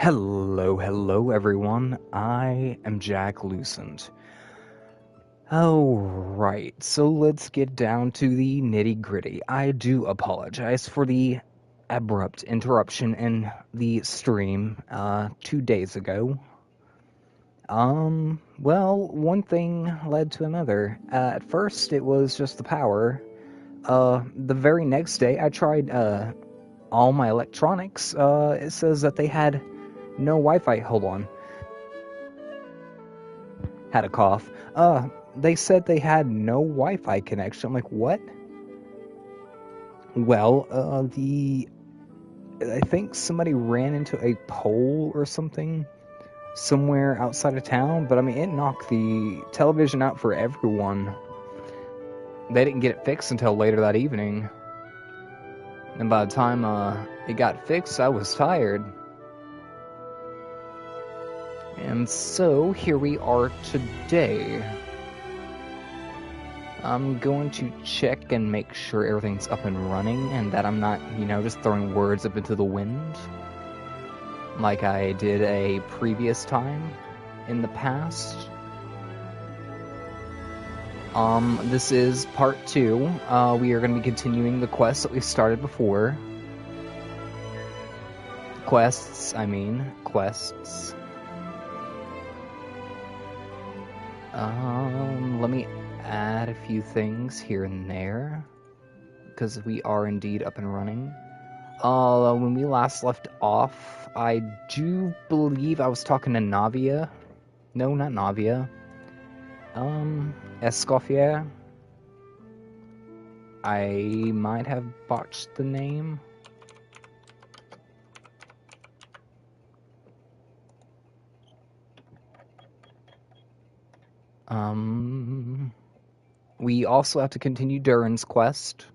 Hello everyone. I am Jack Lucent. Alright, so let's get down to the nitty-gritty. I do apologize for the abrupt interruption in the stream 2 days ago. Well, one thing led to another. At first, it was just the power. The very next day, I tried all my electronics. It says that they had no Wi-Fi. Hold on. Had a cough. They said they had no Wi-Fi connection. I'm like, what? Well, I think somebody ran into a pole or something somewhere outside of town, but I mean, it knocked the television out for everyone. They didn't get it fixed until later that evening. And by the time it got fixed, I was tired. And so, here we are today. I'm going to check and make sure everything's up and running and that I'm not, just throwing words up into the wind like I did a previous time in the past. This is part 2. We are going to be continuing the quests that we started before. Quests. Let me add a few things here and there, because we are indeed up and running. When we last left off, I do believe I was talking to Navia. No, not Navia. Escoffier. I might have botched the name. We also have to continue Durin's quest.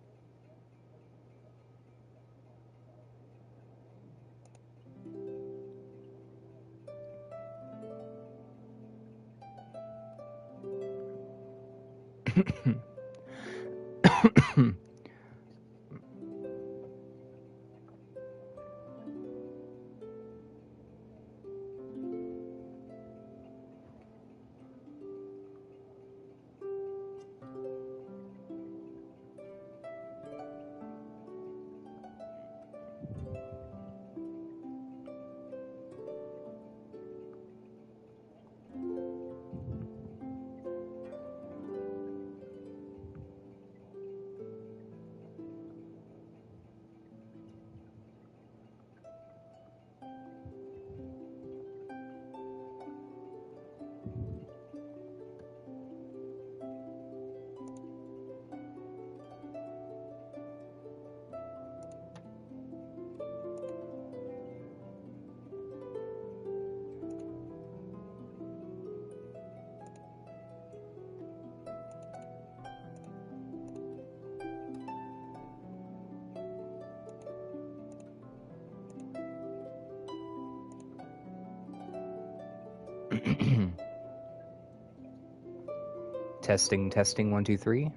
Testing, 1, 2, 3.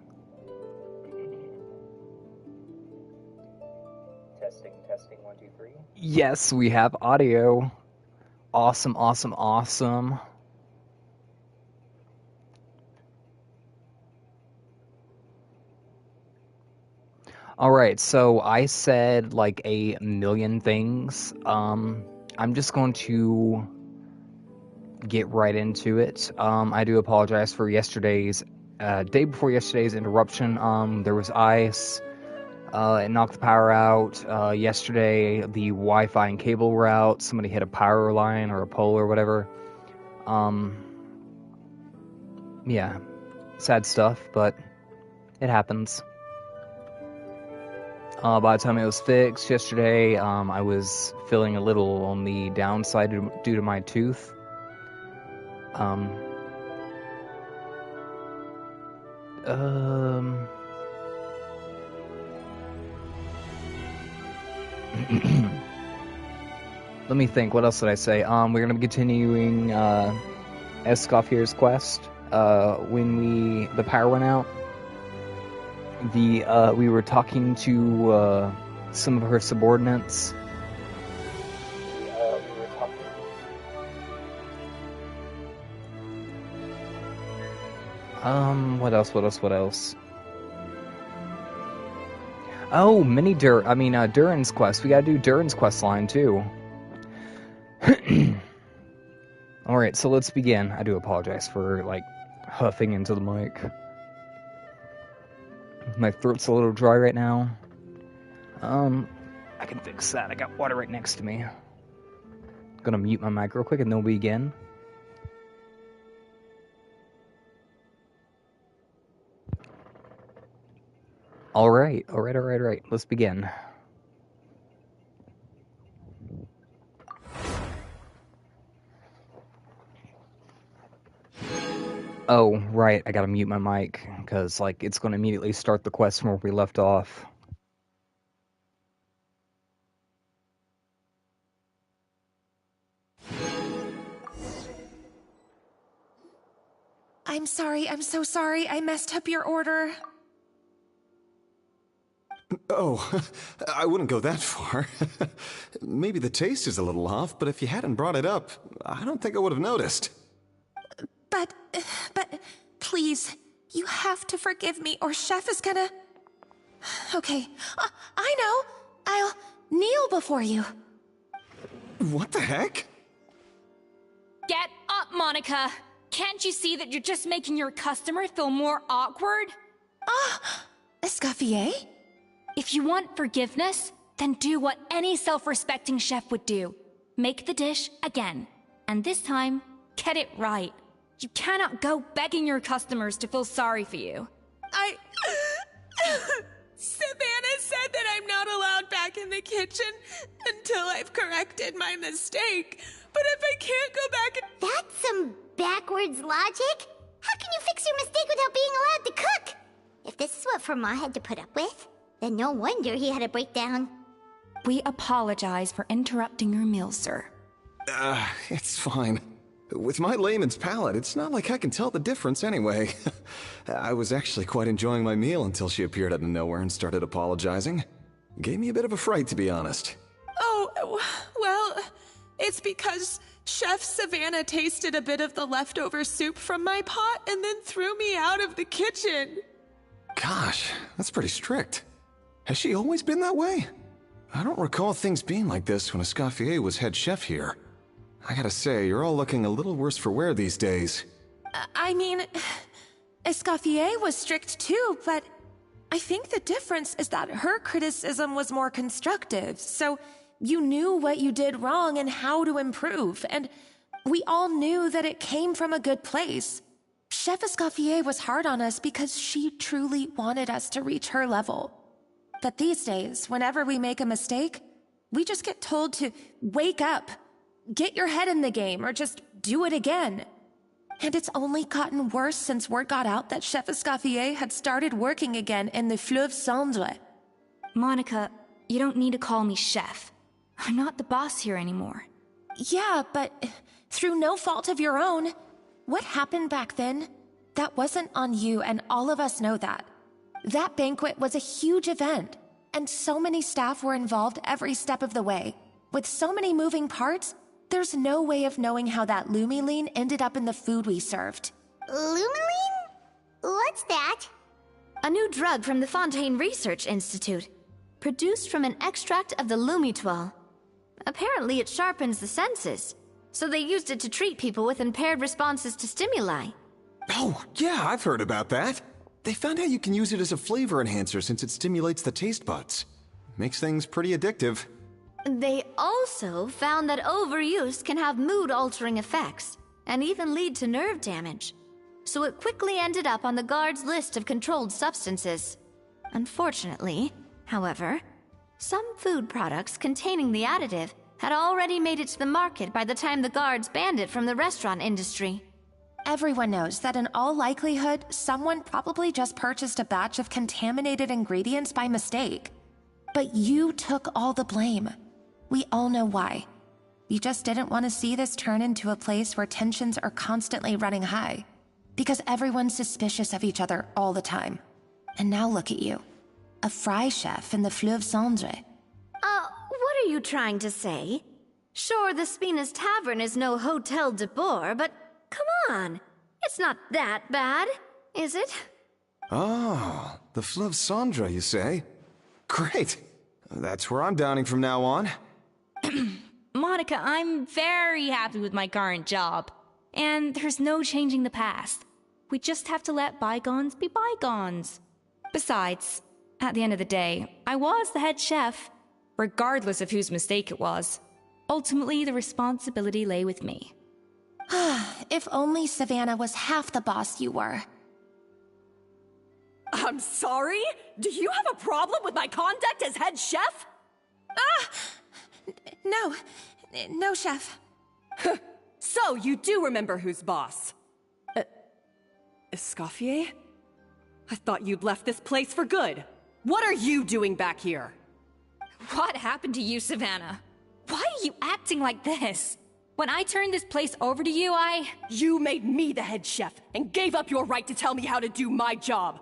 Testing, 1, 2, 3. Yes, we have audio. Awesome. Alright, so I said like a million things. I'm just going to get right into it. I do apologize for yesterday's, day before yesterday's interruption. There was ice. It knocked the power out. Yesterday, the Wi-Fi and cable were out. Somebody hit a power line or a pole or whatever. Yeah, sad stuff, but it happens. By the time it was fixed yesterday, I was feeling a little on the downside due to my tooth. Let me think, what else did I say? We're gonna be continuing, Escoffier's quest. When the power went out, we were talking to, some of her subordinates. We were talking What else? Oh, Durin's quest. We gotta do Durin's quest line, too. Alright, so let's begin. I do apologize for, like, huffing into the mic. My throat's a little dry right now. I can fix that. I got water right next to me. Gonna mute my mic real quick and then we'll begin. Alright. Let's begin. Oh, right, I gotta mute my mic, because, like, it's gonna immediately start the quest from where we left off. I'm sorry, I'm so sorry, I messed up your order. Oh, I wouldn't go that far. Maybe the taste is a little off, but if you hadn't brought it up, I don't think I would have noticed. But, please, you have to forgive me or Chef is gonna... Okay, I know. I'll kneel before you. What the heck? Get up, Monica! Can't you see that you're just making your customer feel more awkward? Escoffier? If you want forgiveness, then do what any self-respecting chef would do. Make the dish again. And this time, get it right. You cannot go begging your customers to feel sorry for you. Savannah said that I'm not allowed back in the kitchen until I've corrected my mistake. But if I can't go back and... That's some backwards logic. How can you fix your mistake without being allowed to cook? If this is what Fermat had to put up with, then no wonder he had a breakdown. We apologize for interrupting your meal, sir. It's fine. With my layman's palate, it's not like I can tell the difference anyway. I was actually quite enjoying my meal until she appeared out of nowhere and started apologizing. Gave me a bit of a fright, to be honest. Oh, well, it's because Chef Savannah tasted a bit of the leftover soup from my pot and then threw me out of the kitchen. Gosh, that's pretty strict. Has she always been that way? I don't recall things being like this when Escoffier was head chef here. I gotta say, you're all looking a little worse for wear these days. I mean, Escoffier was strict too, but I think the difference is that her criticism was more constructive, so you knew what you did wrong and how to improve, and we all knew that it came from a good place. Chef Escoffier was hard on us because she truly wanted us to reach her level. But these days, whenever we make a mistake, we just get told to wake up, get your head in the game, or just do it again. And it's only gotten worse since word got out that Chef Escoffier had started working again in the Fleuve Cendre. Monica, you don't need to call me chef. I'm not the boss here anymore. Yeah, but through no fault of your own. What happened back then? That wasn't on you, and all of us know that. That banquet was a huge event, and so many staff were involved every step of the way. With so many moving parts, there's no way of knowing how that Lumiline ended up in the food we served. Lumiline? What's that? A new drug from the Fontaine Research Institute, produced from an extract of the Lumitoile. Apparently it sharpens the senses, so they used it to treat people with impaired responses to stimuli. Oh, yeah, I've heard about that. They found out you can use it as a flavor enhancer since it stimulates the taste buds. Makes things pretty addictive. They also found that overuse can have mood-altering effects, and even lead to nerve damage. So it quickly ended up on the guards' list of controlled substances. Unfortunately, however, some food products containing the additive had already made it to the market by the time the guards banned it from the restaurant industry. Everyone knows that in all likelihood, someone probably just purchased a batch of contaminated ingredients by mistake. But you took all the blame. We all know why. You just didn't want to see this turn into a place where tensions are constantly running high. Because everyone's suspicious of each other all the time. And now look at you. A fry chef in the Fleuve Cendre. What are you trying to say? Sure, the Spina's Tavern is no Hotel de Boer, but come on. It's not that bad. is it? Oh, the Fleuve Sandra, you say? Great. That's where I'm dining from now on. Monica, I'm very happy with my current job. And there's no changing the past. We just have to let bygones be bygones. Besides, at the end of the day, I was the head chef, regardless of whose mistake it was. Ultimately, the responsibility lay with me. If only Savannah was half the boss you were. I'm sorry? Do you have a problem with my conduct as head chef? No. No, Chef. So, you do remember who's boss? Escoffier? I thought you'd left this place for good. What are you doing back here? What happened to you, Savannah? Why are you acting like this? When I turned this place over to you, You made me the head chef and gave up your right to tell me how to do my job.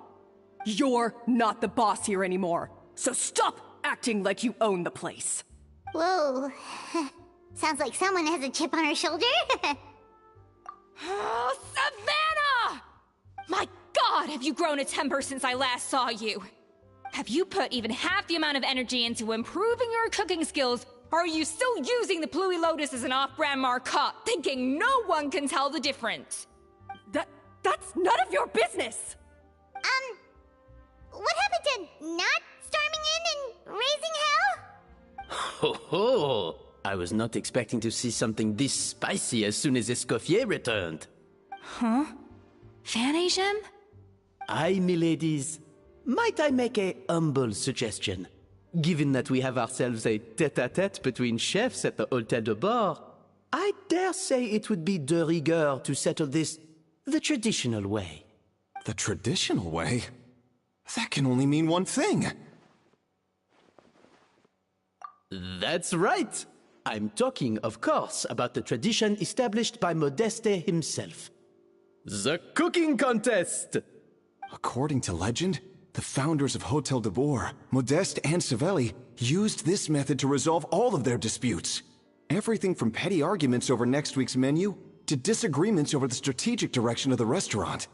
You're not the boss here anymore, so stop acting like you own the place. Whoa. Sounds like someone has a chip on her shoulder. Oh, Savannah! My God, have you grown a temper since I last saw you? Have you put even half the amount of energy into improving your cooking skills, or are you still using the Pluie Lotus as an off-brand marcotte, thinking no one can tell the difference? That's none of your business! What happened to not storming in and raising hell? Ho ho! I was not expecting to see something this spicy as soon as Escoffier returned. Huh? Fan Asian? Aye, miladies. Might I make a humble suggestion? Given that we have ourselves a tête-à-tête between chefs at the Hôtel de Bord, I dare say it would be de rigueur to settle this the traditional way. The traditional way? That can only mean one thing. That's right. I'm talking, of course, about the tradition established by Modeste himself. The cooking contest! According to legend, the founders of Hôtel de Bord, Modeste and Savelli, used this method to resolve all of their disputes. Everything from petty arguments over next week's menu to disagreements over the strategic direction of the restaurant.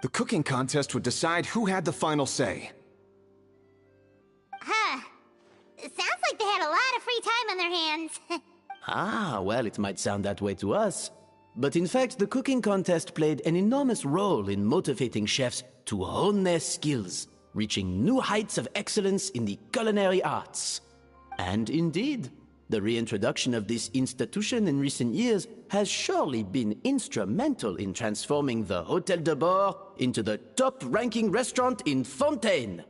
The cooking contest would decide who had the final say. It sounds like they had a lot of free time on their hands. Ah, well, it might sound that way to us. But in fact, the cooking contest played an enormous role in motivating chefs to hone their skills, reaching new heights of excellence in the culinary arts. And indeed, the reintroduction of this institution in recent years has surely been instrumental in transforming the Hôtel de Bord into the top-ranking restaurant in Fontaine.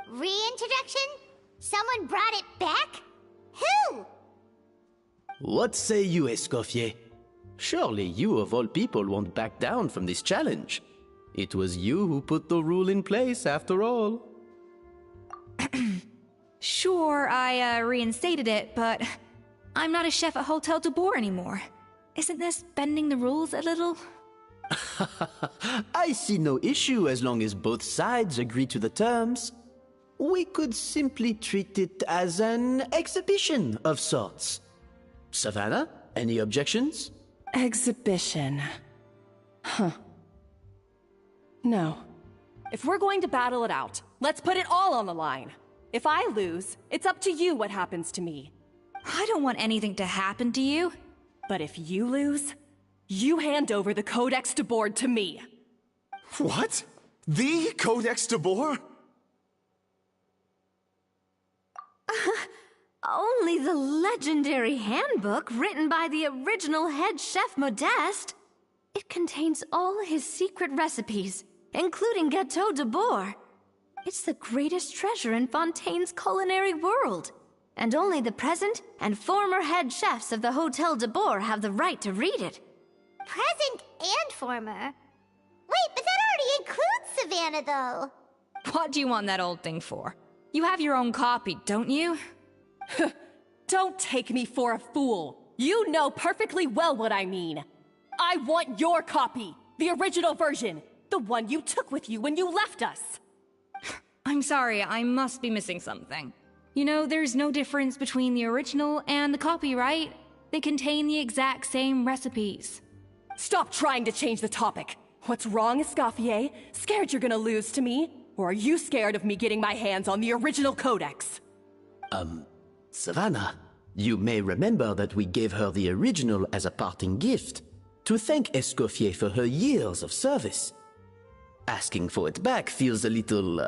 Reintroduction? Someone brought it back? Who? What say you, Escoffier? Surely you of all people won't back down from this challenge. It was you who put the rule in place, after all. Sure, I reinstated it, but I'm not a chef at Hôtel de Bord anymore. Isn't this bending the rules a little? I see no issue as long as both sides agree to the terms. We could simply treat it as an exhibition of sorts. Savannah, any objections? Exhibition. Huh. No. If we're going to battle it out, let's put it all on the line. If I lose, it's up to you what happens to me. I don't want anything to happen to you. But if you lose, you hand over the Codex de Bord to me. What? The Codex de Bord? Only the legendary handbook written by the original head chef Modeste. It contains all his secret recipes, including Gâteau de Bord. It's the greatest treasure in Fontaine's culinary world. And only the present and former head chefs of the Hôtel de Bord have the right to read it. Present and former? Wait, but that already includes Savannah, though. What do you want that old thing for? You have your own copy, don't you? Don't take me for a fool. You know perfectly well what I mean. I want your copy, the original version, the one you took with you when you left us. I'm sorry, I must be missing something. You know, there's no difference between the original and the copy, right? They contain the exact same recipes. Stop trying to change the topic. What's wrong, Escoffier? Scared you're gonna lose to me? Or are you scared of me getting my hands on the original codex? Savannah, you may remember that we gave her the original as a parting gift, to thank Escoffier for her years of service. Asking for it back feels a little,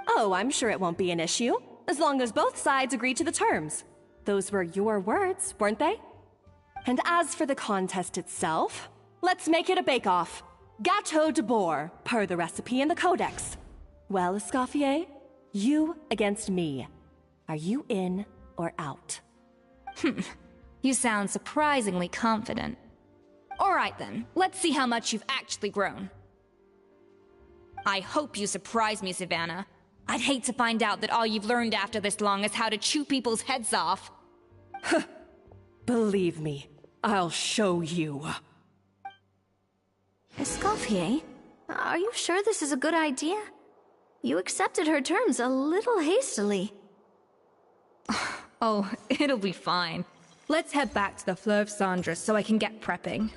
Oh, I'm sure it won't be an issue, as long as both sides agree to the terms. Those were your words, weren't they? And as for the contest itself, let's make it a bake-off. Gâteau de boar, per the recipe in the codex. Well, Escoffier, you against me. Are you in or out? You sound surprisingly confident. All right then, let's see how much you've actually grown. I hope you surprise me, Savannah. I'd hate to find out that all you've learned after this long is how to chew people's heads off. Believe me, I'll show you. Escoffier, are you sure this is a good idea? You accepted her terms a little hastily. Oh, it'll be fine. Let's head back to the Fleuve Cendres so I can get prepping.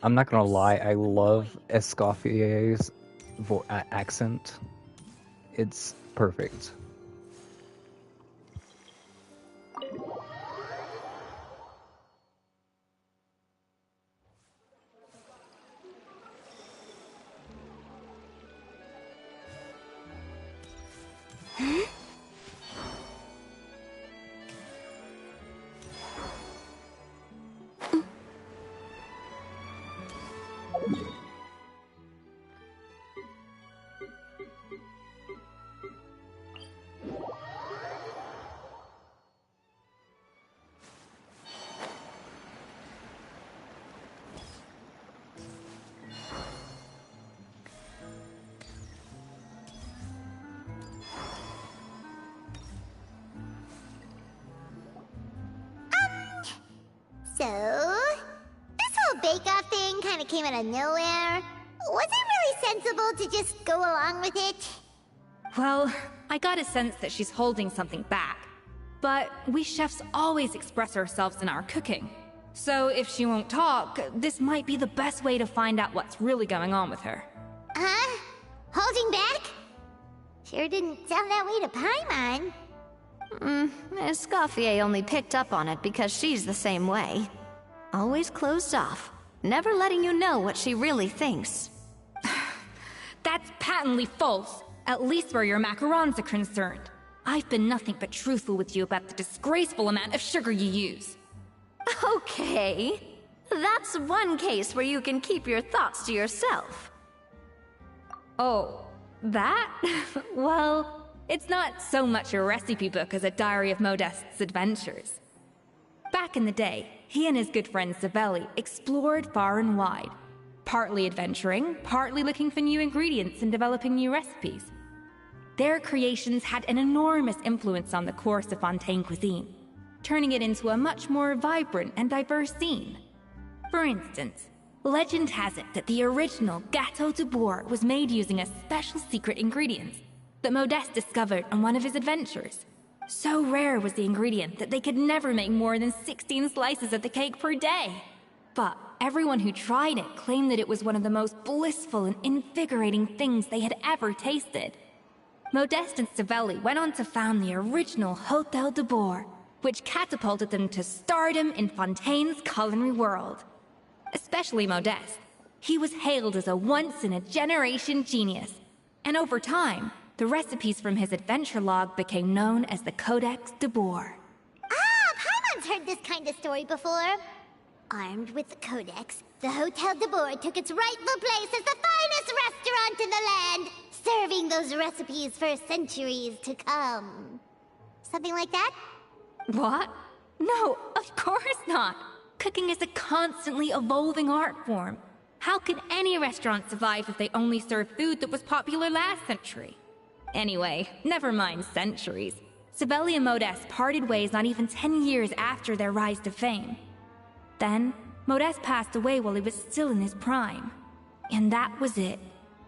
I'm not gonna lie, I love Escoffier's accent. It's perfect. So, this whole bake-off thing kind of came out of nowhere. Was it really sensible to just go along with it? Well, I got a sense that she's holding something back. But we chefs always express ourselves in our cooking. So if she won't talk, this might be the best way to find out what's really going on with her. Huh? Holding back? Sure didn't sound that way to Paimon. Escoffier only picked up on it because she's the same way. Always closed off, never letting you know what she really thinks. That's patently false, at least where your macarons are concerned. I've been nothing but truthful with you about the disgraceful amount of sugar you use. Okay, that's one case where you can keep your thoughts to yourself. Oh, that? Well, it's not so much a recipe book as a diary of Modeste's adventures. Back in the day, he and his good friend Savelli explored far and wide, partly adventuring, partly looking for new ingredients and developing new recipes. Their creations had an enormous influence on the course of Fontaine cuisine, turning it into a much more vibrant and diverse scene. For instance, legend has it that the original Gâteau de boar was made using a special secret ingredient that Modeste discovered on one of his adventures. So rare was the ingredient that they could never make more than 16 slices of the cake per day. But everyone who tried it claimed that it was one of the most blissful and invigorating things they had ever tasted. Modeste and Savelli went on to found the original Hôtel de Bourg, which catapulted them to stardom in Fontaine's culinary world. Especially Modeste. He was hailed as a once-in-a-generation genius, and over time, the recipes from his adventure log became known as the Codex de Boer. Ah, Paimon's heard this kind of story before. Armed with the Codex, the Hôtel de Bourg took its rightful place as the finest restaurant in the land, serving those recipes for centuries to come. Something like that? What? No, of course not. Cooking is a constantly evolving art form. How could any restaurant survive if they only served food that was popular last century? Anyway, never mind centuries. Savelli and Modeste parted ways not even 10 years after their rise to fame. Then, Modeste passed away while he was still in his prime. And that was it.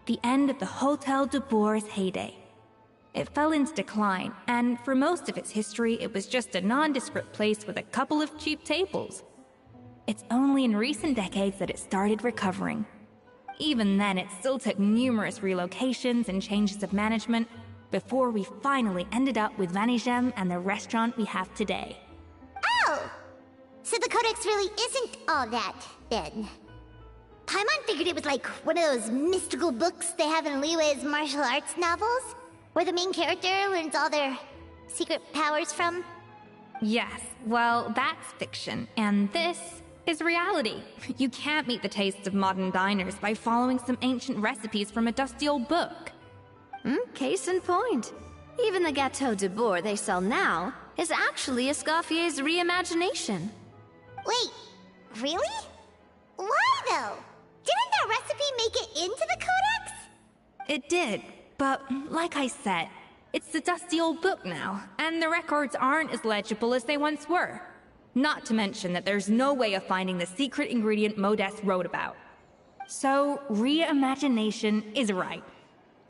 the end of the Hotel de Boer's heyday. It fell into decline, and for most of its history, it was just a nondescript place with a couple of cheap tables. It's only in recent decades that it started recovering. Even then, it still took numerous relocations and changes of management before we finally ended up with Vanigem and the restaurant we have today. Oh! So the Codex really isn't all that, then. Paimon figured it was like one of those mystical books they have in Liyue's martial arts novels, where the main character learns all their secret powers from. Yes, well, that's fiction, and this is reality. You can't meet the tastes of modern diners by following some ancient recipes from a dusty old book. Case in point. Even the Gâteau de Boer they sell now is actually Escoffier's reimagination. Wait, really? Why though? Didn't that recipe make it into the Codex? It did, but like I said, it's the dusty old book now, and the records aren't as legible as they once were. Not to mention that there's no way of finding the secret ingredient Modest wrote about. So, reimagination is right.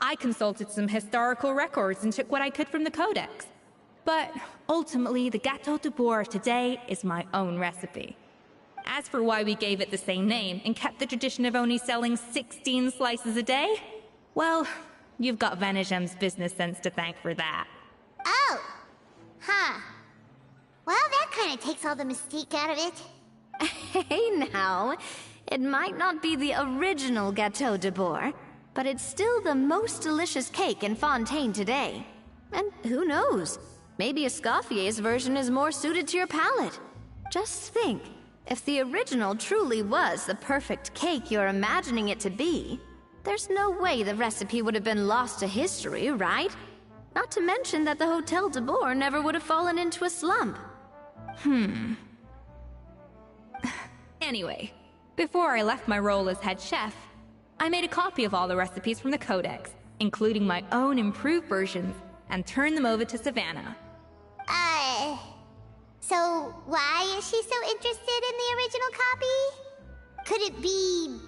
I consulted some historical records and took what I could from the Codex. But ultimately, the Gâteau de Boer of today is my own recipe. As for why we gave it the same name and kept the tradition of only selling 16 slices a day, well, you've got Vanigem's business sense to thank for that. Oh! Huh. Well, that kind of takes all the mystique out of it. Hey now, it might not be the original Gâteau de Boer, but it's still the most delicious cake in Fontaine today. And who knows, maybe Escoffier's version is more suited to your palate. Just think, if the original truly was the perfect cake you're imagining it to be, there's no way the recipe would have been lost to history, right? Not to mention that the Hotel de Boer never would have fallen into a slump. Anyway, before I left my role as head chef, I made a copy of all the recipes from the Codex, including my own improved versions, and turned them over to Savannah. So why is she so interested in the original copy? Could it be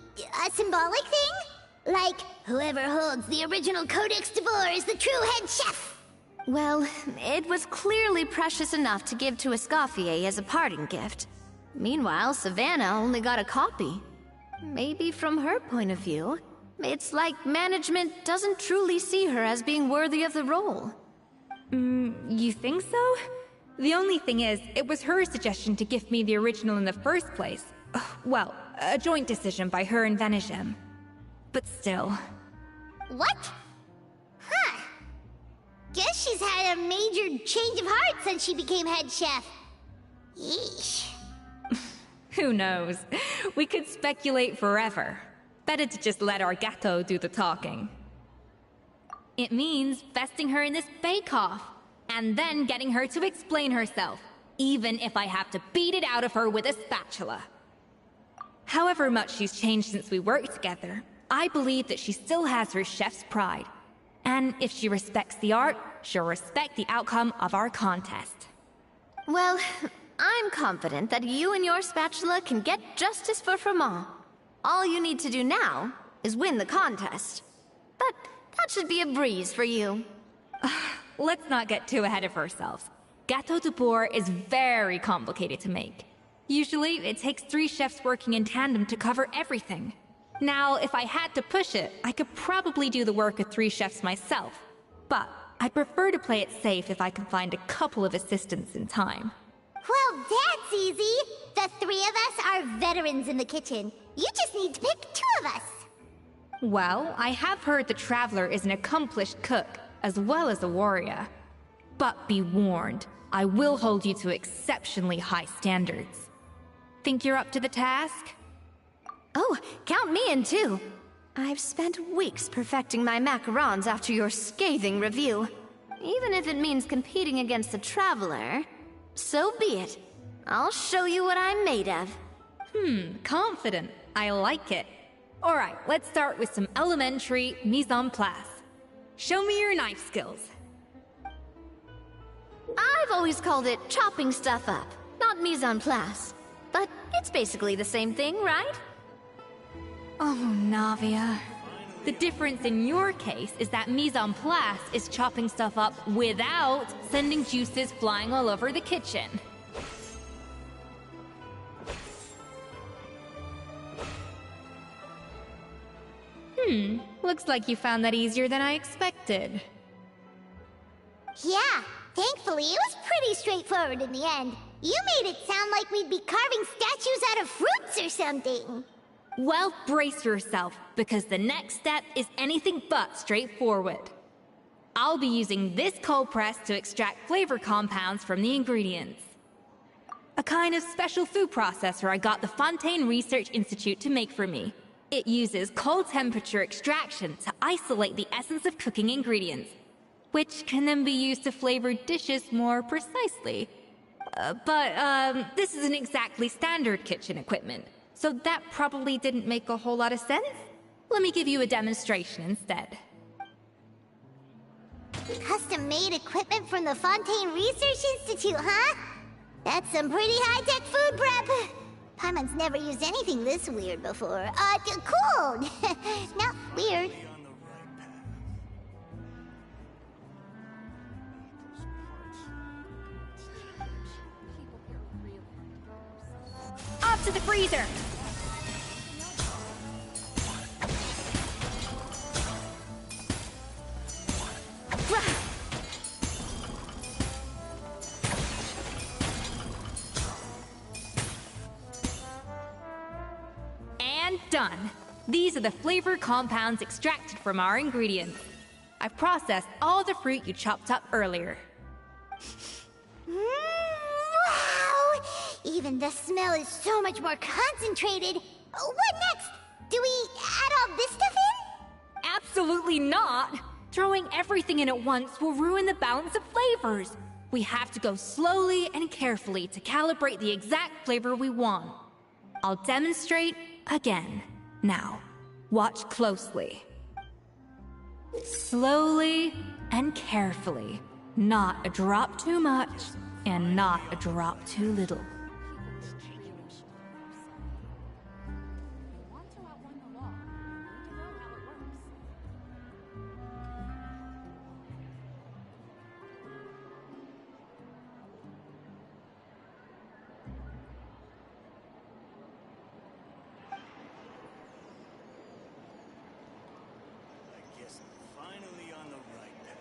a symbolic thing? Like, whoever holds the original Codex de Boer is the true head chef! Well, it was clearly precious enough to give to Escoffier as a parting gift. Meanwhile, Savannah only got a copy. Maybe from her point of view, it's like management doesn't truly see her as being worthy of the role. You think so? The only thing is, it was her suggestion to give me the original in the first place. Well, a joint decision by her and Vanigem. But still. What? Huh. Guess she's had a major change of heart since she became head chef. Yeesh. Who knows? We could speculate forever. Better to just let our Gâteau do the talking. It means vesting her in this bake-off, and then getting her to explain herself, even if I have to beat it out of her with a spatula. However much she's changed since we worked together, I believe that she still has her chef's pride. And if she respects the art, she'll respect the outcome of our contest. Well, I'm confident that you and your spatula can get justice for Froment. All you need to do now is win the contest. But that should be a breeze for you. Let's not get too ahead of ourselves. Gâteau de Boer is very complicated to make. Usually, it takes 3 chefs working in tandem to cover everything. Now, if I had to push it, I could probably do the work of 3 chefs myself. But I'd prefer to play it safe if I can find a couple of assistants in time. Well, that's easy. The 3 of us are veterans in the kitchen. You just need to pick 2 of us. Well, I have heard the Traveler is an accomplished cook, as well as a warrior. But be warned, I will hold you to exceptionally high standards. Think you're up to the task? Oh, count me in too. I've spent weeks perfecting my macarons after your scathing review. Even if it means competing against the Traveler, so be it. I'll show you what I'm made of. Confident. I like it. Alright, let's start with some elementary mise en place. Show me your knife skills. I've always called it chopping stuff up, not mise en place. But it's basically the same thing, right? Oh, Navia. The difference in your case is that mise en place is chopping stuff up without sending juices flying all over the kitchen. Looks like you found that easier than I expected. Yeah, thankfully it was pretty straightforward in the end. You made it sound like we'd be carving statues out of fruits or something. Well, brace yourself, because the next step is anything but straightforward. I'll be using this cold press to extract flavor compounds from the ingredients. A kind of special food processor I got the Fontaine Research Institute to make for me. It uses cold temperature extraction to isolate the essence of cooking ingredients, which can then be used to flavor dishes more precisely. But this isn't exactly standard kitchen equipment, so that probably didn't make a whole lot of sense. Let me give you a demonstration instead. Custom-made equipment from the Fontaine Research Institute, huh? That's some pretty high-tech food prep. Paimon's never used anything this weird before. Cool! Not weird. Off to the freezer! And done! These are the flavor compounds extracted from our ingredients. I've processed all the fruit you chopped up earlier. Wow! Even the smell is so much more concentrated. What next? Do we add all this stuff in? Absolutely not! Throwing everything in at once will ruin the balance of flavors. We have to go slowly and carefully to calibrate the exact flavor we want. I'll demonstrate again. Now, watch closely. Slowly and carefully. Not a drop too much, and not a drop too little. Finally on the right path.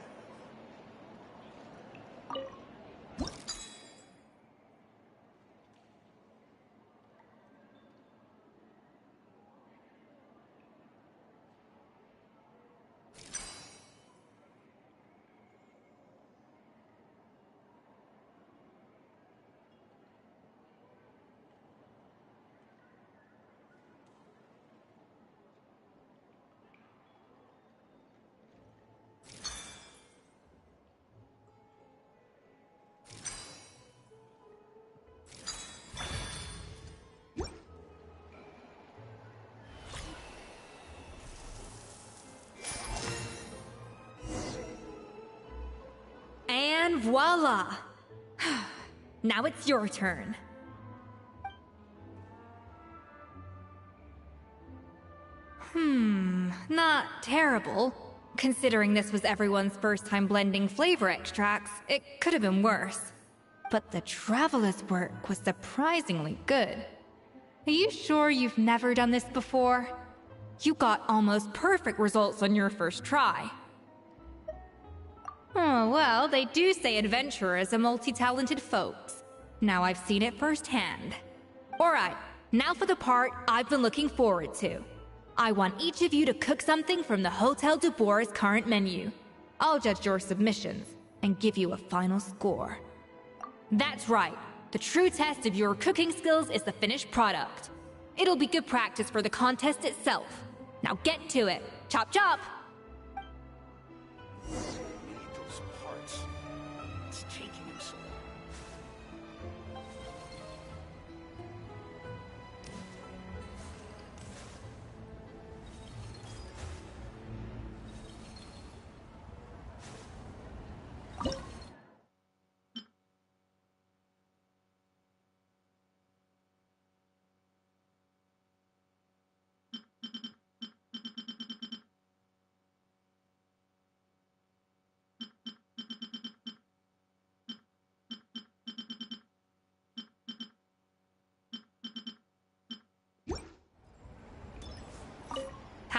And voila! Now it's your turn. Not terrible. Considering this was everyone's first time blending flavor extracts, it could have been worse. But the Traveler's work was surprisingly good. Are you sure you've never done this before? You got almost perfect results on your first try. Oh, well, they do say adventurers are multi-talented folks. Now I've seen it firsthand. Alright, now for the part I've been looking forward to. I want each of you to cook something from the Hotel du Bois' current menu. I'll judge your submissions and give you a final score. That's right. The true test of your cooking skills is the finished product. It'll be good practice for the contest itself. Now get to it. Chop chop! We need those parts. It's taking him so long.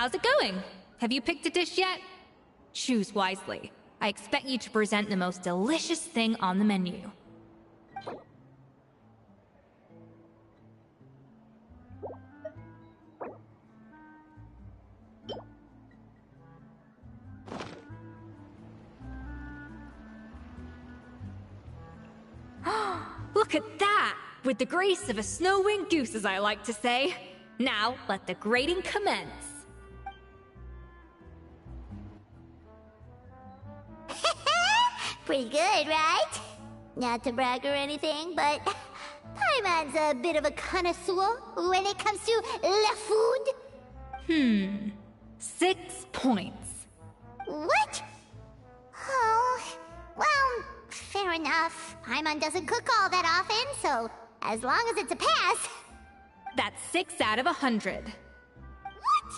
How's it going? Have you picked a dish yet? Choose wisely. I expect you to present the most delicious thing on the menu. Look at that! With the grace of a snow-winged goose, as I like to say. Now, let the grating commence. Pretty good, right? Not to brag or anything, but Paimon's a bit of a connoisseur when it comes to la food. 6 points. What? Oh, well, fair enough. Paimon doesn't cook all that often, so as long as it's a pass. That's 6 out of 100. What?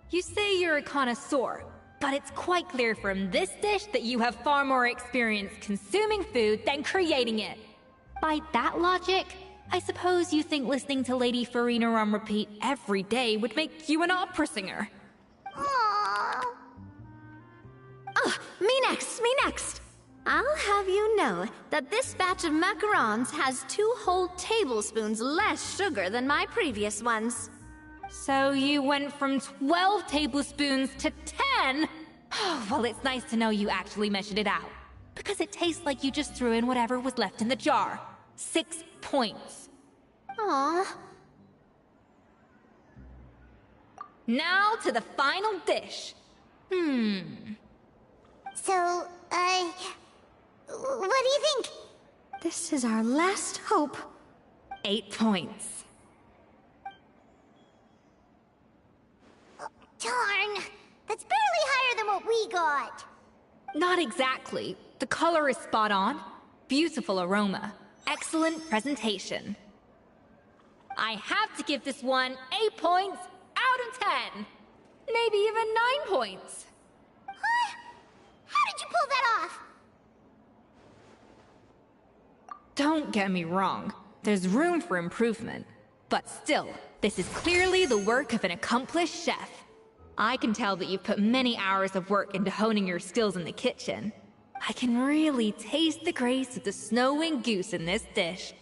You say you're a connoisseur, but it's quite clear from this dish that you have far more experience consuming food than creating it. By that logic, I suppose you think listening to Lady Farina on repeat every day would make you an opera singer. Aww. Me next, me next! I'll have you know that this batch of macarons has 2 whole tablespoons less sugar than my previous ones. So you went from 12 tablespoons to 10? Well, it's nice to know you actually measured it out. Because it tastes like you just threw in whatever was left in the jar. 6 points. Aw. Now to the final dish. So, what do you think? This is our last hope. 8 points. Darn, that's barely higher than what we got. Not exactly. The color is spot on. Beautiful aroma. Excellent presentation. I have to give this one 8 points out of 10. Maybe even 9 points. Huh? How did you pull that off? Don't get me wrong. There's room for improvement. But still, this is clearly the work of an accomplished chef. I can tell that you've put many hours of work into honing your skills in the kitchen. I can really taste the grace of the snow-winged goose in this dish.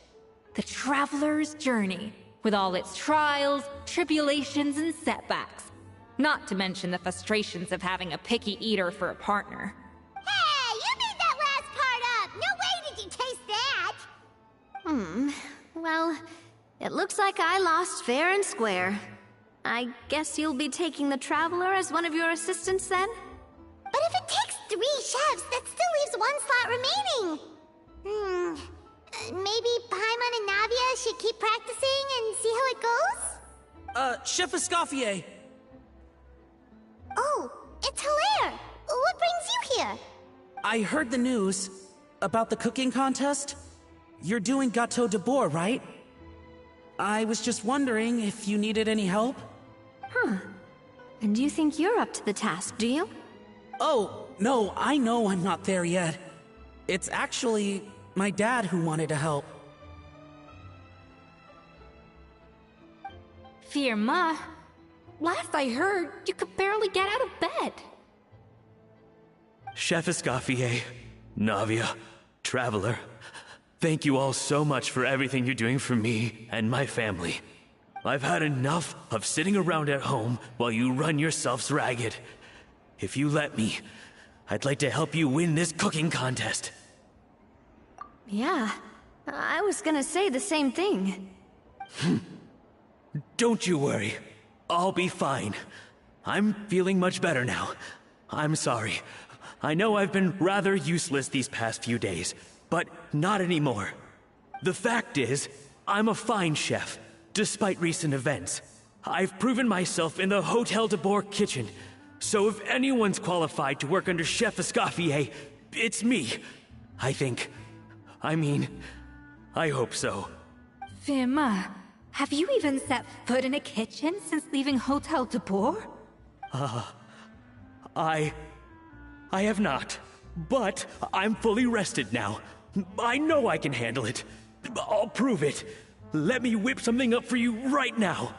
The traveler's journey, with all its trials, tribulations, and setbacks. Not to mention the frustrations of having a picky eater for a partner. Hey, you made that last part up! No way did you taste that! Well, it looks like I lost fair and square. I guess you'll be taking the Traveler as one of your assistants then? But if it takes 3 chefs, that still leaves 1 slot remaining. Maybe Paimon and Navia should keep practicing and see how it goes? Chef Escoffier! Oh, it's Hilaire! What brings you here? I heard the news about the cooking contest. You're doing Gâteau de Bois, right? I was just wondering if you needed any help? And you think you're up to the task, do you? Oh, no, I know I'm not there yet. It's actually my dad who wanted to help. Firma, last I heard, you could barely get out of bed. Chef Escoffier, Navia, Traveler, thank you all so much for everything you're doing for me and my family. I've had enough of sitting around at home while you run yourselves ragged. If you let me, I'd like to help you win this cooking contest. Yeah, I was gonna say the same thing. Don't you worry. I'll be fine. I'm feeling much better now. I'm sorry. I know I've been rather useless these past few days, but not anymore. The fact is, I'm a fine chef, despite recent events. I've proven myself in the Hotel de Bois kitchen, so if anyone's qualified to work under Chef Escoffier, it's me. I think. I mean, I hope so. Firma, have you even set foot in a kitchen since leaving Hotel de Bois? I have not, but I'm fully rested now. I know I can handle it. I'll prove it. Let me whip something up for you right now.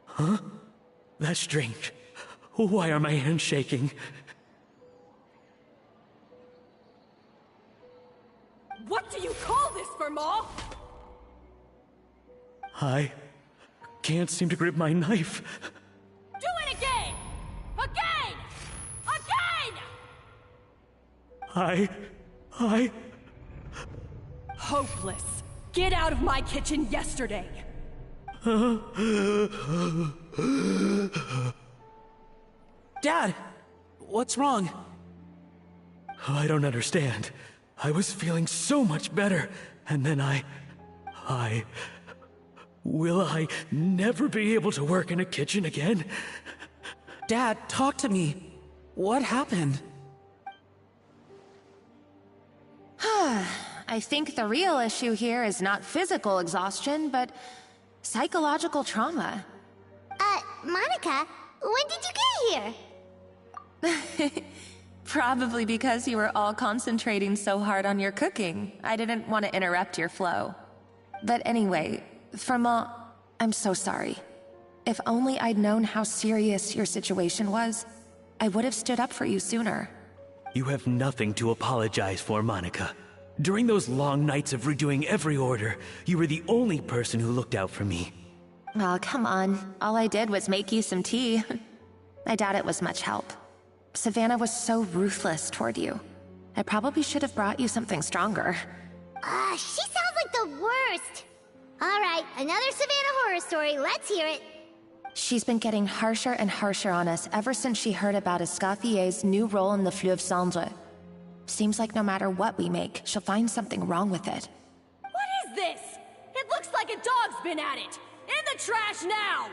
Huh? That's strange. Why are my hands shaking? What do you call this, Vermaw? I can't seem to grip my knife. Do it again! Again! Again! I... Hopeless. Get out of my kitchen yesterday. Dad, what's wrong? I don't understand. I was feeling so much better, and then Will I never be able to work in a kitchen again? Dad, talk to me. What happened? I think the real issue here is not physical exhaustion, but psychological trauma. Monica, when did you get here? Probably because you were all concentrating so hard on your cooking. I didn't want to interrupt your flow. But anyway, Vermaw, I'm so sorry. If only I'd known how serious your situation was, I would have stood up for you sooner. You have nothing to apologize for, Monica. During those long nights of redoing every order, you were the only person who looked out for me. Oh, come on. All I did was make you some tea. I doubt it was much help. Savannah was so ruthless toward you. I probably should have brought you something stronger. She sounds like the worst. All right, another Savannah horror story. Let's hear it. She's been getting harsher and harsher on us ever since she heard about Escaffier's new role in the Fleuve Cendre. Seems like no matter what we make, she'll find something wrong with it. What is this? It looks like a dog's been at it. In the trash now!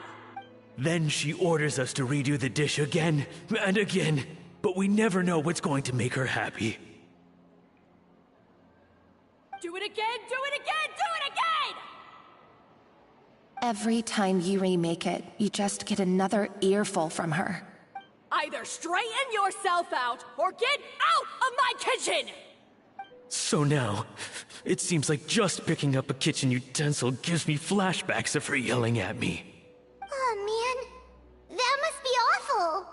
Then she orders us to redo the dish again and again, but we never know what's going to make her happy. Do it again, do it again, do it again! Every time you remake it, you just get another earful from her. Either straighten yourself out, or get out of my kitchen! So now, it seems like just picking up a kitchen utensil gives me flashbacks of her yelling at me. Oh man, that must be awful.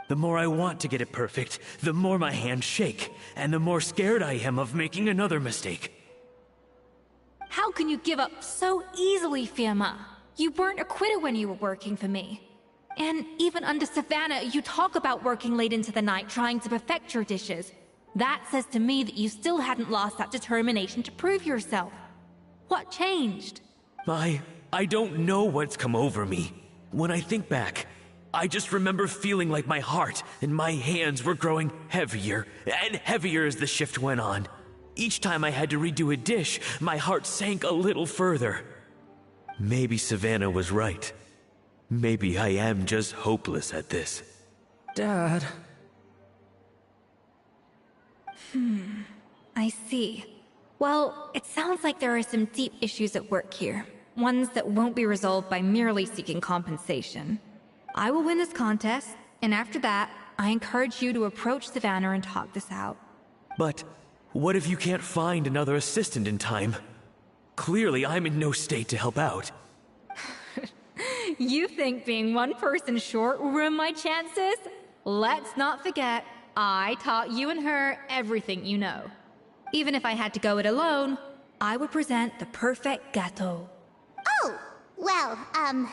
The more I want to get it perfect, the more my hands shake, and the more scared I am of making another mistake. How can you give up so easily, Firma? You weren't a quitter when you were working for me. And even under Savannah, you talk about working late into the night trying to perfect your dishes. That says to me that you still hadn't lost that determination to prove yourself. What changed? I don't know what's come over me. When I think back, I just remember feeling like my heart and my hands were growing heavier and heavier as the shift went on. Each time I had to redo a dish, my heart sank a little further. Maybe Savannah was right. Maybe I am just hopeless at this. Dad. I see. Well, it sounds like there are some deep issues at work here. Ones that won't be resolved by merely seeking compensation. I will win this contest, and after that, I encourage you to approach Savannah and talk this out. But what if you can't find another assistant in time? Clearly, I'm in no state to help out. You think being one person short will ruin my chances? Let's not forget, I taught you and her everything you know. Even if I had to go it alone, I would present the perfect gâteau. Oh, well, Paimon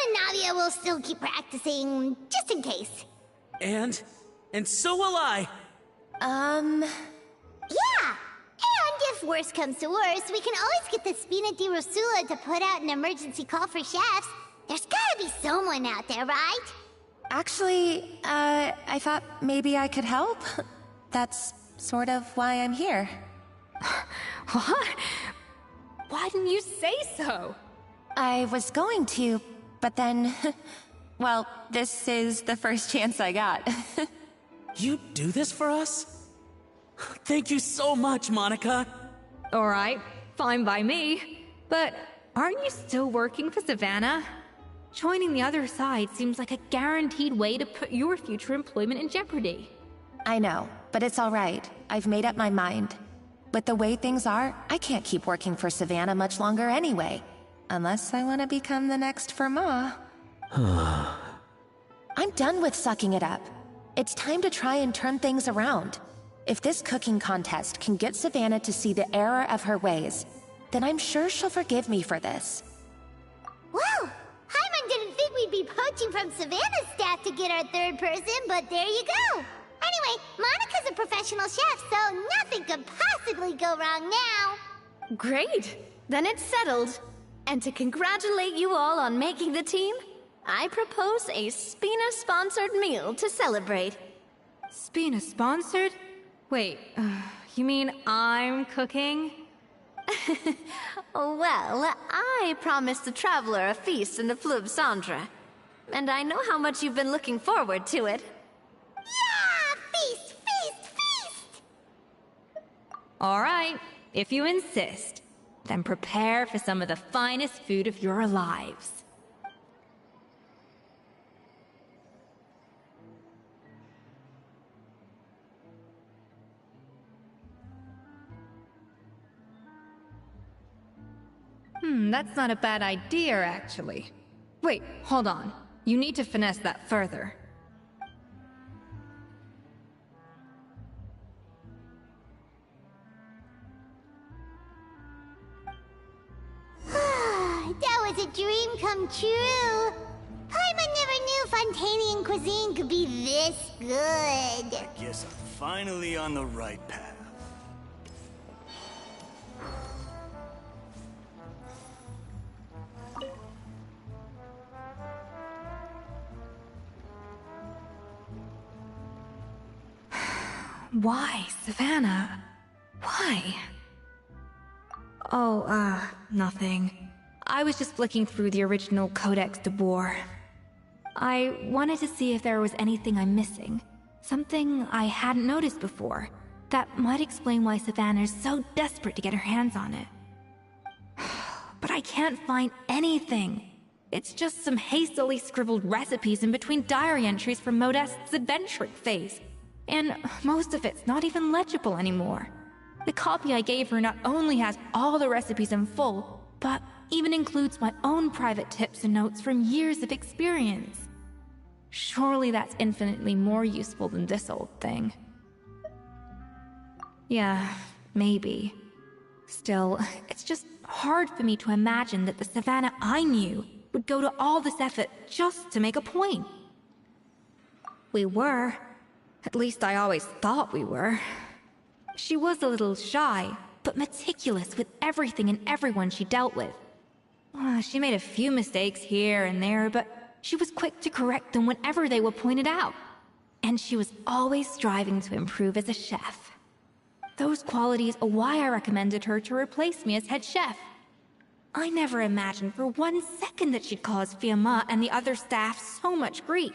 and Nadia will still keep practicing, just in case. And so will I. Yeah! And if worse comes to worse, we can always get the Spina di Rosula to put out an emergency call for chefs. There's gotta be someone out there, right? Actually, I thought maybe I could help. That's sort of why I'm here. What? Why didn't you say so? I was going to, but then... well, this is the first chance I got. You do this for us? Thank you so much, Monica. Alright, fine by me. But Aren't you still working for Savannah? Joining the other side seems like a guaranteed way to put your future employment in jeopardy. I know, but it's all right. I've made up my mind. With the way things are, I can't keep working for Savannah much longer anyway. Unless I want to become the next Fermat. I'm done with sucking it up. It's time to try and turn things around. If this cooking contest can get Savannah to see the error of her ways, then I'm sure she'll forgive me for this. Well, Hyman didn't think we'd be poaching from Savannah's staff to get our third person, but there you go. Anyway, Monica's a professional chef, so nothing could possibly go wrong now. Great! Then it's settled. And to congratulate you all on making the team, I propose a Spina-sponsored meal to celebrate. Spina-sponsored? Wait, you mean I'm cooking? Well, I promised the Traveler a feast in the Fleuve Cendre. And I know how much you've been looking forward to it. Yeah! Feast, feast, feast! All right, if you insist, then prepare for some of the finest food of your lives. That's not a bad idea, actually. Wait, hold on. You need to finesse that further. That was a dream come true. Paimon never knew Fontanian cuisine could be this good. I guess I'm finally on the right path. Why, Savannah? Why? Oh, nothing. I was just flicking through the original Codex de Boer. I wanted to see if there was anything I'm missing. Something I hadn't noticed before. That might explain why Savannah's so desperate to get her hands on it. But I can't find anything. It's just some hastily scribbled recipes in between diary entries from Modeste's adventuring phase. And most of it's not even legible anymore. The copy I gave her not only has all the recipes in full, but even includes my own private tips and notes from years of experience. Surely that's infinitely more useful than this old thing. Yeah, maybe. Still, it's just hard for me to imagine that the Savannah I knew would go to all this effort just to make a point. We were. At least I always thought we were. She was a little shy, but meticulous with everything and everyone she dealt with. She made a few mistakes here and there, but she was quick to correct them whenever they were pointed out. And she was always striving to improve as a chef. Those qualities are why I recommended her to replace me as head chef. I never imagined for 1 second that she'd cause Fiamma and the other staff so much grief.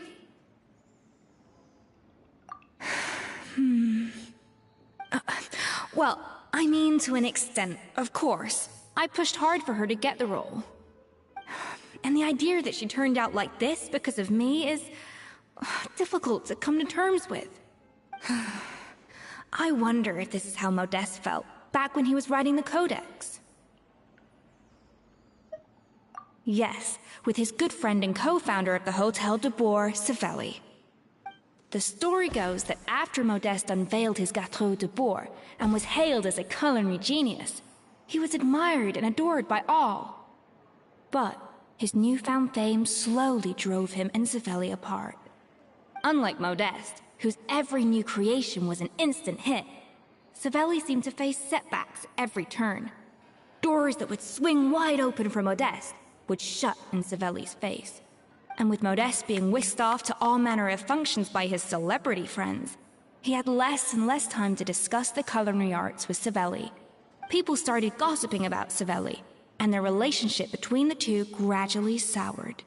Well, I mean to an extent, of course. I pushed hard for her to get the role. And the idea that she turned out like this because of me is difficult to come to terms with. I wonder if this is how Modeste felt back when he was writing the Codex. Yes, with his good friend and co-founder of the Hotel de Boer, Savelli. The story goes that after Modeste unveiled his Gâteau de Boer and was hailed as a culinary genius, he was admired and adored by all. But his newfound fame slowly drove him and Savelli apart. Unlike Modeste, whose every new creation was an instant hit, Savelli seemed to face setbacks every turn. Doors that would swing wide open for Modeste would shut in Savelli's face. And with Modeste being whisked off to all manner of functions by his celebrity friends, he had less and less time to discuss the culinary arts with Savelli. People started gossiping about Savelli, and their relationship between the two gradually soured.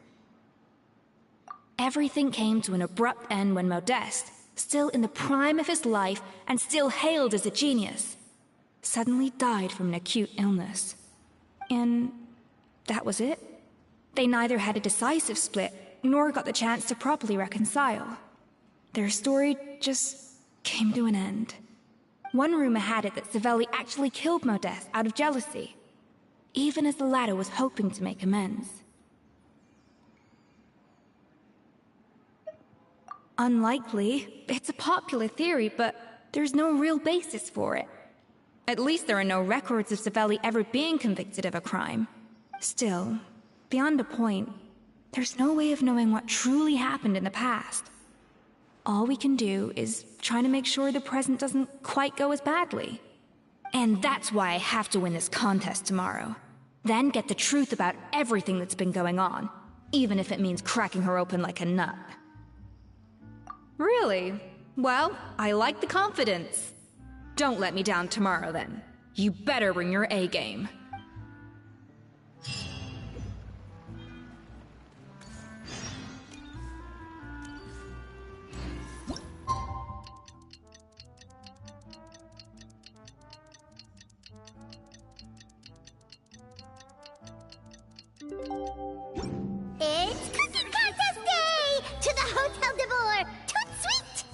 Everything came to an abrupt end when Modeste, still in the prime of his life and still hailed as a genius, suddenly died from an acute illness. In that was it. They neither had a decisive split, nor got the chance to properly reconcile. Their story just came to an end. One rumor had it that Savelli actually killed Modeste out of jealousy, even as the latter was hoping to make amends. Unlikely. It's a popular theory, but there's no real basis for it. At least there are no records of Savelli ever being convicted of a crime. Still, beyond a point, there's no way of knowing what truly happened in the past. All we can do is try to make sure the present doesn't quite go as badly. And that's why I have to win this contest tomorrow. Then get the truth about everything that's been going on, even if it means cracking her open like a nut. Really? Well, I like the confidence. Don't let me down tomorrow, then. You better bring your A game. It's Cooking Contest Day! To the Hotel de Boer! Toot sweet!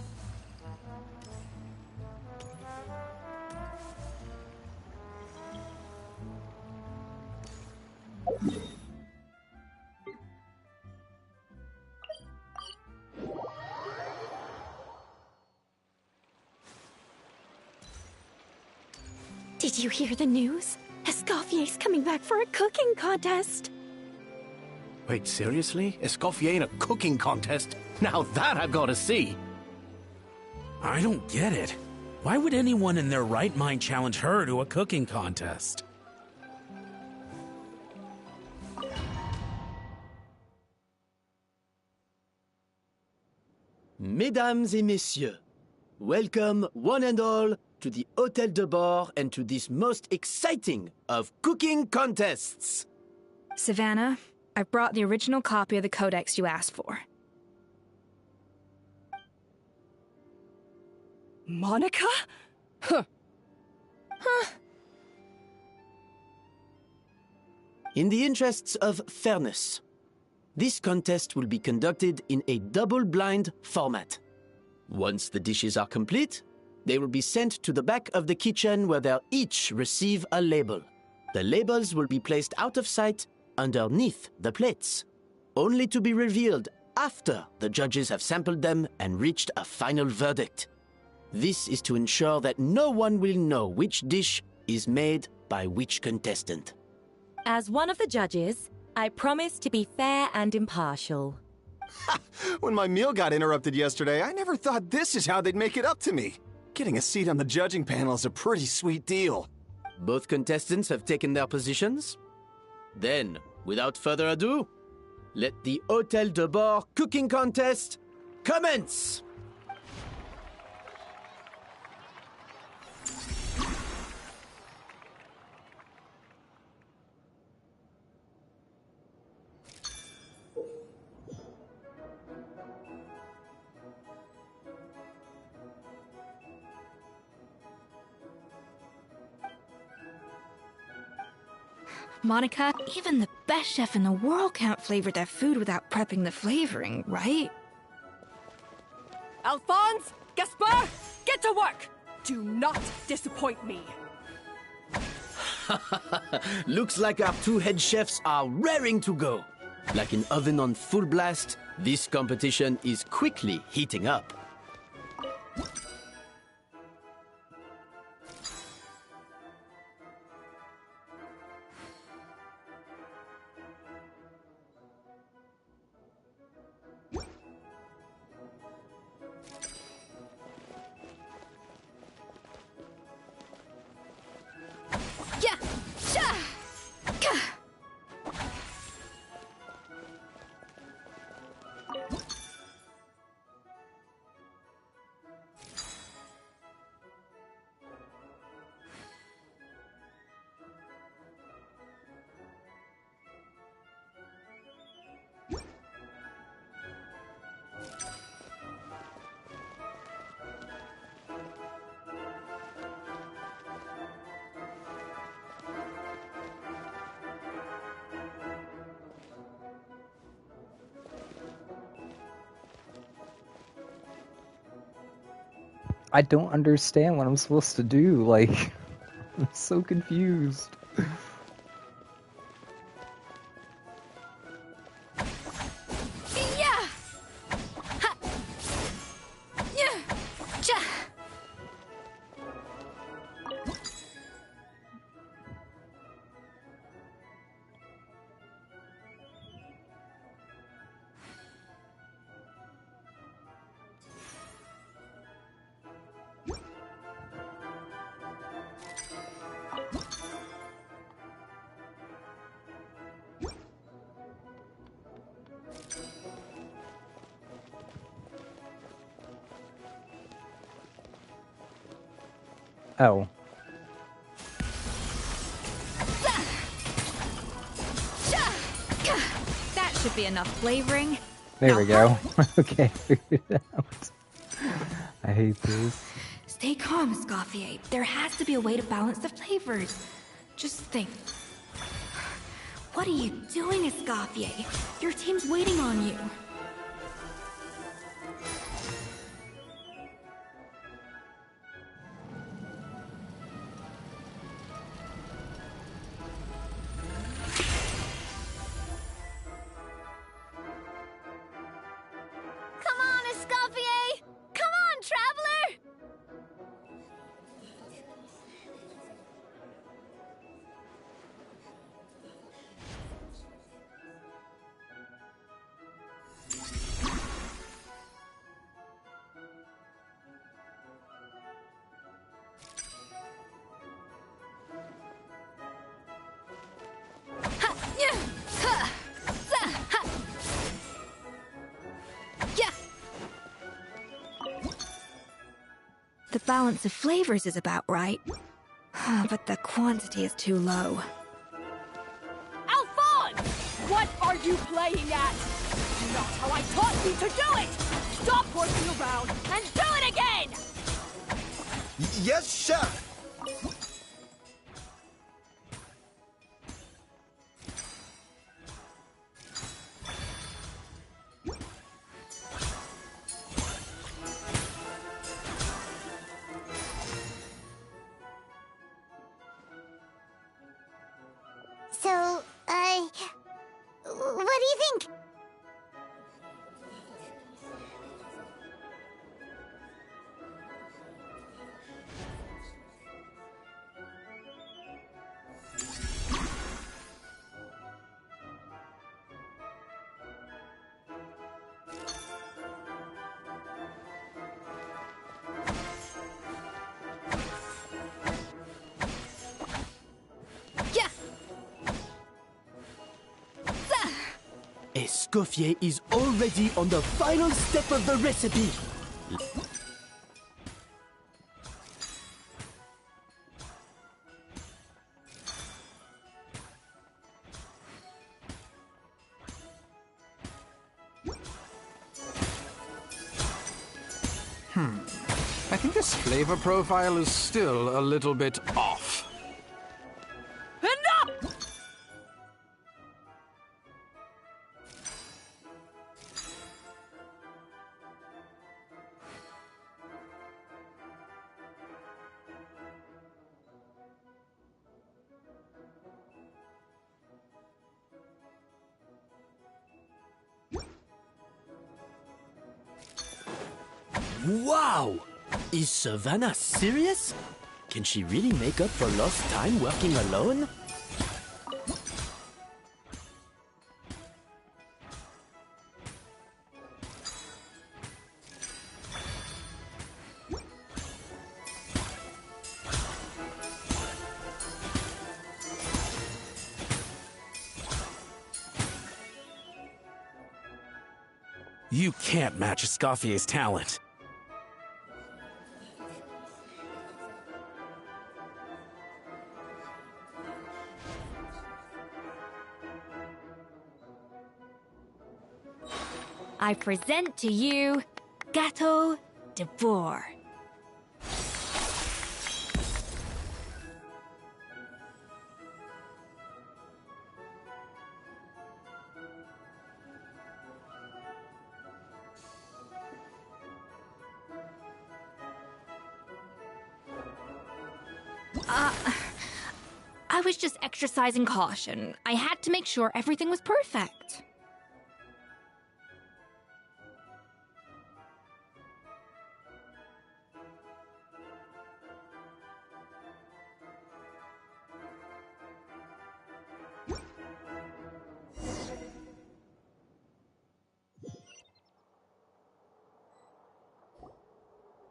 Did you hear the news? Escoffier's coming back for a cooking contest. Wait, seriously? Escoffier in a cooking contest? Now that I've got to see! I don't get it. Why would anyone in their right mind challenge her to a cooking contest? Mesdames et messieurs, welcome one and all to the Hôtel de Bord and to this most exciting of cooking contests. Savannah, I brought the original copy of the codex you asked for. Monica? Huh. In the interests of fairness, this contest will be conducted in a double-blind format. Once the dishes are complete, they will be sent to the back of the kitchen where they'll each receive a label. The labels will be placed out of sight underneath the plates, only to be revealed after the judges have sampled them and reached a final verdict. This is to ensure that no one will know which dish is made by which contestant. As one of the judges, I promise to be fair and impartial. When my meal got interrupted yesterday, I never thought this is how they'd make it up to me. Getting a seat on the judging panel is a pretty sweet deal. Both contestants have taken their positions. Then, without further ado, let the Hôtel de Bord cooking contest commence! Monica, even the best chef in the world can't flavor their food without prepping the flavoring, right? Alphonse! Gaspar! Get to work! Do not disappoint me! Looks like our two head chefs are raring to go. Like an oven on full blast, this competition is quickly heating up. I don't understand what I'm supposed to do. Like, I'm so confused. Yeah. Ha. Yeah. Ja. Oh. That should be enough flavoring. There Now we go. Okay, figured it out. I hate this. Stay calm, Escoffier. There has to be a way to balance the flavors. Just think. What are you doing, Escoffier? Your team's waiting on you. Come on, Escoffier! Come on, traveler! Ha! Yeah! Ha! Za! Ha! Yeah! The balance of flavors is about right. But the quantity is too low. Alphonse! What are you playing at? Not how I taught you to do it! Stop horsing around and do it again! Yes, chef! So, what do you think? Yeah! Za! Escoffier is already on the final step of the recipe. I think this flavor profile is still a little bit off. Enough! Wow! Is Savannah serious? Can she really make up for lost time working alone? You can't match Escoffier's talent. I present to you Gâteau de Bourg. I was just exercising caution. I had to make sure everything was perfect.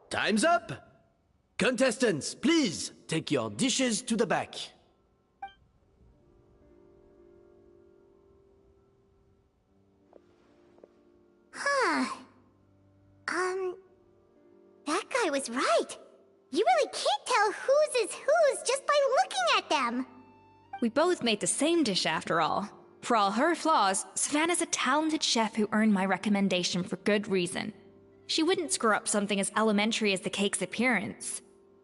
Time's up! Contestants, please take your dishes to the back. That guy was right. You really can't tell whose is whose just by looking at them. We both made the same dish after all. For all her flaws, Savannah's a talented chef who earned my recommendation for good reason. She wouldn't screw up something as elementary as the cake's appearance.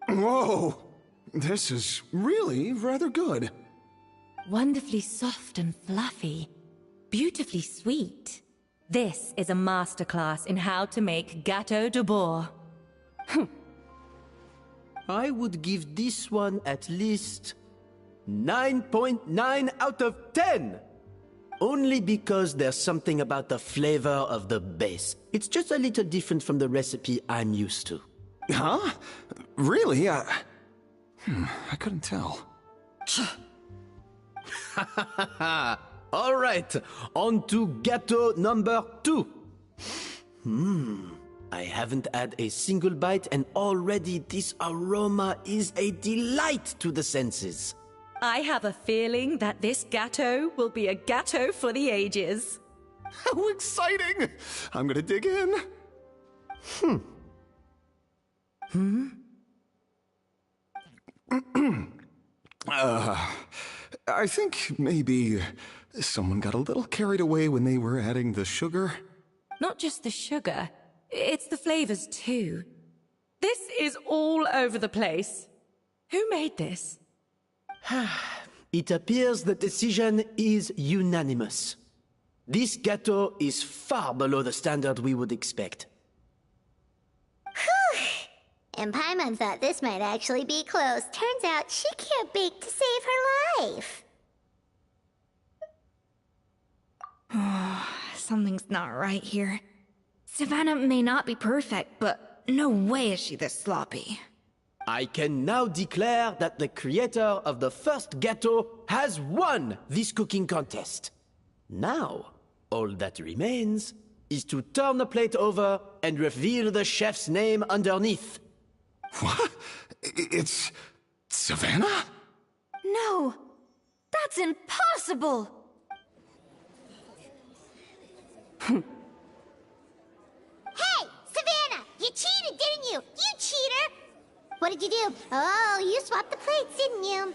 Whoa! This is really rather good. Wonderfully soft and fluffy. Beautifully sweet. This is a masterclass in how to make gâteau de bois. I would give this one at least 9.9 out of 10! Only because there's something about the flavor of the base. It's just a little different from the recipe I'm used to. Huh? Really? I couldn't tell. All right, on to gâteau number 2. I haven't had a single bite and already this aroma is a delight to the senses. I have a feeling that this gâteau will be a gâteau for the ages. How exciting! I'm gonna dig in. I think maybe someone got a little carried away when they were adding the sugar. Not just the sugar, it's the flavors too. This is all over the place. Who made this? It appears the decision is unanimous. This gâteau is far below the standard we would expect. Whew! And Paimon thought this might actually be close. Turns out she can't bake to save her life. Something's not right here. Savannah may not be perfect, but no way is she this sloppy. I can now declare that the creator of the first gâteau has won this cooking contest. Now, all that remains is to turn the plate over and reveal the chef's name underneath. What? It's Savannah? No! That's impossible! Hey, Savannah! You cheated, didn't you? You cheater! What did you do? Oh, you swapped the plates, didn't you?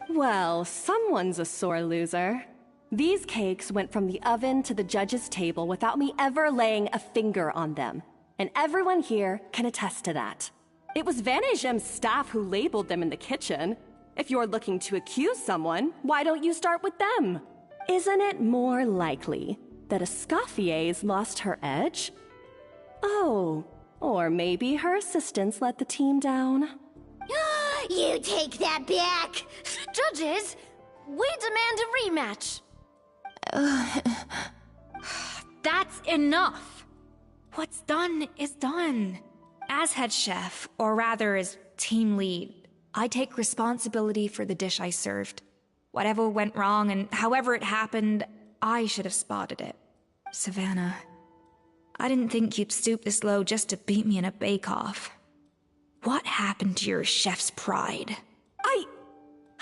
Well, someone's a sore loser. These cakes went from the oven to the judge's table without me ever laying a finger on them. And everyone here can attest to that. It was Vanejem's staff who labeled them in the kitchen. If you're looking to accuse someone, why don't you start with them? Isn't it more likely that Escoffier's lost her edge? Oh, or maybe her assistants let the team down. You take that back! Judges, we demand a rematch. That's enough! What's done is done. As head chef, or rather as team lead, I take responsibility for the dish I served. Whatever went wrong and however it happened, I should have spotted it. Savannah, I didn't think you'd stoop this low just to beat me in a bake-off. What happened to your chef's pride?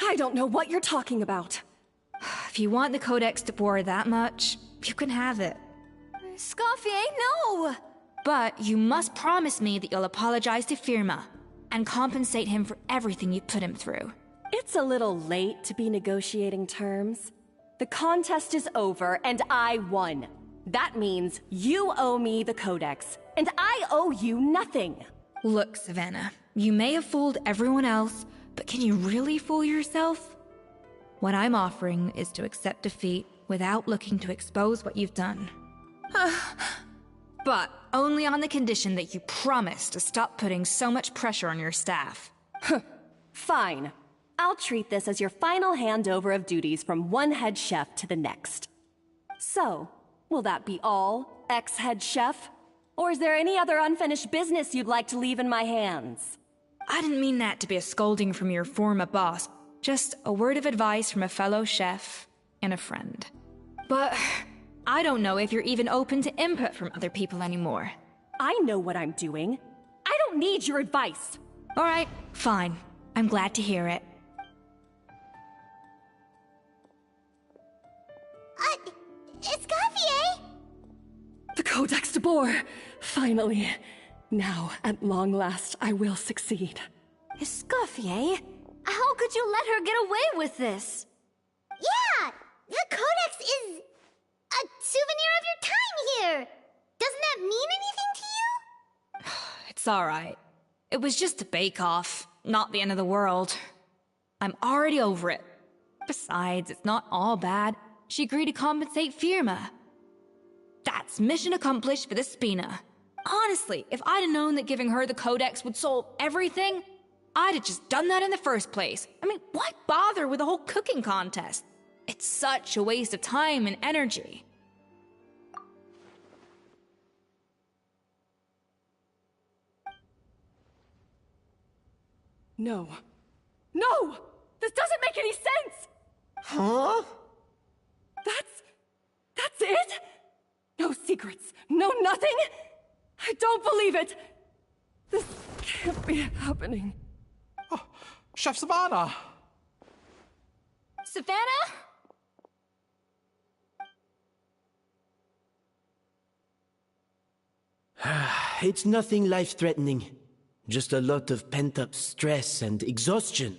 I don't know what you're talking about. If you want the Codex de Boer that much, you can have it. Scoffier, no! But you must promise me that you'll apologize to Firma and compensate him for everything you put him through. It's a little late to be negotiating terms. The contest is over and I won. That means you owe me the Codex, and I owe you nothing. Look, Savannah, you may have fooled everyone else, but can you really fool yourself? What I'm offering is to accept defeat without looking to expose what you've done. But only on the condition that you promise to stop putting so much pressure on your staff. Fine. I'll treat this as your final handover of duties from one head chef to the next. So, will that be all, ex-head chef? Or is there any other unfinished business you'd like to leave in my hands? I didn't mean that to be a scolding from your former boss. Just a word of advice from a fellow chef and a friend. But I don't know if you're even open to input from other people anymore. I know what I'm doing. I don't need your advice. All right, fine. I'm glad to hear it. Escoffier! The Codex de Boer! Finally. Now, at long last, I will succeed. Escoffier? How could you let her get away with this? Yeah! The Codex is a souvenir of your time here! Doesn't that mean anything to you? It's all right. It was just a bake-off, not the end of the world. I'm already over it. Besides, it's not all bad. She agreed to compensate Firma. That's mission accomplished for the Spina. Honestly, if I'd have known that giving her the Codex would solve everything, I'd have just done that in the first place. I mean, why bother with the whole cooking contest? It's such a waste of time and energy. No. No! This doesn't make any sense! Huh? That's it? No secrets, no nothing? I don't believe it! This can't be happening. Oh, Chef Savannah! Savannah? It's nothing life-threatening. Just a lot of pent-up stress and exhaustion.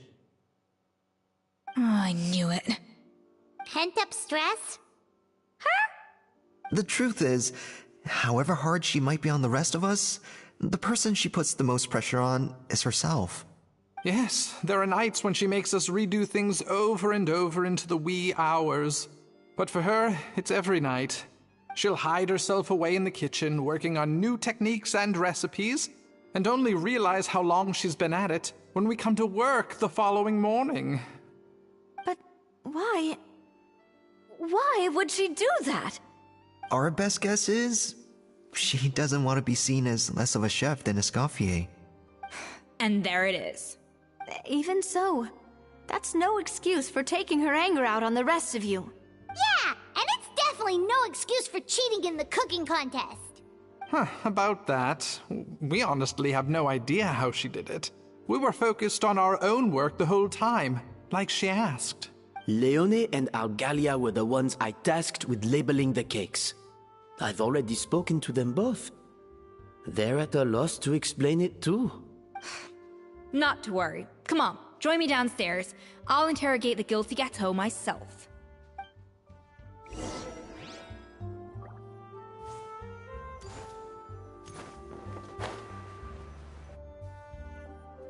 Oh, I knew it. Pent-up stress? The truth is, however hard she might be on the rest of us, the person she puts the most pressure on is herself. Yes, there are nights when she makes us redo things over and over into the wee hours. But for her, it's every night. She'll hide herself away in the kitchen, working on new techniques and recipes, and only realize how long she's been at it when we come to work the following morning. But why? Why would she do that? Our best guess is she doesn't want to be seen as less of a chef than Escoffier. And there it is. Even so, that's no excuse for taking her anger out on the rest of you. Yeah, and it's definitely no excuse for cheating in the cooking contest. About that, we honestly have no idea how she did it. We were focused on our own work the whole time, like she asked. Leone and Algalia were the ones I tasked with labeling the cakes. I've already spoken to them both. They're at a loss to explain it too. Not to worry. Come on, join me downstairs. I'll interrogate the guilty Gateau myself.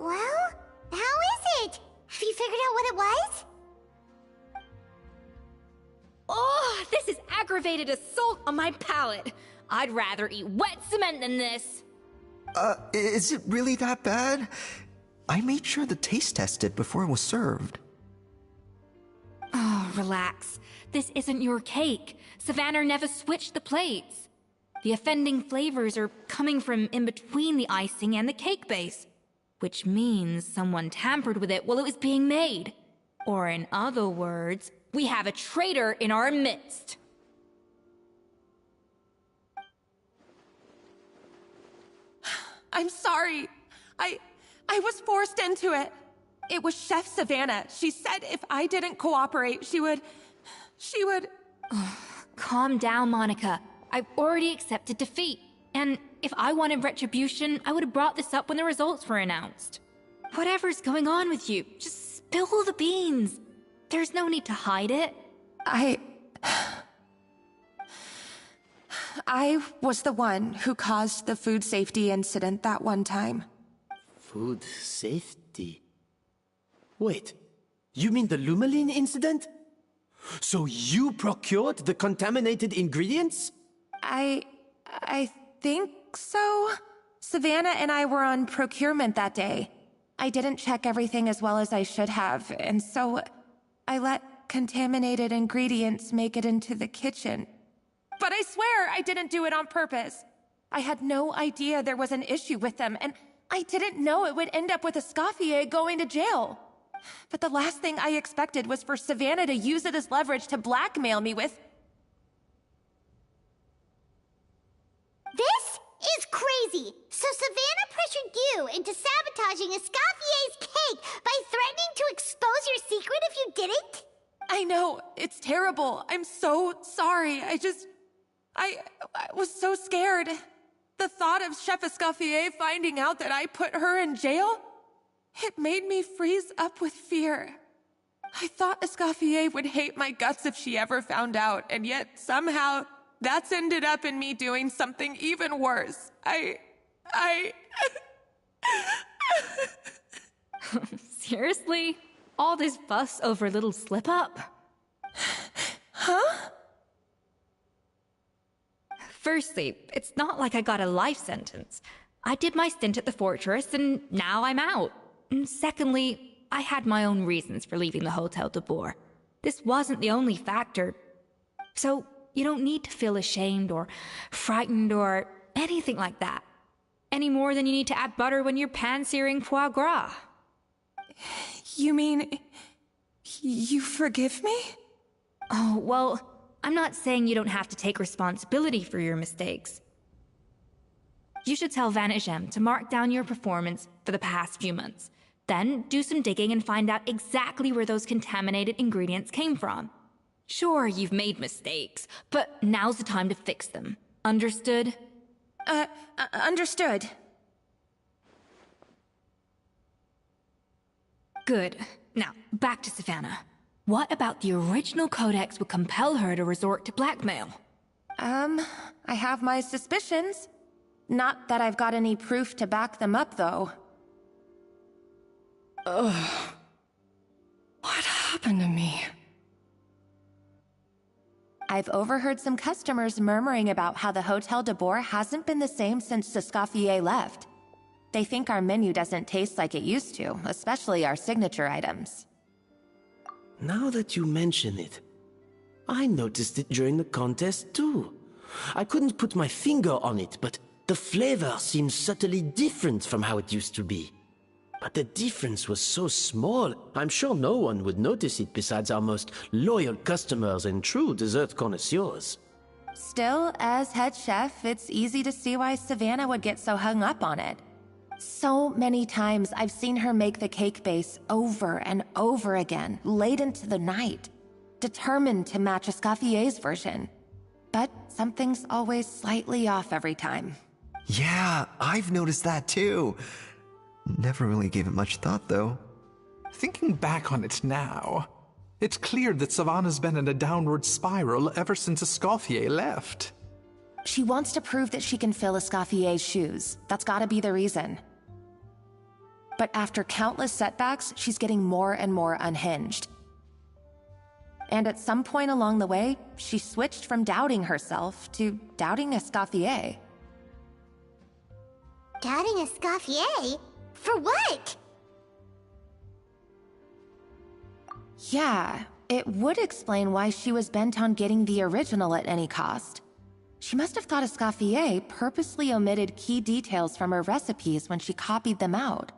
Well, how is it? Have you figured out what it was? Oh, this is aggravated assault on my palate. I'd rather eat wet cement than this. Is it really that bad? I made sure the taste tested before it was served. Oh, relax. This isn't your cake. Savannah never switched the plates. The offending flavors are coming from in between the icing and the cake base, which means someone tampered with it while it was being made. Or in other words, we have a traitor in our midst. I'm sorry. I was forced into it. It was Chef Savannah. She said if I didn't cooperate, she would... Calm down, Monica. I've already accepted defeat. And if I wanted retribution, I would have brought this up when the results were announced. Whatever's going on with you, just spill the beans. There's no need to hide it. I was the one who caused the food safety incident that one time. Food safety? Wait, you mean the Lumaline incident? So you procured the contaminated ingredients? I think so. Savannah and I were on procurement that day. I didn't check everything as well as I should have, and so I let contaminated ingredients make it into the kitchen. But I swear I didn't do it on purpose. I had no idea there was an issue with them, and I didn't know it would end up with Escoffier going to jail. But the last thing I expected was for Savannah to use it as leverage to blackmail me with... This is crazy! So Savannah pressured you into sabotaging Escoffier's cake by threatening to expose your secret if you didn't? I know, it's terrible. I'm so sorry. I was so scared. The thought of Chef Escoffier finding out that I put her in jail, it made me freeze up with fear. I thought Escoffier would hate my guts if she ever found out, and yet somehow that's ended up in me doing something even worse. Seriously? All this fuss over a little slip-up? Huh? Firstly, it's not like I got a life sentence. I did my stint at the fortress, and now I'm out. And secondly, I had my own reasons for leaving the Hotel de Boer. This wasn't the only factor. So, you don't need to feel ashamed or frightened or anything like that. Any more than you need to add butter when you're pan-searing foie gras. You mean... you forgive me? Oh, well, I'm not saying you don't have to take responsibility for your mistakes. You should tell Vanagem to mark down your performance for the past few months. Then do some digging and find out exactly where those contaminated ingredients came from. Sure, you've made mistakes, but now's the time to fix them. Understood? Understood. Good. Now, back to Savannah. What about the original codex would compel her to resort to blackmail? I have my suspicions. Not that I've got any proof to back them up, though. Ugh. What happened to me? I've overheard some customers murmuring about how the Hotel de Boer hasn't been the same since Escoffier left. They think our menu doesn't taste like it used to, especially our signature items. Now that you mention it, I noticed it during the contest too. I couldn't put my finger on it, but the flavor seems subtly different from how it used to be. But the difference was so small, I'm sure no one would notice it besides our most loyal customers and true dessert connoisseurs. Still, as head chef, it's easy to see why Savannah would get so hung up on it. So many times I've seen her make the cake base over and over again, late into the night, determined to match Escoffier's version. But something's always slightly off every time. Yeah, I've noticed that too. Never really gave it much thought, though. Thinking back on it now, it's clear that Savannah's been in a downward spiral ever since Escoffier left. She wants to prove that she can fill Escoffier's shoes. That's gotta be the reason. But after countless setbacks, she's getting more and more unhinged. And at some point along the way, she switched from doubting herself to doubting Escoffier. Doubting Escoffier? For what? Yeah, it would explain why she was bent on getting the original at any cost. She must have thought Escoffier purposely omitted key details from her recipes when she copied them out.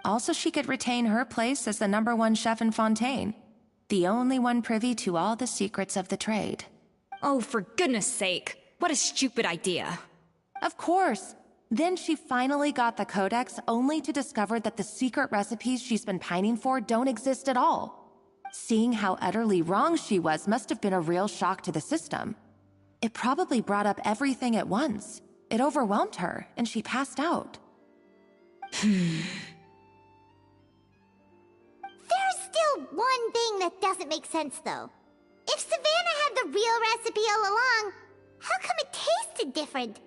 Also, she could retain her place as the #1 chef in Fontaine, the only one privy to all the secrets of the trade. Oh, for goodness sake, what a stupid idea. Of course. Then she finally got the codex, only to discover that the secret recipes she's been pining for don't exist at all. Seeing how utterly wrong she was must have been a real shock to the system. It probably brought up everything at once. It overwhelmed her, and she passed out. There's still one thing that doesn't make sense, though. If Savannah had the real recipe all along, how come it tasted different?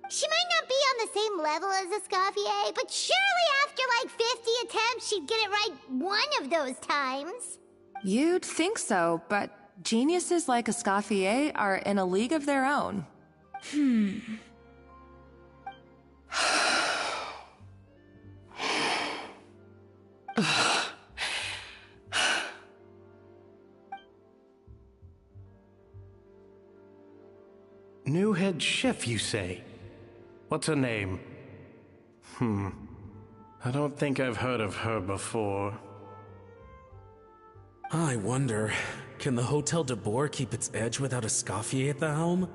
She might not be on the same level as Escoffier, but surely after like 50 attempts, she'd get it right one of those times. You'd think so, but geniuses like Escoffier are in a league of their own. New head chef, you say? What's her name? I don't think I've heard of her before. I wonder, can the Hotel de Boer keep its edge without a Escoffier at the helm?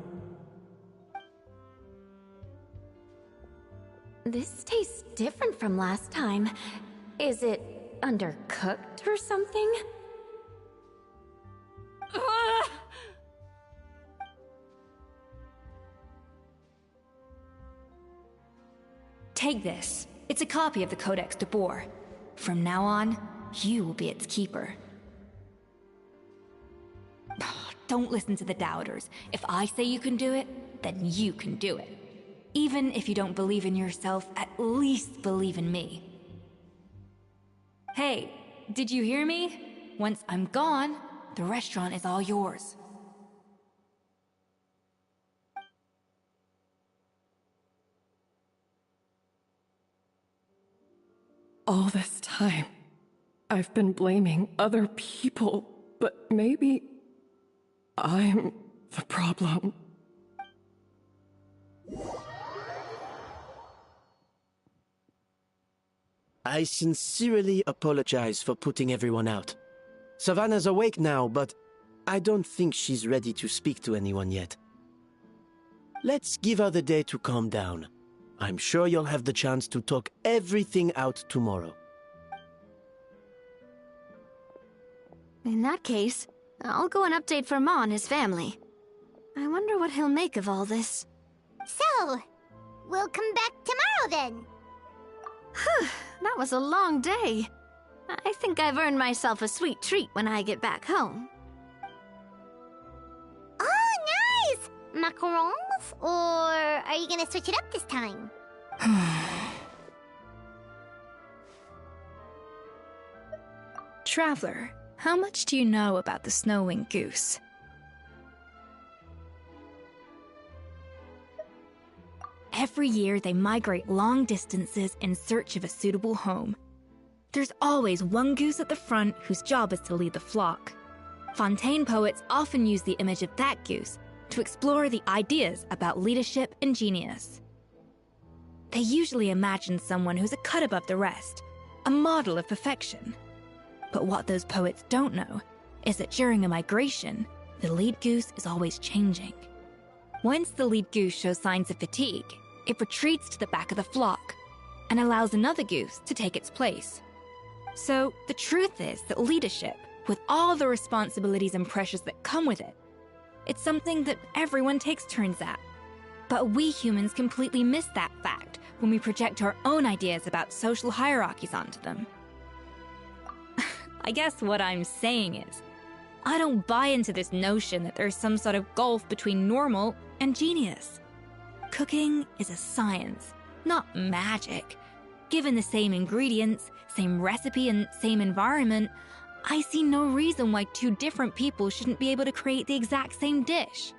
This tastes different from last time. Is it undercooked or something? Ugh! Take this. It's a copy of the Codex de Boer. From now on, you will be its keeper. Don't listen to the doubters. If I say you can do it, then you can do it. Even if you don't believe in yourself, at least believe in me. Hey, did you hear me? Once I'm gone, the restaurant is all yours. All this time, I've been blaming other people, but maybe I'm the problem. I sincerely apologize for putting everyone out. Savannah's awake now, but I don't think she's ready to speak to anyone yet. Let's give her the day to calm down. I'm sure you'll have the chance to talk everything out tomorrow. In that case, I'll go and update for Ma and his family. I wonder what he'll make of all this. So, we'll come back tomorrow then. That was a long day. I think I've earned myself a sweet treat when I get back home. Oh, nice! Macarons? Or are you gonna switch it up this time? Traveler, how much do you know about the snow-winged goose? Every year, they migrate long distances in search of a suitable home. There's always one goose at the front whose job is to lead the flock. Fontaine poets often use the image of that goose to explore the ideas about leadership and genius. They usually imagine someone who's a cut above the rest, a model of perfection. But what those poets don't know is that during a migration, the lead goose is always changing. Once the lead goose shows signs of fatigue, it retreats to the back of the flock and allows another goose to take its place. So the truth is that leadership, with all the responsibilities and pressures that come with it, it's something that everyone takes turns at. But we humans completely miss that fact when we project our own ideas about social hierarchies onto them. I guess what I'm saying is, I don't buy into this notion that there's some sort of gulf between normal and genius. Cooking is a science, not magic. Given the same ingredients, same recipe, and same environment, I see no reason why two different people shouldn't be able to create the exact same dish.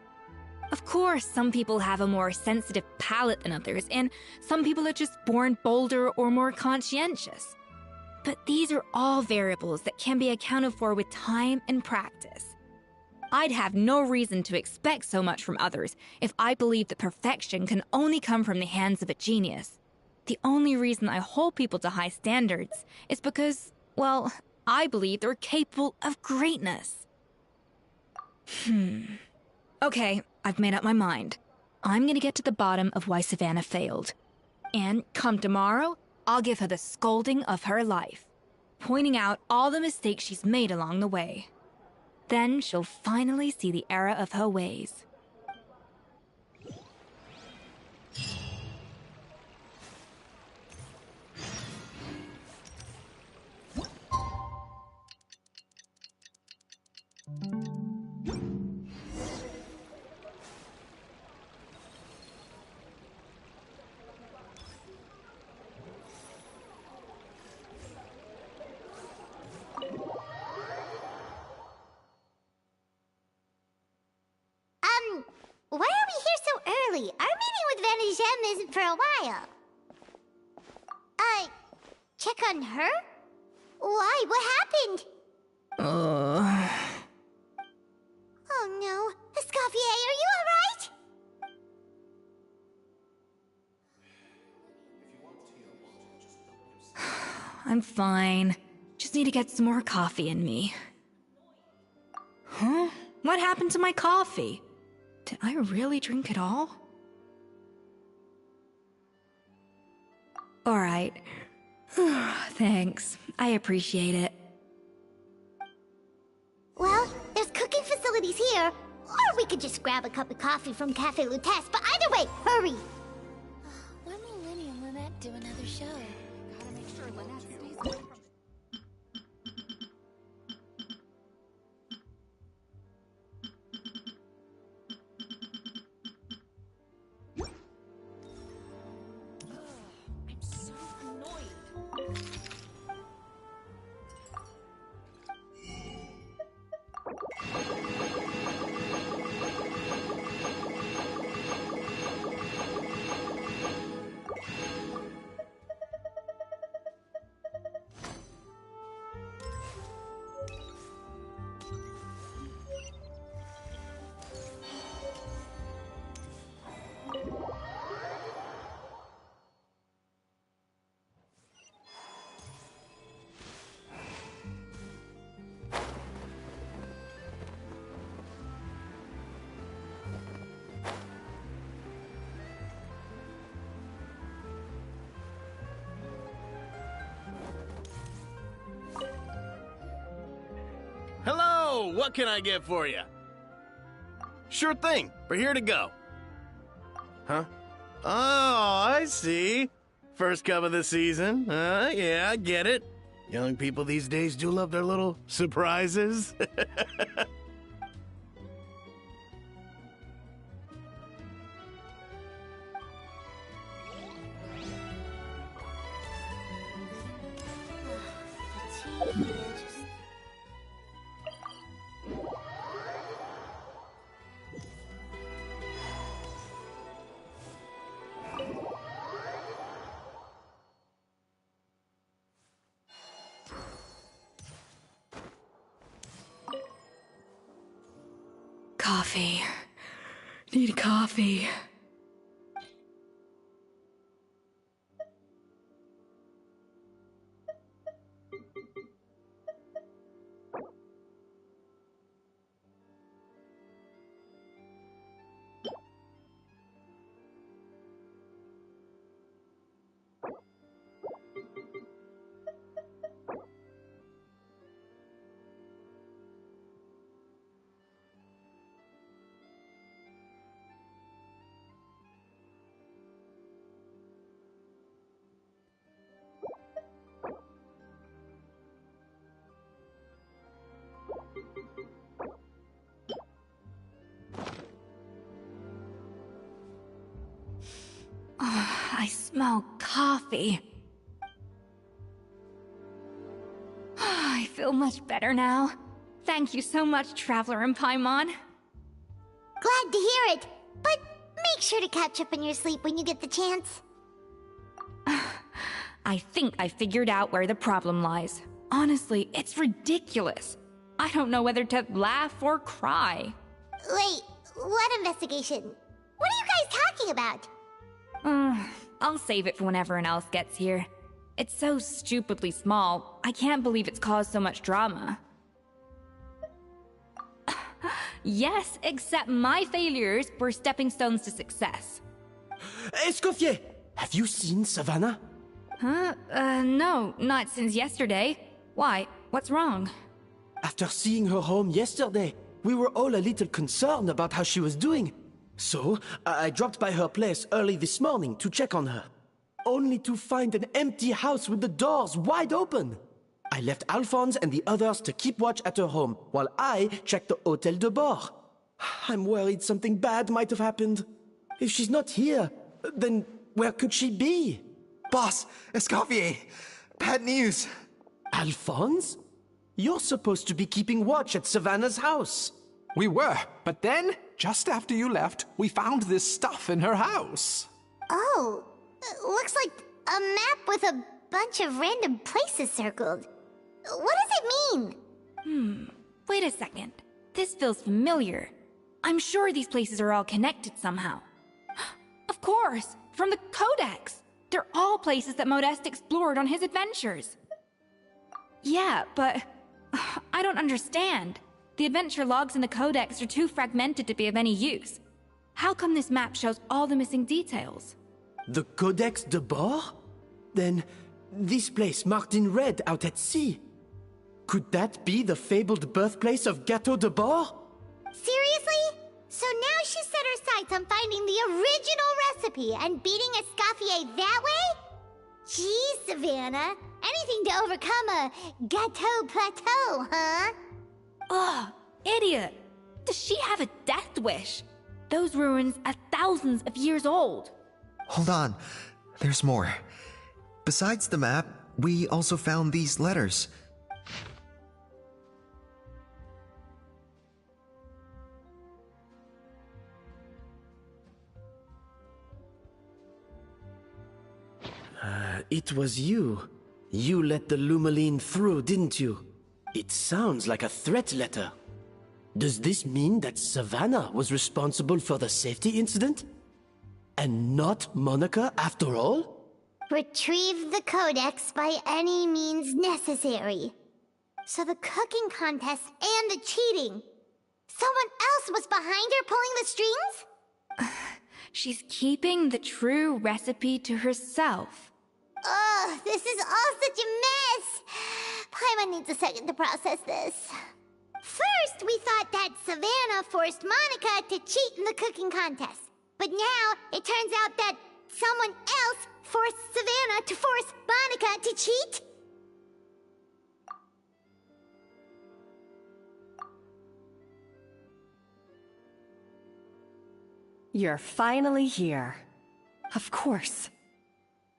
Of course, some people have a more sensitive palate than others, and some people are just born bolder or more conscientious. But these are all variables that can be accounted for with time and practice. I'd have no reason to expect so much from others if I believed that perfection can only come from the hands of a genius. The only reason I hold people to high standards is because, well, I believe they're capable of greatness. Okay, I've made up my mind. I'm gonna get to the bottom of why Savannah failed. And come tomorrow, I'll give her the scolding of her life, pointing out all the mistakes she's made along the way. Then she'll finally see the error of her ways. Why are we here so early? Our meeting with Vanny Gem isn't for a while. Check on her? Why? What happened? Oh no. Escoffier, are you alright? I'm fine. Just need to get some more coffee in me. Huh? What happened to my coffee? Did I really drink it all? Alright. Thanks. I appreciate it. Well, there's cooking facilities here. Or we could just grab a cup of coffee from Cafe Lutece, but either way, hurry! When will Linny and Lynette do another show? Gotta make sure Lynette stays away from... I'm so annoyed. Hello! What can I get for you? Sure thing. We're here to go. Huh? Oh, I see. First cup of the season. Yeah, I get it. Young people these days do love their little surprises. Coffee. Need coffee. I smell coffee. I feel much better now. Thank you so much, Traveler in Paimon. Glad to hear it, but make sure to catch up on your sleep when you get the chance. I think I figured out where the problem lies. Honestly, it's ridiculous. I don't know whether to laugh or cry. Wait, what investigation? What are you guys talking about? I'll save it for when everyone else gets here. It's so stupidly small, I can't believe it's caused so much drama. Yes, except my failures were stepping stones to success. Escoffier, have you seen Savannah? Huh? No, not since yesterday. Why? What's wrong? After seeing her home yesterday, we were all a little concerned about how she was doing. So, I dropped by her place early this morning to check on her. Only to find an empty house with the doors wide open. I left Alphonse and the others to keep watch at her home, while I checked the Hôtel de Bord. I'm worried something bad might have happened. If she's not here, then where could she be? Boss, Escoffier, bad news. Alphonse? You're supposed to be keeping watch at Savannah's house. We were, but then, just after you left, we found this stuff in her house. Oh, looks like a map with a bunch of random places circled. What does it mean? Wait a second. This feels familiar. I'm sure these places are all connected somehow. Of course, from the Codex. They're all places that Modeste explored on his adventures. Yeah, but I don't understand. The adventure logs in the Codex are too fragmented to be of any use. How come this map shows all the missing details? The Codex de Bord? Then, this place marked in red out at sea. Could that be the fabled birthplace of Gâteau de Bord? Seriously? So now she set her sights on finding the original recipe and beating Escoffier that way? Gee, Savannah. Anything to overcome a Gâteau plateau, huh? Ugh, idiot! Does she have a death wish? Those ruins are thousands of years old. Hold on. There's more. Besides the map, we also found these letters. It was you. You let the Lumaline through, didn't you? It sounds like a threat letter. Does this mean that Savannah was responsible for the safety incident? And not Monica after all? Retrieve the Codex by any means necessary. So the cooking contest and the cheating. Someone else was behind her pulling the strings? She's keeping the true recipe to herself. Ugh, this is all such a mess. Paimon needs a second to process this. First, we thought that Savannah forced Monica to cheat in the cooking contest. But now, it turns out that someone else forced Savannah to force Monica to cheat? You're finally here. Of course.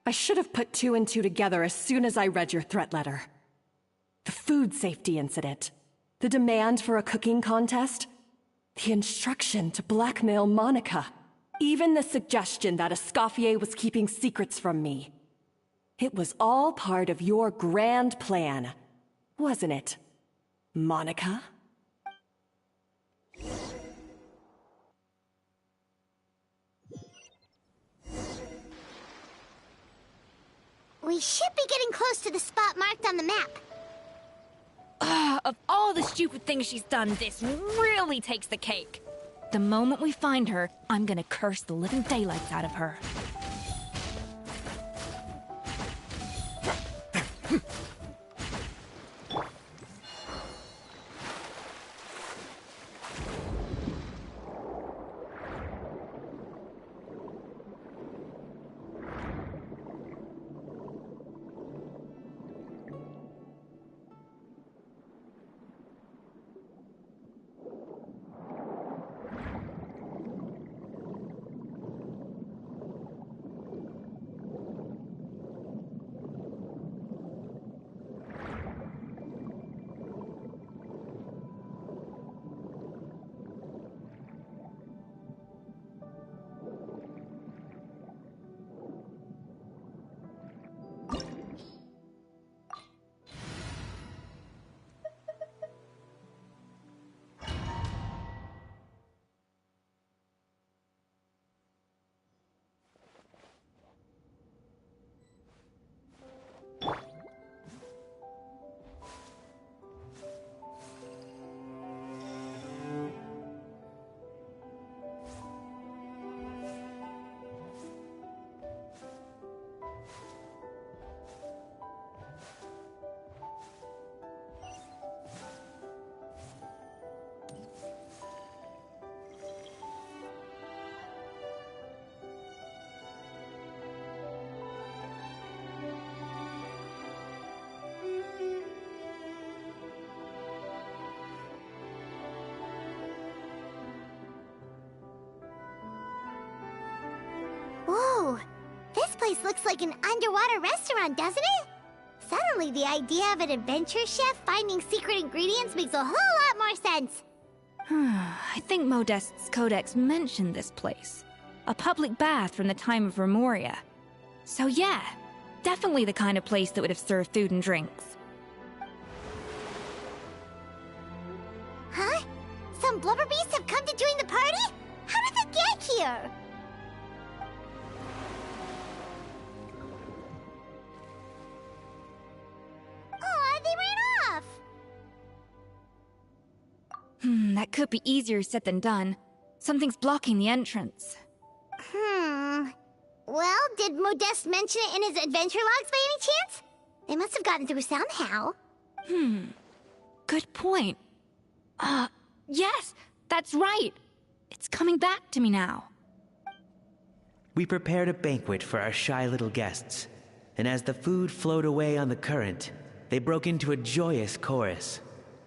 I should have put two and two together as soon as I read your threat letter. The food safety incident, the demand for a cooking contest, the instruction to blackmail Monica, even the suggestion that Escoffier was keeping secrets from me. It was all part of your grand plan, wasn't it, Monica? We should be getting close to the spot marked on the map. Of all the stupid things she's done, this really takes the cake. The moment we find her, I'm gonna curse the living daylights out of her. Whoa, this place looks like an underwater restaurant, doesn't it? Suddenly, the idea of an adventure chef finding secret ingredients makes a whole lot more sense. I think Modeste's Codex mentioned this place. A public bath from the time of Remoria. So yeah, definitely the kind of place that would have served food and drinks. blubber beasts have come to join the party? How did they get here? Aw, they ran off! That could be easier said than done. Something's blocking the entrance. Well, did Modeste mention it in his adventure logs by any chance? They must have gotten through somehow. Good point. Yes, that's right. It's coming back to me now. We prepared a banquet for our shy little guests, and as the food flowed away on the current, they broke into a joyous chorus,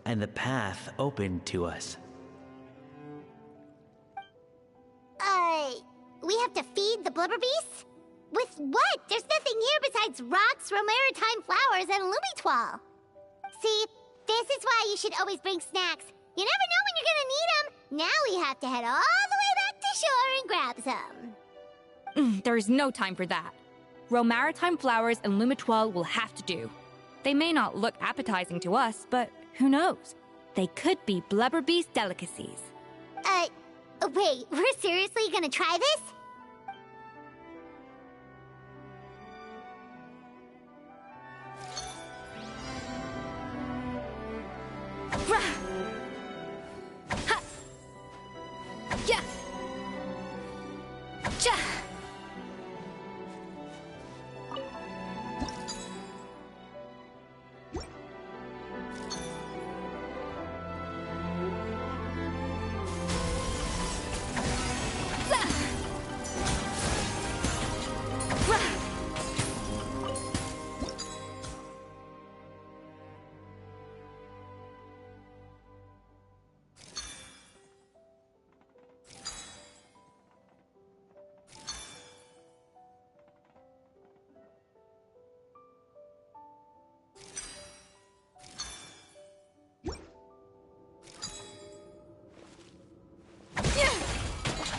and the path opened to us. We have to feed the blubber beasts? With what? There's nothing here besides rocks, romaritime flowers, and lumitoile. See, this is why you should always bring snacks. You never know when you're gonna need them. Now we have to head all the way back to shore and grab some. There is no time for that. Romaritime flowers and lumitoile will have to do. They may not look appetizing to us, but who knows? They could be blubber beast delicacies. Wait, we're seriously gonna try this?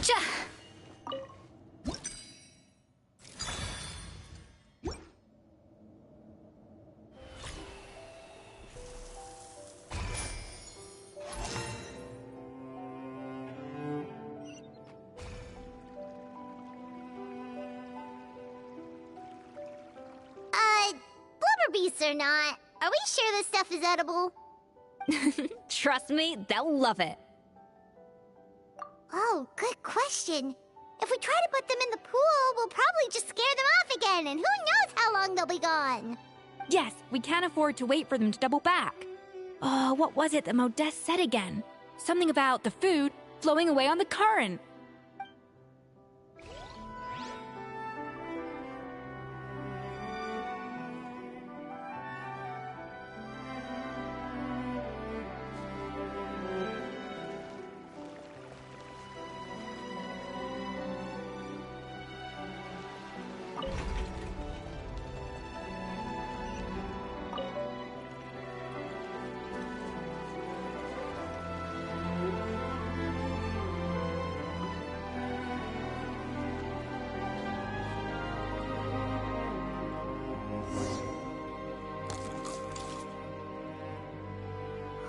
Yeah. Blubber beasts or not, are we sure this stuff is edible? Trust me, they'll love it. Oh, good question. If we try to put them in the pool, we'll probably just scare them off again, and who knows how long they'll be gone. Yes, we can't afford to wait for them to double back. Oh, what was it that Modeste said again? Something about the food flowing away on the current.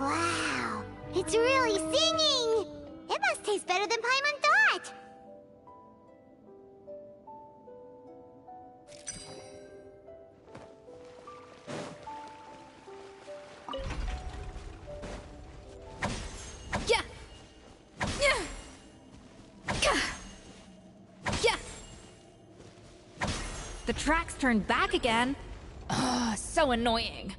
Wow, it's really singing! It must taste better than Paimon thought! Yeah! Yeah! Yeah! The tracks turned back again. Ugh, so annoying.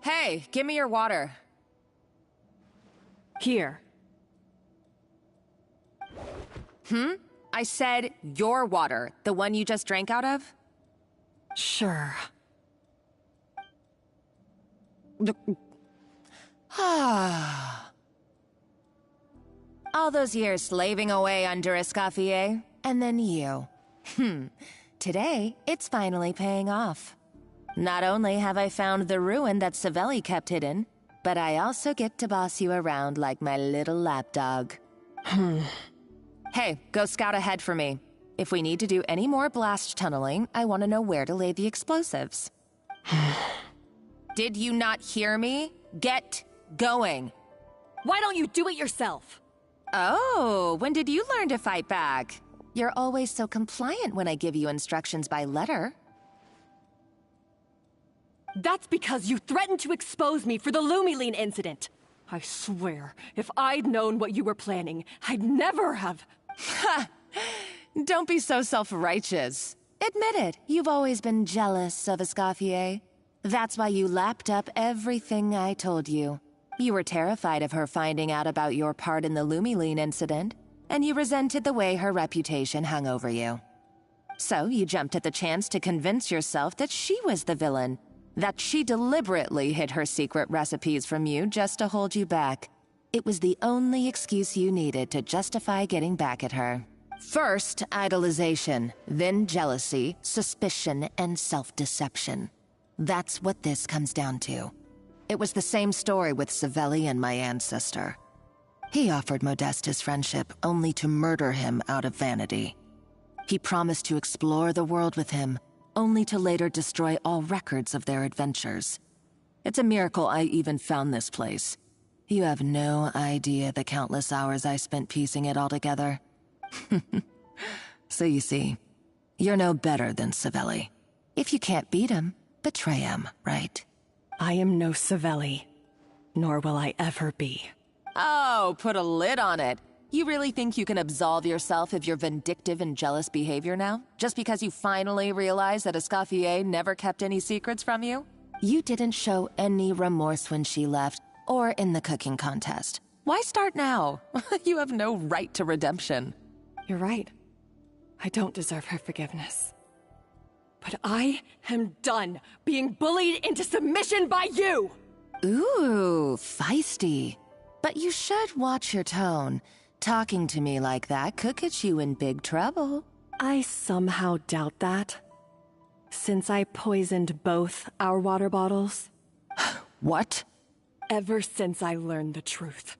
Hey, give me your water. Here. I said your water, the one you just drank out of? Sure. All those years slaving away under Escoffier, and then you. Today, it's finally paying off. Not only have I found the ruin that Savelli kept hidden, but I also get to boss you around like my little lapdog. Hey, go scout ahead for me. If we need to do any more blast tunneling, I want to know where to lay the explosives. Did you not hear me? Get going. Why don't you do it yourself? Oh, when did you learn to fight back? You're always so compliant when I give you instructions by letter. That's because you threatened to expose me for the Lumiline incident. I swear, if I'd known what you were planning, I'd never have... Ha! Don't be so self-righteous. Admit it, you've always been jealous of Escoffier. That's why you lapped up everything I told you. You were terrified of her finding out about your part in the Lumiline incident, and you resented the way her reputation hung over you. So you jumped at the chance to convince yourself that she was the villain, that she deliberately hid her secret recipes from you just to hold you back. It was the only excuse you needed to justify getting back at her. First, idolization, then jealousy, suspicion, and self-deception. That's what this comes down to. It was the same story with Savelli and my ancestor. He offered Modeste his friendship only to murder him out of vanity. He promised to explore the world with him, only to later destroy all records of their adventures. It's a miracle I even found this place. You have no idea the countless hours I spent piecing it all together. So you see, you're no better than Savelli. If you can't beat him, betray him, right? I am no Savelli, nor will I ever be. Oh, put a lid on it. You really think you can absolve yourself of your vindictive and jealous behavior now? Just because you finally realized that Escoffier never kept any secrets from you? You didn't show any remorse when she left, or in the cooking contest. Why start now? You have no right to redemption. You're right. I don't deserve her forgiveness. But I am done being bullied into submission by you! Ooh, feisty. But you should watch your tone. Talking to me like that could get you in big trouble. I somehow doubt that. Since I poisoned both our water bottles. What? Ever since I learned the truth.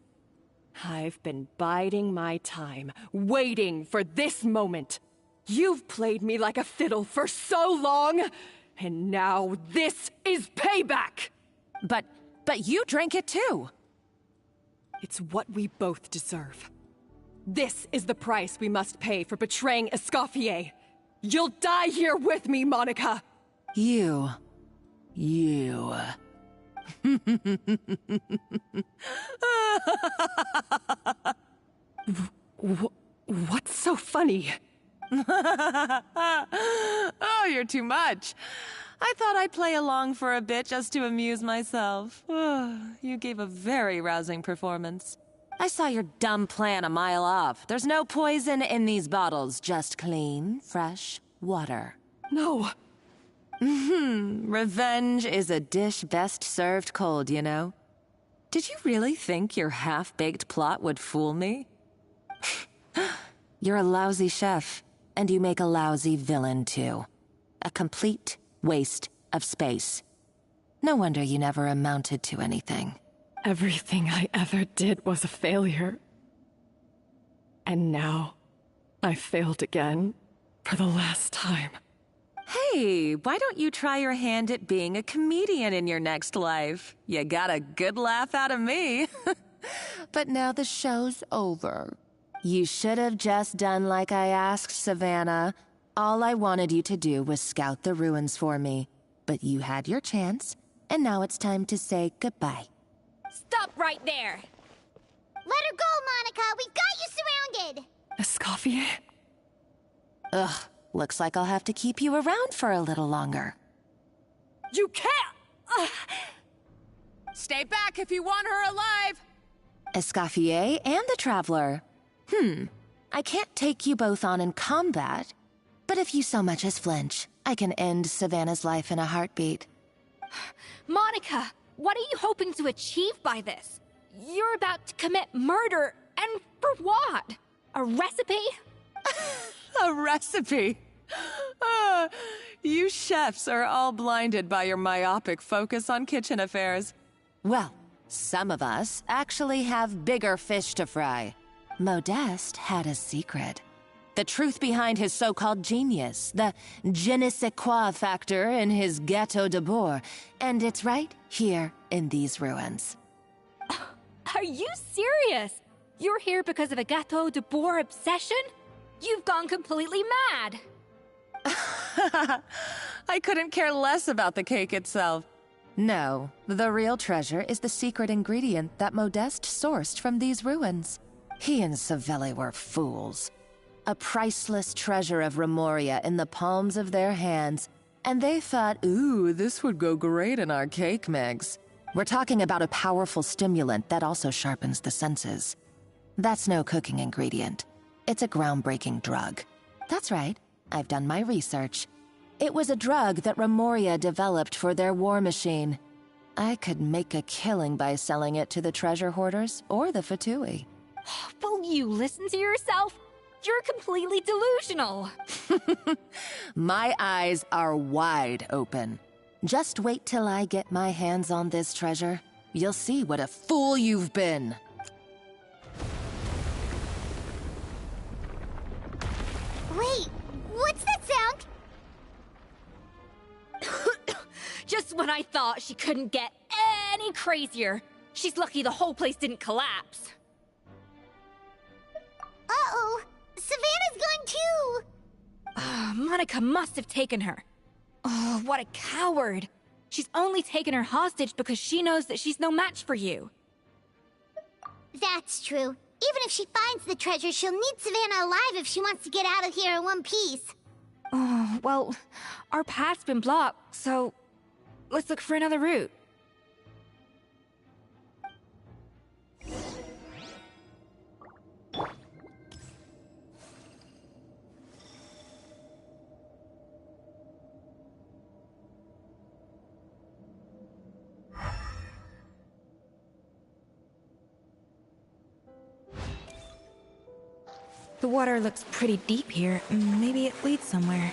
I've been biding my time, waiting for this moment. You've played me like a fiddle for so long, and now this is payback! But you drank it too! It's what we both deserve. This is the price we must pay for betraying Escoffier. You'll die here with me, Monica! You. What's so funny? Oh, you're too much. I thought I'd play along for a bit just to amuse myself. You gave a very rousing performance. I saw your dumb plan a mile off. There's no poison in these bottles, just clean, fresh water. No. Revenge is a dish best served cold, you know? Did you really think your half-baked plot would fool me? You're a lousy chef, and you make a lousy villain, too. A complete waste of space. No wonder you never amounted to anything. Everything I ever did was a failure. And now, I failed again, for the last time. Hey, why don't you try your hand at being a comedian in your next life? You got a good laugh out of me. But now the show's over. You should have just done like I asked, Savannah. All I wanted you to do was scout the ruins for me. But you had your chance, and now it's time to say goodbye. Stop right there! Let her go, Monica! We've got you surrounded! Escoffier? Ugh, looks like I'll have to keep you around for a little longer. You can't! Stay back if you want her alive! Escoffier and the Traveler. I can't take you both on in combat, but if you so much as flinch, I can end Savannah's life in a heartbeat. Monica, what are you hoping to achieve by this? You're about to commit murder, and for what? A recipe? A recipe? You chefs are all blinded by your myopic focus on kitchen affairs. Well, some of us actually have bigger fish to fry. Modeste had a secret. The truth behind his so-called genius, the je ne sais quoi factor in his Gâteau de Bourg, and it's right here in these ruins. Are you serious? You're here because of a Gâteau de Bourg obsession? You've gone completely mad! I couldn't care less about the cake itself. No, the real treasure is the secret ingredient that Modeste sourced from these ruins. He and Savelli were fools. A priceless treasure of Remoria in the palms of their hands, and they thought, ooh, this would go great in our cake mix. We're talking about a powerful stimulant that also sharpens the senses. That's no cooking ingredient. It's a groundbreaking drug. That's right, I've done my research. It was a drug that Remoria developed for their war machine. I could make a killing by selling it to the treasure hoarders or the Fatui. Will you listen to yourself? You're completely delusional. My eyes are wide open. Just wait till I get my hands on this treasure. You'll see what a fool you've been. Wait, what's that sound? Just when I thought she couldn't get any crazier. She's lucky the whole place didn't collapse. Uh-oh, Savannah's gone too! Monica must have taken her. Oh, what a coward. She's only taken her hostage because she knows that she's no match for you. That's true. Even if she finds the treasure, she'll need Savannah alive if she wants to get out of here in one piece. Oh, well, our path's been blocked, so let's look for another route. The water looks pretty deep here. Maybe it leads somewhere.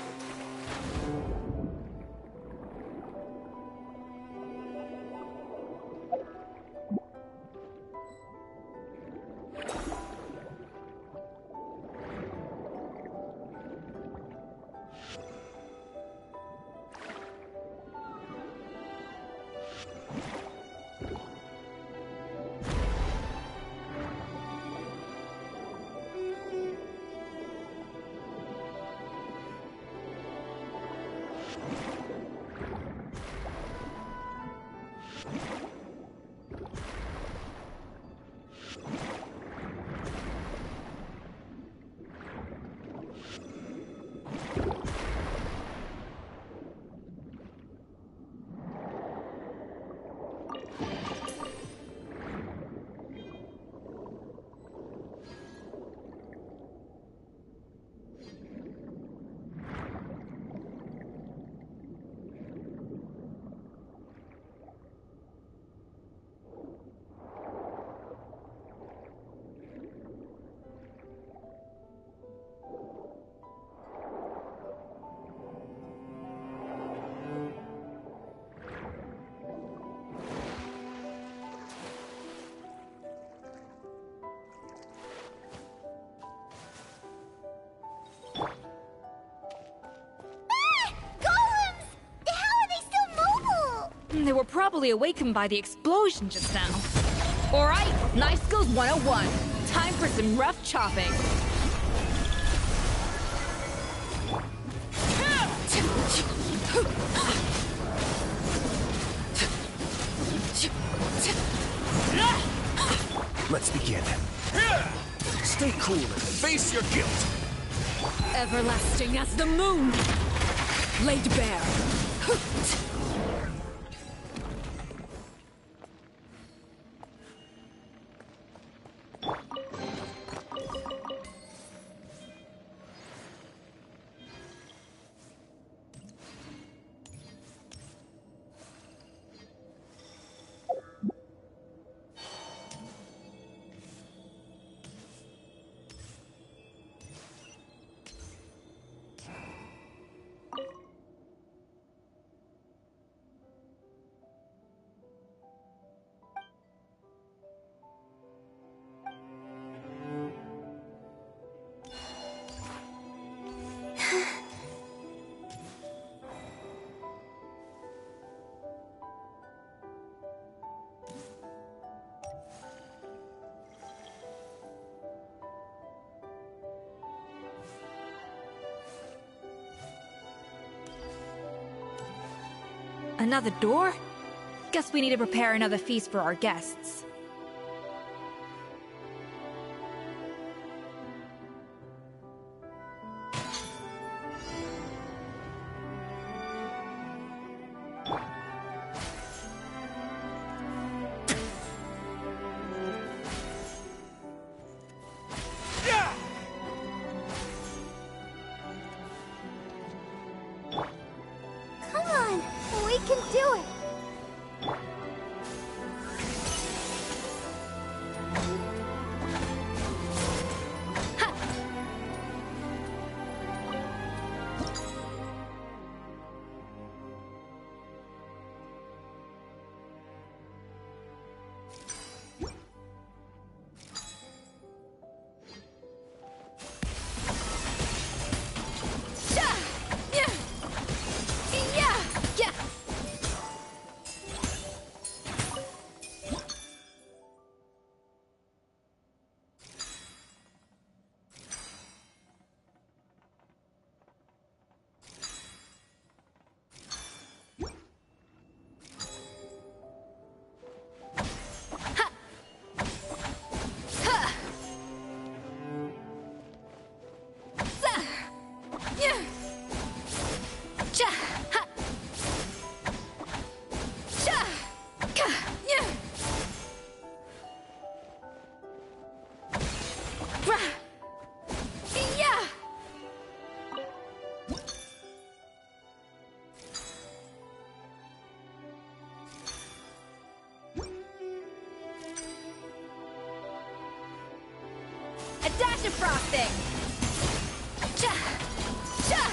They were probably awakened by the explosion just now. Alright, Knife Skills 101. Time for some rough chopping. Let's begin. Stay cool and face your guilt. Everlasting as the moon. Laid bare. Another door? Guess we need to prepare another feast for our guests. Come on, we can do it. A dash of frosting! Cha! Cha!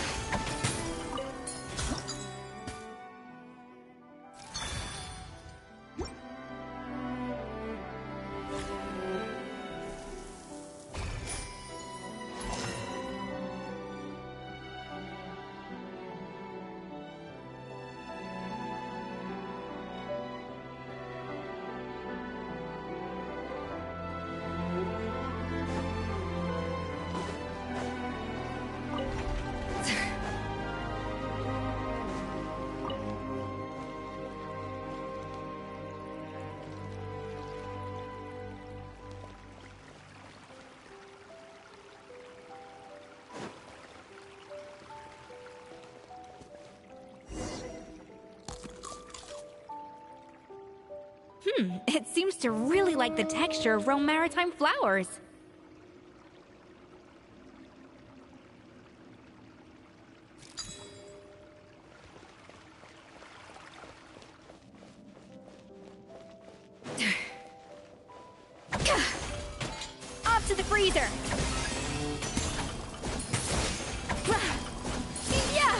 It seems to really like the texture of Rome maritime flowers. Off to the freezer! Yeah!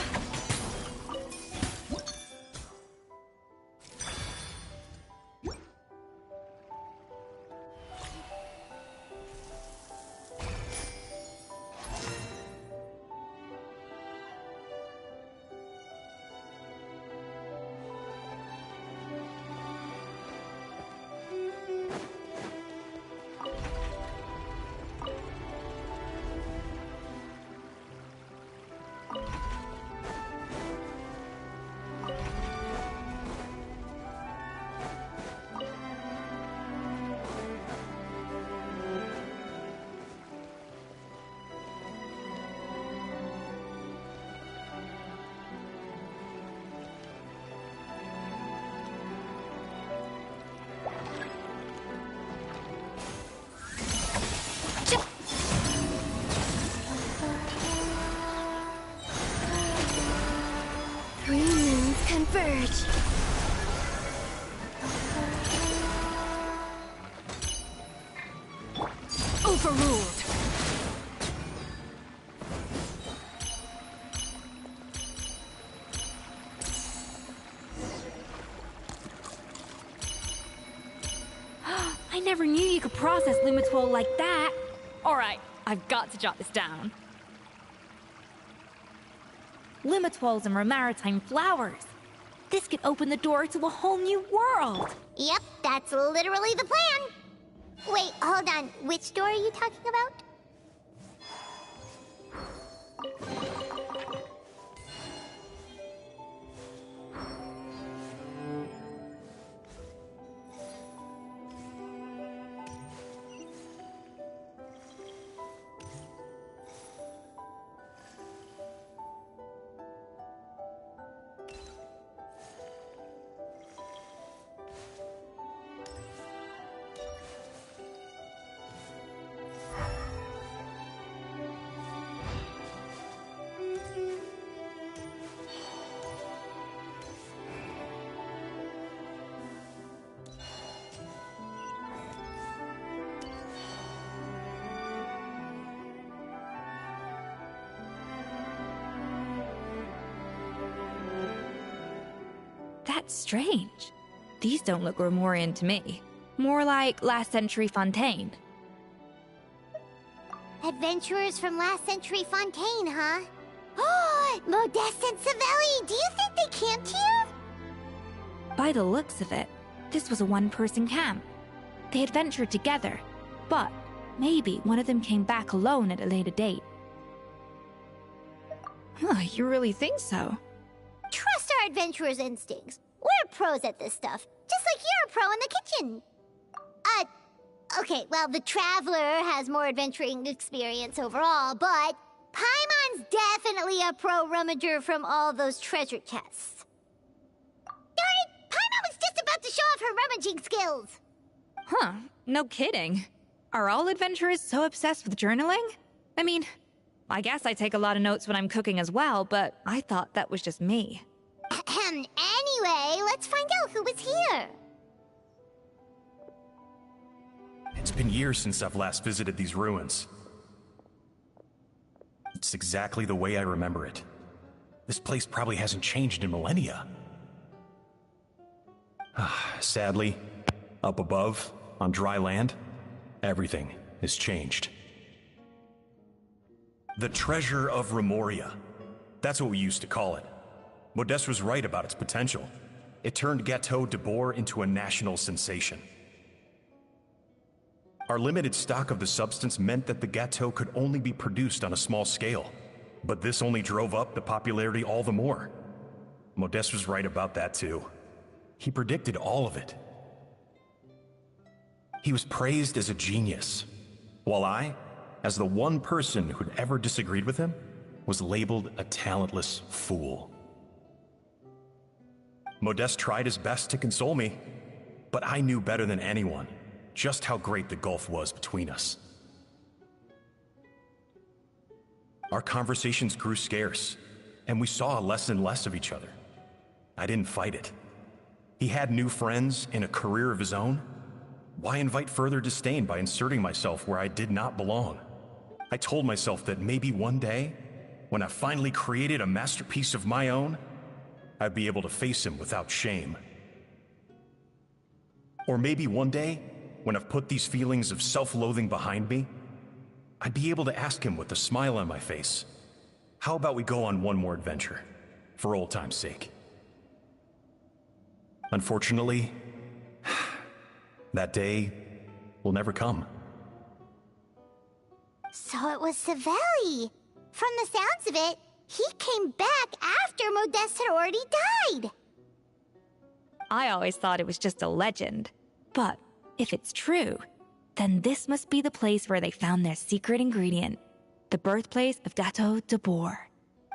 overruled. I never knew you could process Lumitwol like that. Alright, I've got to jot this down. Lumitwols and Maritime flowers. This could open the door to a whole new world. Yep, that's literally the plan. Wait, hold on. Which door are you talking about? That's strange. These don't look Grimoirian to me. More like last century Fontaine. Adventurers from last century Fontaine, huh? Oh, Modeste and Savelli, do you think they camped here? By the looks of it, this was a one-person camp. They adventured together, but maybe one of them came back alone at a later date. Huh, you really think so? Trust our adventurers' instincts. We're pros at this stuff, just like you're a pro in the kitchen. Okay, well, the Traveler has more adventuring experience overall, but Paimon's definitely a pro rummager from all those treasure chests. Darn it! Paimon was just about to show off her rummaging skills! Huh, no kidding. Are all adventurers so obsessed with journaling? I mean, I guess I take a lot of notes when I'm cooking as well, but I thought that was just me. Anyway, let's find out who was here. It's been years since I've last visited these ruins. It's exactly the way I remember it. This place probably hasn't changed in millennia. Sadly, up above, on dry land, everything has changed. The treasure of Remoria. That's what we used to call it. Modeste was right about its potential. It turned Gateau de Boer into a national sensation. Our limited stock of the substance meant that the Gateau could only be produced on a small scale. But this only drove up the popularity all the more. Modeste was right about that too. He predicted all of it. He was praised as a genius, while I, as the one person who'd ever disagreed with him, was labeled a talentless fool. Modeste tried his best to console me, but I knew better than anyone just how great the gulf was between us. Our conversations grew scarce, and we saw less and less of each other. I didn't fight it. He had new friends and a career of his own. Why invite further disdain by inserting myself where I did not belong? I told myself that maybe one day, when I finally created a masterpiece of my own, I'd be able to face him without shame. Or maybe one day, when I've put these feelings of self-loathing behind me, I'd be able to ask him with a smile on my face, how about we go on one more adventure, for old time's sake? Unfortunately, that day will never come. So it was Savelli. From the sounds of it, he came back after Modeste had already died. I always thought it was just a legend. But if it's true, then this must be the place where they found their secret ingredient, the birthplace of Gateau de Boer.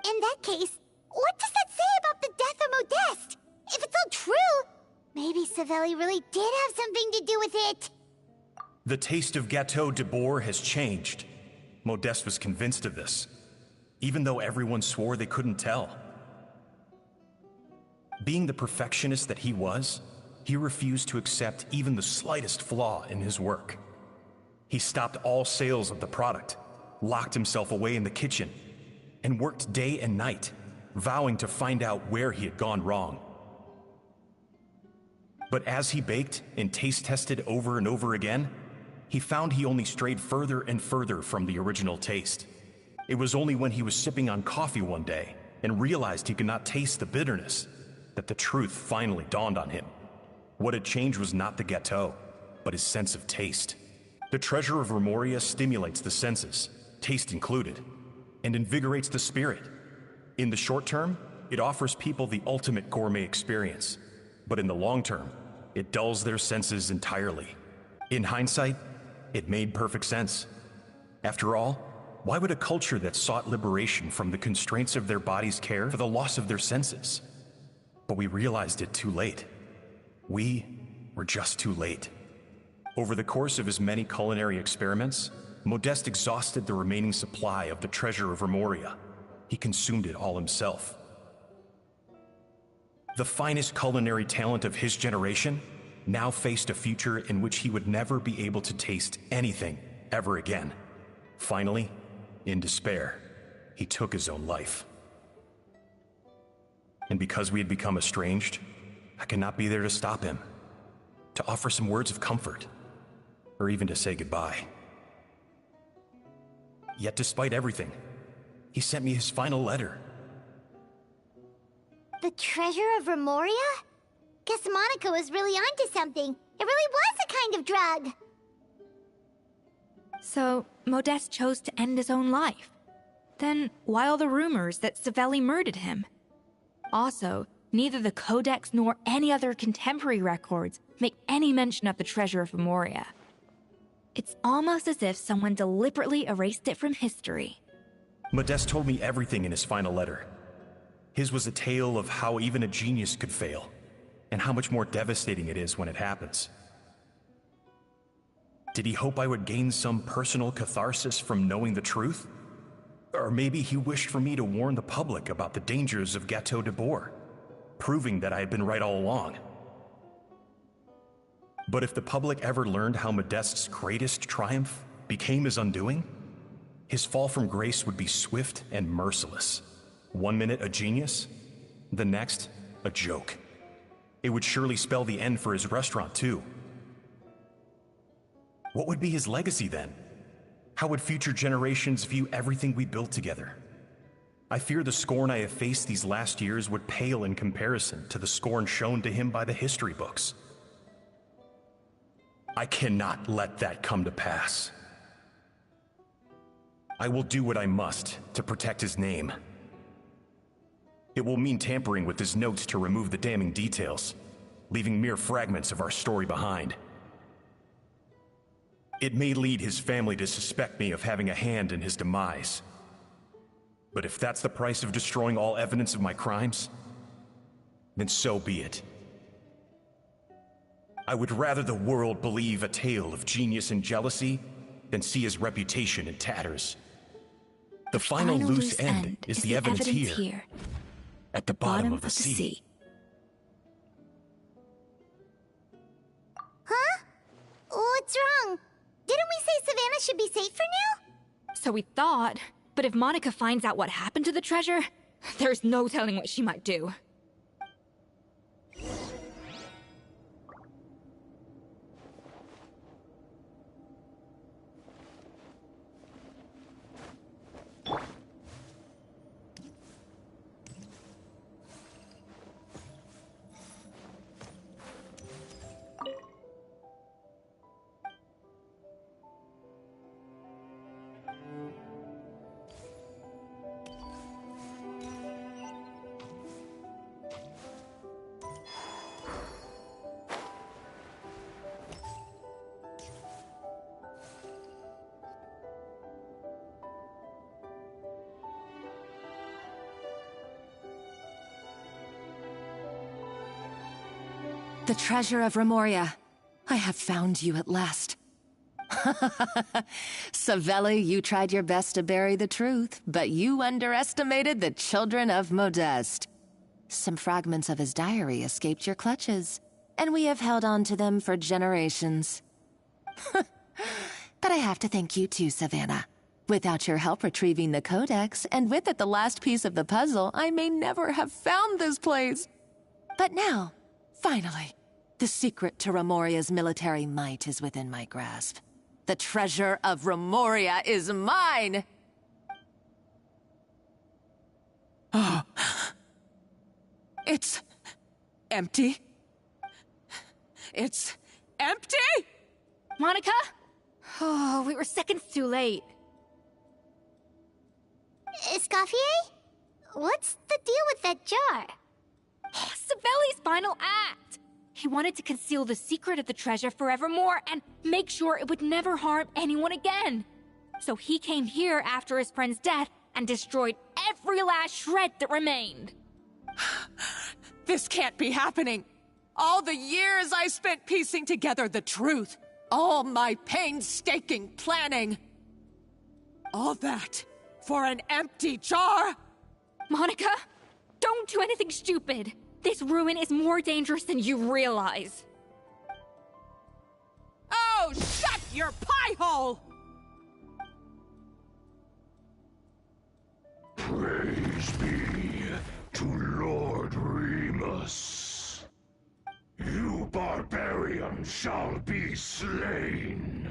In that case, what does that say about the death of Modeste? If it's all true, maybe Savelli really did have something to do with it. The taste of Gateau de Boer has changed. Modeste was convinced of this, even though everyone swore they couldn't tell. Being the perfectionist that he was, he refused to accept even the slightest flaw in his work. He stopped all sales of the product, locked himself away in the kitchen, and worked day and night, vowing to find out where he had gone wrong. But as he baked and taste tested over and over again, he found he only strayed further and further from the original taste. It was only when he was sipping on coffee one day and realized he could not taste the bitterness that the truth finally dawned on him. What had changed was not the gâteau, but his sense of taste. The treasure of Remoria stimulates the senses, taste included, and invigorates the spirit. In the short term, it offers people the ultimate gourmet experience, but in the long term, it dulls their senses entirely. In hindsight, it made perfect sense. After all, why would a culture that sought liberation from the constraints of their bodies care for the loss of their senses? But we realized it too late. We were just too late. Over the course of his many culinary experiments, Modeste exhausted the remaining supply of the treasure of Remoria. He consumed it all himself. The finest culinary talent of his generation now faced a future in which he would never be able to taste anything ever again. Finally, in despair, he took his own life. And because we had become estranged, I could not be there to stop him, to offer some words of comfort, or even to say goodbye. Yet despite everything, he sent me his final letter. The treasure of Remoria? Guess Monica was really onto something. It really was a kind of drug. So, Modeste chose to end his own life. Then, why all the rumors that Savelli murdered him? Also, neither the Codex nor any other contemporary records make any mention of the treasure of Remoria. It's almost as if someone deliberately erased it from history. Modeste told me everything in his final letter. His was a tale of how even a genius could fail, and how much more devastating it is when it happens. Did he hope I would gain some personal catharsis from knowing the truth? Or maybe he wished for me to warn the public about the dangers of Gâteau de Bourg, proving that I had been right all along. But if the public ever learned how Modeste's greatest triumph became his undoing, his fall from grace would be swift and merciless. 1 minute a genius, the next a joke. It would surely spell the end for his restaurant too. What would be his legacy then? How would future generations view everything we built together? I fear the scorn I have faced these last years would pale in comparison to the scorn shown to him by the history books. I cannot let that come to pass. I will do what I must to protect his name. It will mean tampering with his notes to remove the damning details, leaving mere fragments of our story behind. It may lead his family to suspect me of having a hand in his demise. But if that's the price of destroying all evidence of my crimes, then so be it. I would rather the world believe a tale of genius and jealousy than see his reputation in tatters. The final loose end is the evidence here, at the bottom of the sea. Huh? What's wrong? Didn't we say Savannah should be safe for now? So we thought, but if Monica finds out what happened to the treasure, there's no telling what she might do. The treasure of Remoria. I have found you at last. Savelli, you tried your best to bury the truth, but you underestimated the children of Modeste. Some fragments of his diary escaped your clutches, and we have held on to them for generations. But I have to thank you too, Savannah. Without your help retrieving the Codex, and with it the last piece of the puzzle, I may never have found this place. But now, finally, the secret to Remoria's military might is within my grasp. The treasure of Remoria is mine! Oh. It's empty. It's empty? Monica? Oh, we were seconds too late. Escoffier? What's the deal with that jar? Savelli's final act! He wanted to conceal the secret of the treasure forevermore and make sure it would never harm anyone again. So he came here after his friend's death and destroyed every last shred that remained. This can't be happening. All the years I spent piecing together the truth. All my painstaking planning. All that for an empty jar? Monica, don't do anything stupid. This ruin is more dangerous than you realize. Oh, shut your pie hole! Praise be to Lord Remus. You barbarian shall be slain.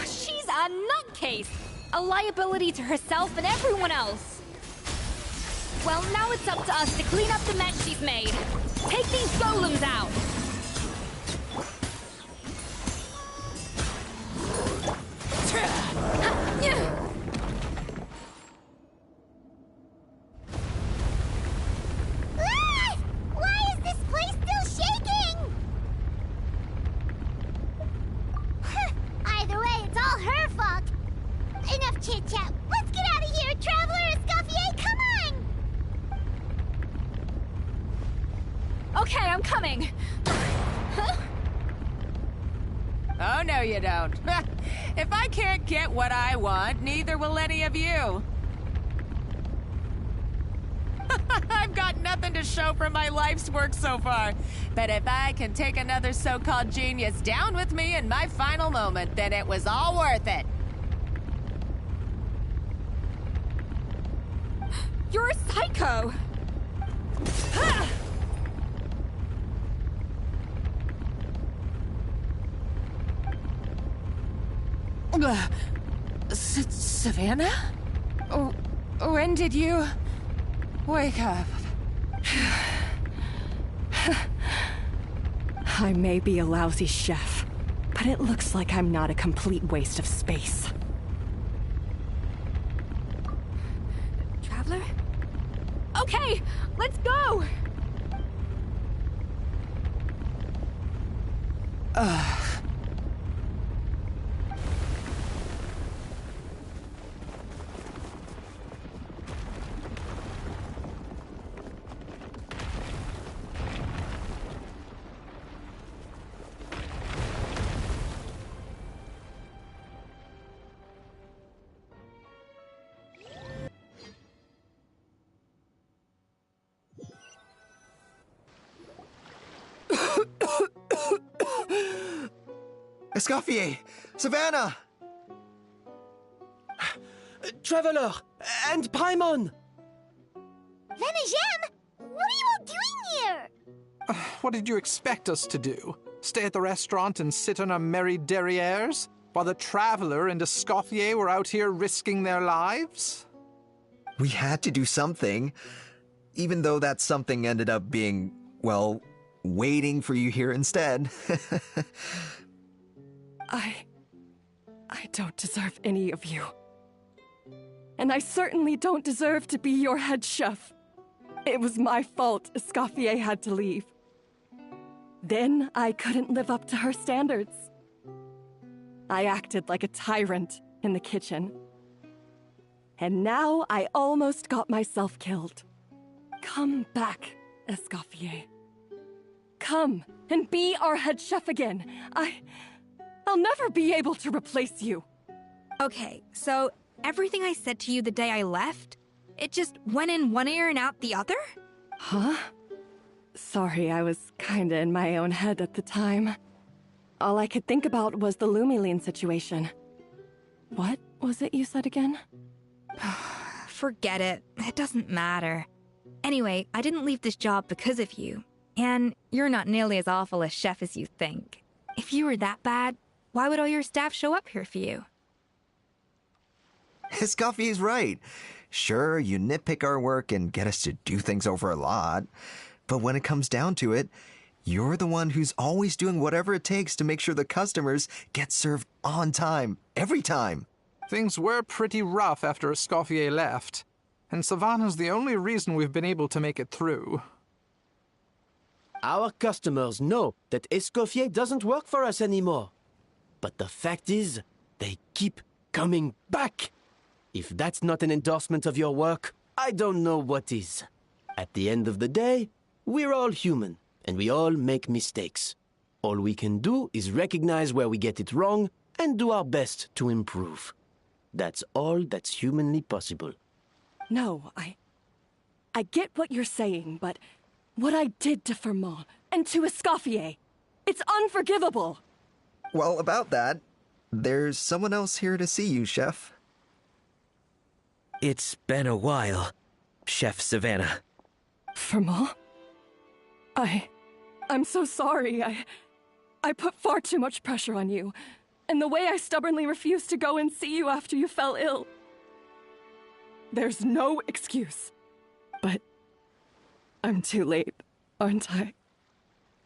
She's a nutcase! A liability to herself and everyone else. Well, now it's up to us to clean up the mess she's made. Take these golems out! Why is this place still shaking? Either way, it's all her fault. Enough chit-chat. Let's get out of here, Traveler Escoffier, come on! Okay, I'm coming. Huh? Oh, no you don't. If I can't get what I want, neither will any of you. I've got nothing to show for my life's work so far. But if I can take another so-called genius down with me in my final moment, then it was all worth it. You're a psycho! Savannah? Oh, when did you wake up? I may be a lousy chef, but it looks like I'm not a complete waste of space. Traveler? Okay, let's go! Escoffier! Savannah! Traveler! And Paimon! Venegem! What are you all doing here? What did you expect us to do? Stay at the restaurant and sit on our merry derrieres? While the Traveler and Escoffier were out here risking their lives? We had to do something. Even though that something ended up being, well, waiting for you here instead. I don't deserve any of you. And I certainly don't deserve to be your head chef. It was my fault Escoffier had to leave. Then I couldn't live up to her standards. I acted like a tyrant in the kitchen. And now I almost got myself killed. Come back, Escoffier. Come and be our head chef again. I'll never be able to replace you. Okay, so everything I said to you the day I left, it just went in one ear and out the other? Huh? Sorry, I was kinda in my own head at the time. All I could think about was the Lumiline situation. What was it you said again? Forget it. It doesn't matter. Anyway, I didn't leave this job because of you. And you're not nearly as awful a chef as you think. If you were that bad, why would all your staff show up here for you? Escoffier's right. Sure, you nitpick our work and get us to do things over a lot. But when it comes down to it, you're the one who's always doing whatever it takes to make sure the customers get served on time, every time. Things were pretty rough after Escoffier left, and Savannah's the only reason we've been able to make it through. Our customers know that Escoffier doesn't work for us anymore. But the fact is, they keep coming back. If that's not an endorsement of your work, I don't know what is. At the end of the day, we're all human, and we all make mistakes. All we can do is recognize where we get it wrong and do our best to improve. That's all that's humanly possible. No, I get what you're saying, but what I did to Firmin and to Escoffier, it's unforgivable. Well, about that, there's someone else here to see you, Chef. It's been a while, Chef Savannah. Firmin? I'm so sorry. I put far too much pressure on you. And the way I stubbornly refused to go and see you after you fell ill. There's no excuse. But I'm too late, aren't I?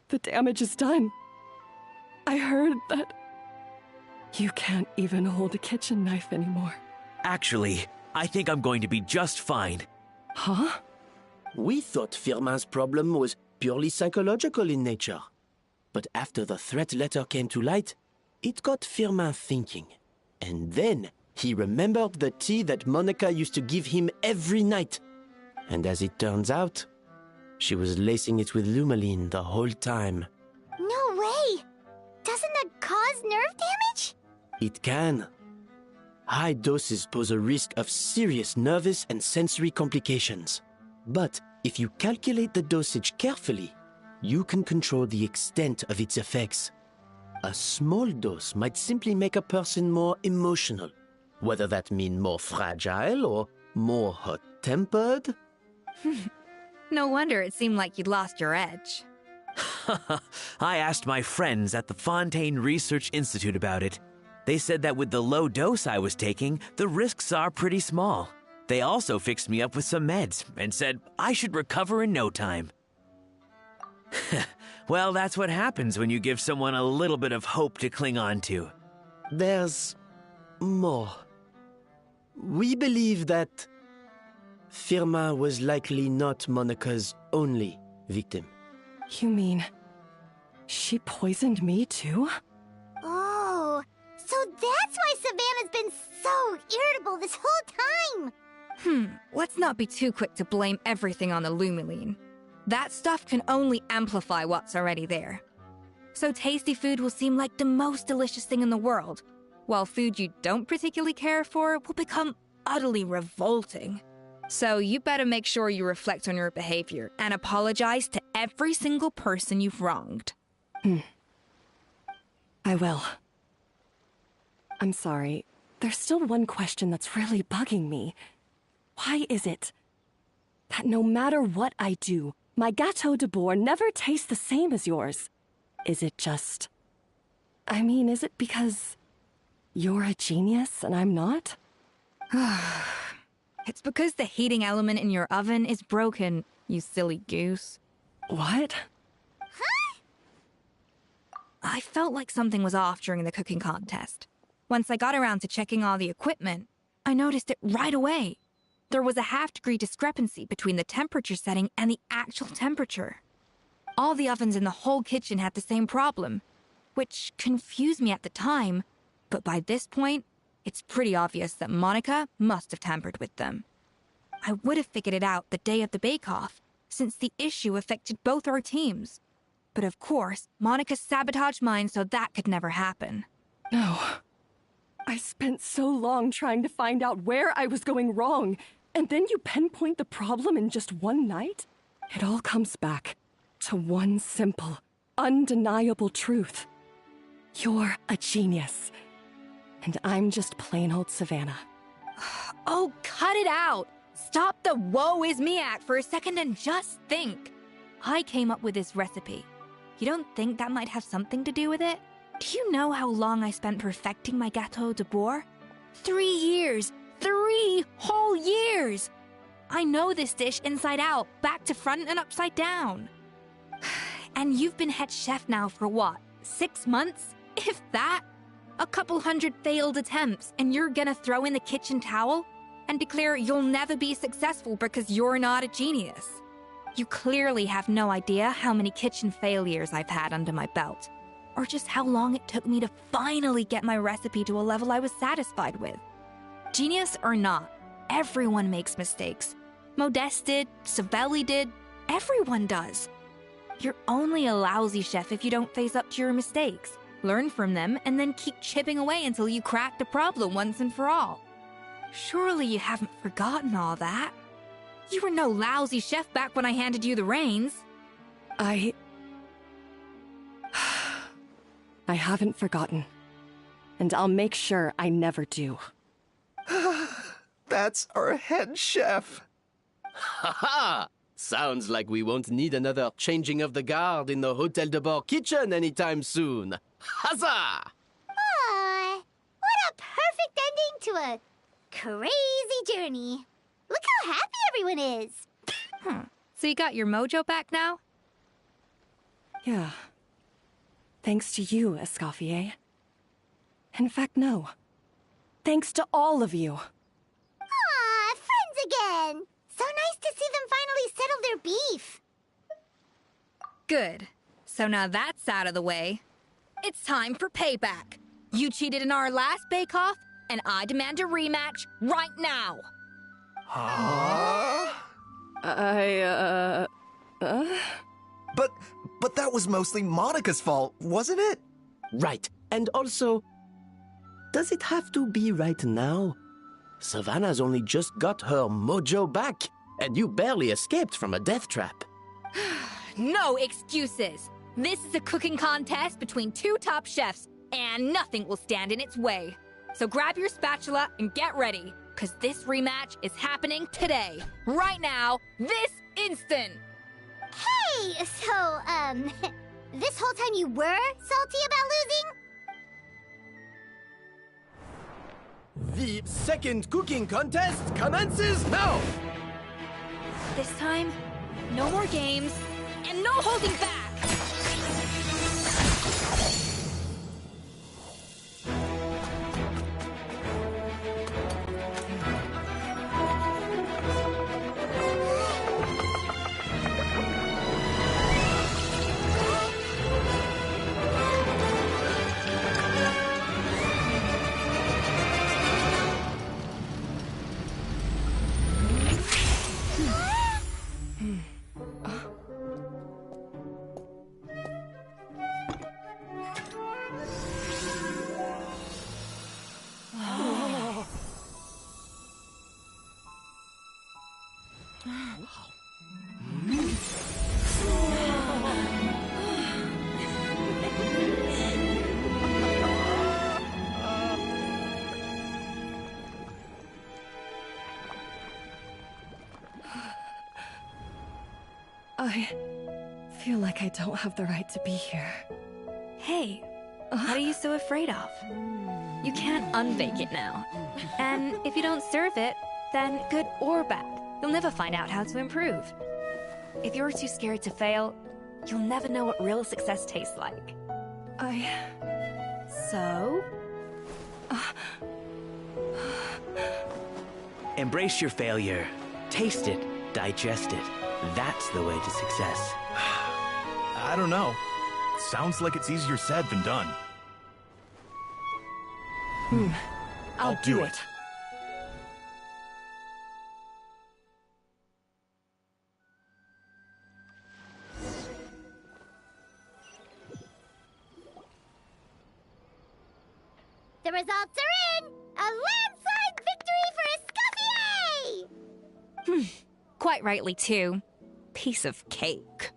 The damage is done. I heard that you can't even hold a kitchen knife anymore. Actually, I think I'm going to be just fine. Huh? We thought Firmin's problem was purely psychological in nature. But after the threat letter came to light, it got Firmin thinking. And then he remembered the tea that Monica used to give him every night. And as it turns out, she was lacing it with Lumiline the whole time. No way! Doesn't that cause nerve damage? It can. High doses pose a risk of serious nervous and sensory complications. But if you calculate the dosage carefully, you can control the extent of its effects. A small dose might simply make a person more emotional, whether that means more fragile or more hot-tempered. No wonder it seemed like you'd lost your edge. I asked my friends at the Fontaine Research Institute about it. They said that with the low dose I was taking, the risks are pretty small. They also fixed me up with some meds and said I should recover in no time. Well, that's what happens when you give someone a little bit of hope to cling on to. There's more. We believe that Firmin was likely not Monica's only victim. You mean she poisoned me too? Oh, so that's why Savannah's been so irritable this whole time! Let's not be too quick to blame everything on the Lumiline. That stuff can only amplify what's already there. So tasty food will seem like the most delicious thing in the world, while food you don't particularly care for will become utterly revolting. So you better make sure you reflect on your behavior and apologize to every single person you've wronged. I will. I'm sorry. There's still one question that's really bugging me. Why is it that no matter what I do, my Gâteau de Bourg never tastes the same as yours? Is it just... I mean, is it because you're a genius and I'm not? It's because the heating element in your oven is broken, you silly goose. What? I felt like something was off during the cooking contest. Once I got around to checking all the equipment, I noticed it right away. There was a half-degree discrepancy between the temperature setting and the actual temperature. All the ovens in the whole kitchen had the same problem, which confused me at the time, but by this point, it's pretty obvious that Monica must have tampered with them. I would have figured it out the day of the bake-off, since the issue affected both our teams. But of course, Monica sabotaged mine so that could never happen. No. I spent so long trying to find out where I was going wrong, and then you pinpoint the problem in just one night? It all comes back. to one simple, undeniable truth. You're a genius. And I'm just plain old Savannah. Oh, cut it out! Stop the woe is me act for a second and just think. I came up with this recipe. You don't think that might have something to do with it? Do you know how long I spent perfecting my Gâteau de Bourg? 3 years! 3 whole years! I know this dish inside out, back to front and upside down. And you've been head chef now for what, 6 months? If that? A couple hundred failed attempts, and you're gonna throw in the kitchen towel and declare you'll never be successful because you're not a genius. You clearly have no idea how many kitchen failures I've had under my belt, or just how long it took me to finally get my recipe to a level I was satisfied with. Genius or not, everyone makes mistakes. Modeste did, Savelli did, everyone does. You're only a lousy chef if you don't face up to your mistakes, learn from them, and then keep chipping away until you crack the problem once and for all. Surely you haven't forgotten all that. You were no lousy chef back when I handed you the reins. I haven't forgotten. And I'll make sure I never do. That's our head chef. Ha ha! Sounds like we won't need another changing of the guard in the Hotel de Bord kitchen anytime soon. Huzzah! Aw, what a perfect ending to a crazy journey. Look how happy everyone is. So you got your mojo back now? Yeah. Thanks to you, Escoffier. In fact, no. Thanks to all of you. Aw, friends again. So nice to see them finally settle their beef. Good. So now that's out of the way. It's time for payback. You cheated in our last bake-off, and I demand a rematch right now. But that was mostly Monica's fault, wasn't it? Right. And also, does it have to be right now? Savannah's only just got her mojo back, and you barely escaped from a death trap. No excuses. This is a cooking contest between 2 top chefs, and nothing will stand in its way. So grab your spatula and get ready, because this rematch is happening today, right now, this instant. Hey, so, this whole time you were salty about losing? The second cooking contest commences now! This time, no more games, and no holding back! I feel like I don't have the right to be here. Hey, what are you so afraid of? You can't unbake it now. And if you don't serve it, then good or bad, you'll never find out how to improve. If you're too scared to fail, you'll never know what real success tastes like. So? Embrace your failure. Taste it. Digest it. That's the way to success. I don't know. Sounds like it's easier said than done. I'll do it. The results are in! A landslide victory for Escoffier! Quite rightly, too. Piece of cake.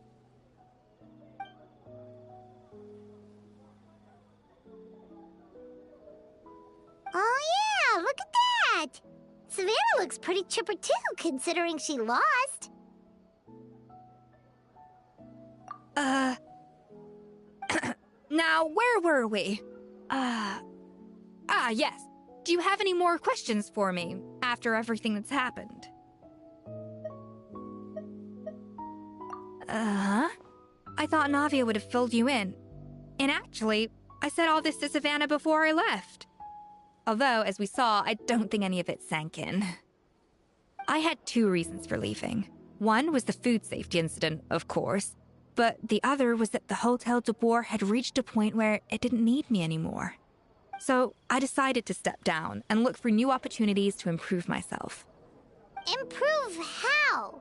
looks pretty chipper too, considering she lost. Now, where were we? Yes. Do you have any more questions for me after everything that's happened? I thought Navia would have filled you in. And actually, I said all this to Savannah before I left. Although, as we saw, I don't think any of it sank in. I had 2 reasons for leaving. One was the food safety incident, of course, but the other was that the Hotel de Boer had reached a point where it didn't need me anymore. So I decided to step down and look for new opportunities to improve myself. Improve how?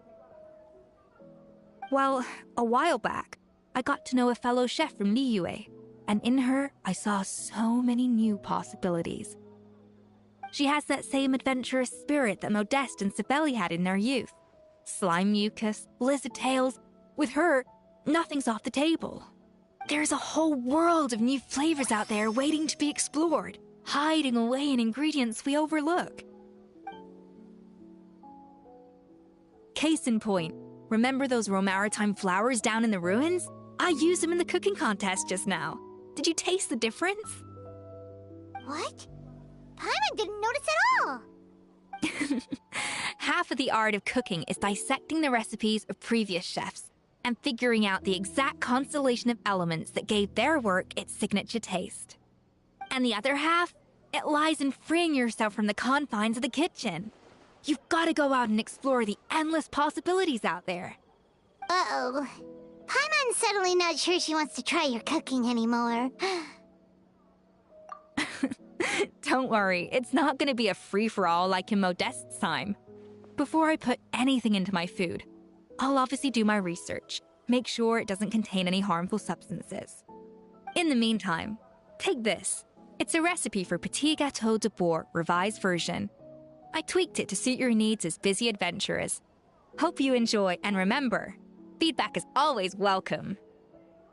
Well, a while back, I got to know a fellow chef from Liyue, and in her, I saw so many new possibilities. She has that same adventurous spirit that Modeste and Sibeli had in their youth. Slime mucus, lizard tails. With her, nothing's off the table. There's a whole world of new flavors out there waiting to be explored, hiding away in ingredients we overlook. Case in point, remember those Romaritime flowers down in the ruins? I used them in the cooking contest just now. Did you taste the difference? What? Paimon didn't notice at all. Half of the art of cooking is dissecting the recipes of previous chefs and figuring out the exact constellation of elements that gave their work its signature taste. And the other half, it lies in freeing yourself from the confines of the kitchen. You've got to go out and explore the endless possibilities out there. Uh-oh. Paimon's suddenly not sure she wants to try your cooking anymore. Don't worry, it's not going to be a free-for-all like in Modeste's time. Before I put anything into my food, I'll obviously do my research, make sure it doesn't contain any harmful substances. In the meantime, take this. It's a recipe for Petit Gâteau de Boer revised version. I tweaked it to suit your needs as busy adventurers. Hope you enjoy, and remember, feedback is always welcome.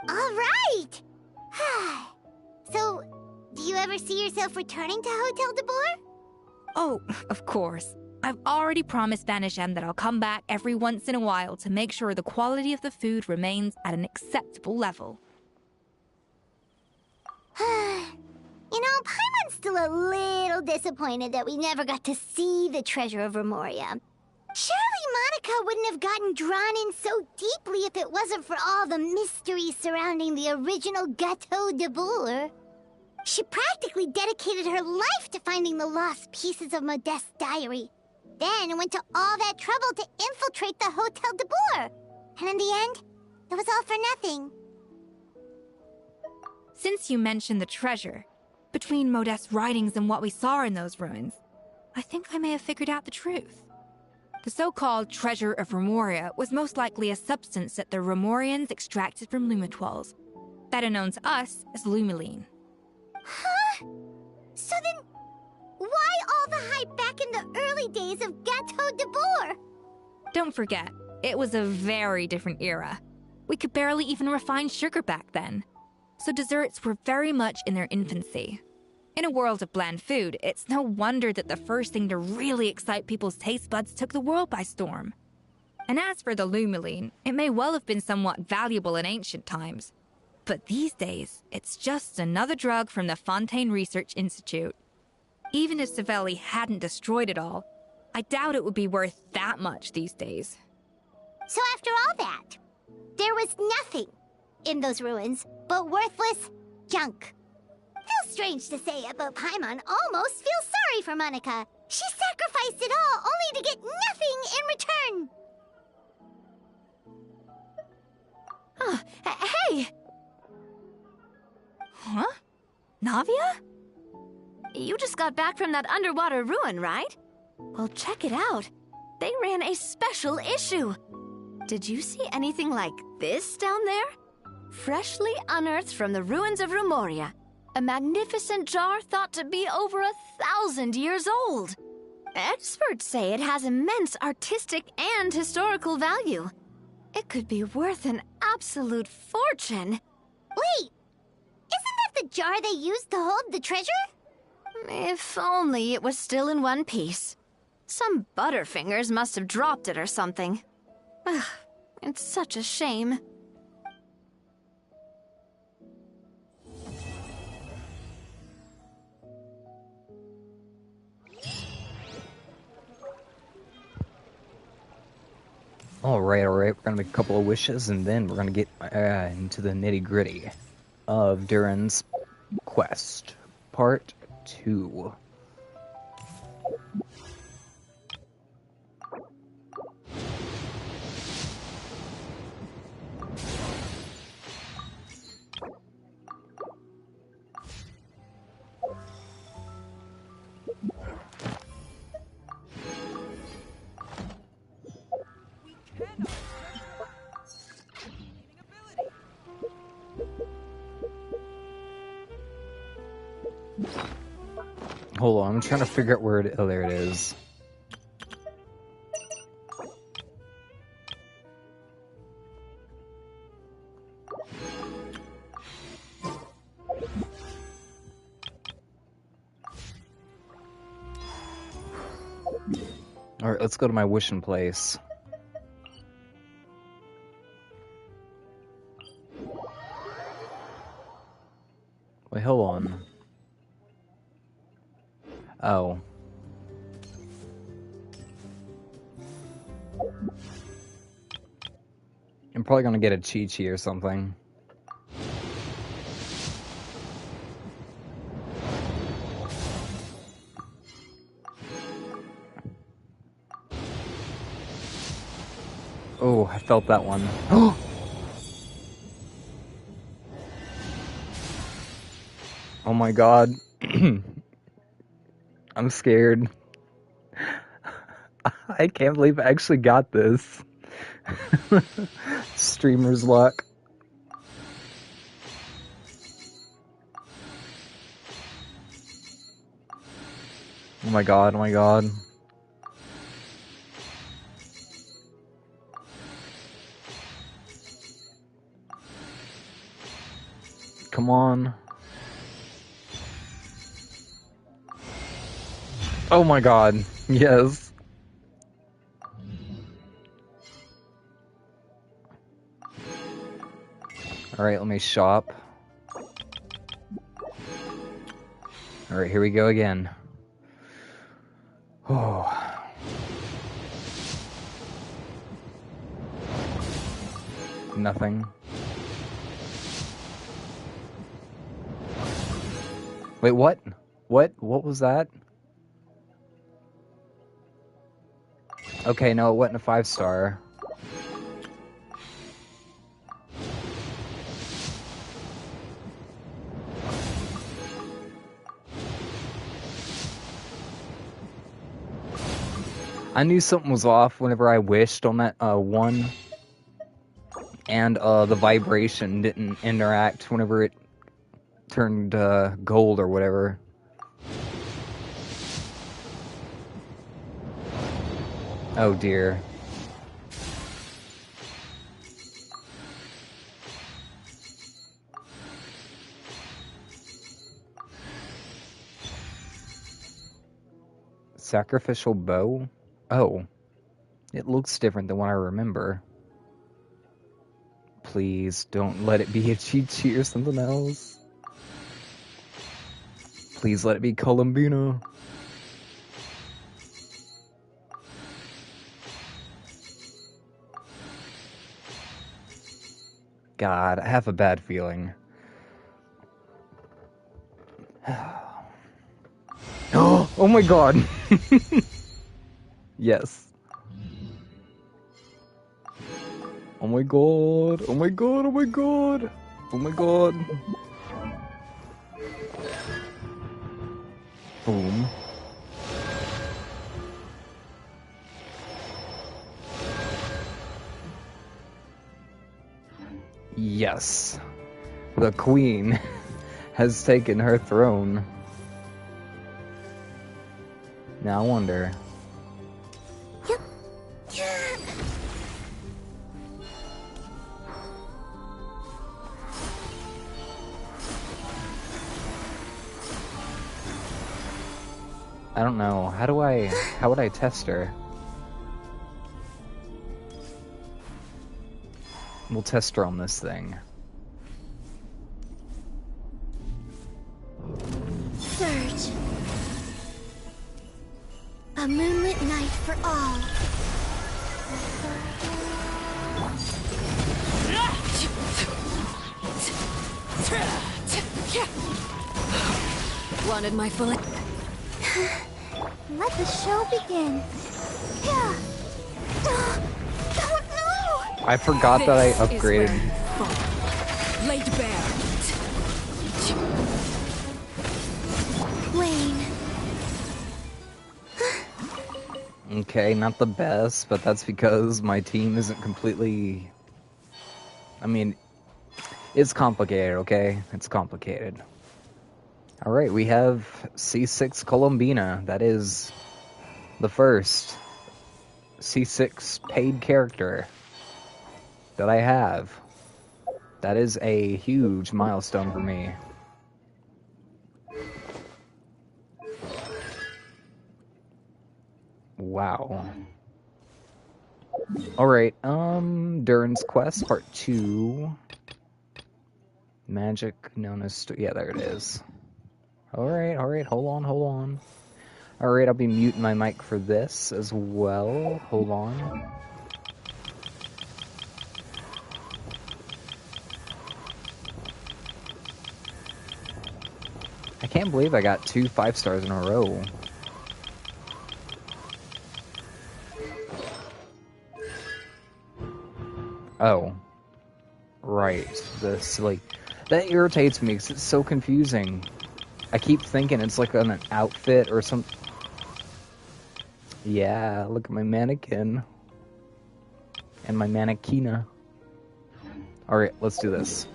All right! So, do you ever see yourself returning to Hotel de Boer? Oh, of course. I've already promised Vanishem that I'll come back every once in a while to make sure the quality of the food remains at an acceptable level. You know, Paimon's still a little disappointed that we never got to see the treasure of Remoria. Surely Monica wouldn't have gotten drawn in so deeply if it wasn't for all the mystery surrounding the original Gâteau de Boer. She practically dedicated her life to finding the lost pieces of Modeste's diary. Then went to all that trouble to infiltrate the Hotel de Boer. And in the end, it was all for nothing. Since you mentioned the treasure, between Modeste's writings and what we saw in those ruins, I think I may have figured out the truth. The so-called treasure of Remoria was most likely a substance that the Remorians extracted from Lumitoiles, better known to us as Lumiline. Huh? So then, why all the hype back in the early days of Gâteau de Boer? Don't forget, it was a very different era. We could barely even refine sugar back then, so desserts were very much in their infancy. In a world of bland food, it's no wonder that the first thing to really excite people's taste buds took the world by storm. And as for the Lumiline, it may well have been somewhat valuable in ancient times. But these days, it's just another drug from the Fontaine Research Institute. Even if Sibeli hadn't destroyed it all, I doubt it would be worth that much these days. So after all that, there was nothing in those ruins but worthless junk. Feels strange to say it, but Paimon almost feels sorry for Monica. She sacrificed it all only to get nothing in return. Hey! Huh? Navia? You just got back from that underwater ruin, right? Well, check it out. They ran a special issue. Did you see anything like this down there? Freshly unearthed from the ruins of Remoria. A magnificent jar thought to be over 1,000 years old. Experts say it has immense artistic and historical value. It could be worth an absolute fortune. Wait! Isn't that the jar they used to hold the treasure? If only it was still in one piece. Some butterfingers must have dropped it or something. Ugh, it's such a shame. Alright, we're gonna make a couple of wishes, and then we're gonna get into the nitty-gritty of Duran's quest, part 2. Hold on, I'm trying to figure out where it... Oh, there it is. Alright, let's go to my wishing place. Wait, hold on. Oh. I'm probably gonna get a Chi-Chi or something. Oh, I felt that one. Oh my god. I'm scared. I can't believe I actually got this. Streamer's luck. Oh my god, oh my god. Come on. Oh my god, yes. Alright, let me shop. Alright, here we go again. Oh. Nothing. Wait, what? What? What was that? Okay, no, it wasn't a 5-star. I knew something was off whenever I wished on that one, and the vibration didn't interact whenever it turned gold or whatever. Oh dear. Sacrificial bow? Oh. It looks different than what I remember. Please, don't let it be a Chi-Chi or something else. Please let it be Columbina. God, I have a bad feeling. Oh my god! Yes. Oh my god, oh my god, oh my god! Oh my god. Boom. Yes. The queen has taken her throne. Now I wonder. I don't know. How would I test her? We'll test her on this thing. Surge. A moonlit night for all. Wanted my full... Let the show begin. Yeah. Oh no! I forgot that I upgraded. Laid bare. Wayne. Okay, not the best, but that's because my team isn't completely... I mean, it's complicated, okay? It's complicated. Alright, we have C6 Columbina. That is the first C6 paid character that I have. That is a huge milestone for me. Wow. Alright, Durin's Quest, Part 2. Magic known as... Yeah, there it is. Alright, hold on. Alright, I'll be muting my mic for this as well. Hold on. I can't believe I got 2 5 stars in a row. Oh. Right, this, like... That irritates me because it's so confusing. I keep thinking it's like an outfit or some... Yeah, look at my mannequin. And my mannequina. Alright, let's do this.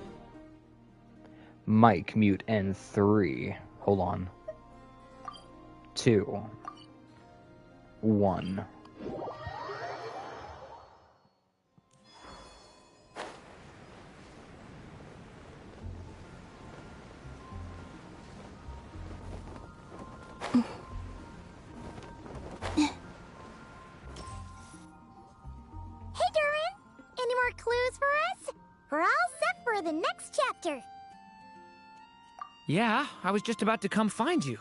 Mic mute and 3. Hold on. 2. 1. The next chapter. Yeah, I was just about to come find you.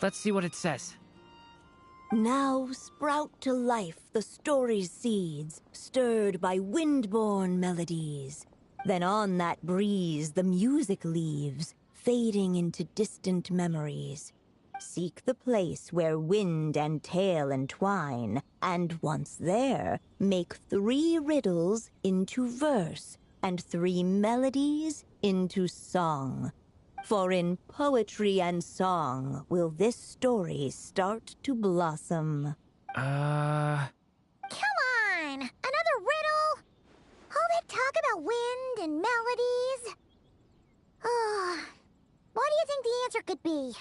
Let's see what it says. Now sprout to life the story's seeds, stirred by wind-born melodies. Then on that breeze the music leaves, fading into distant memories. Seek the place where wind and tale entwine, and once there, make 3 riddles into verse, and 3 melodies into song. For in poetry and song will this story start to blossom. Come on! Another riddle? All that talk about wind and melodies? What do you think the answer could be?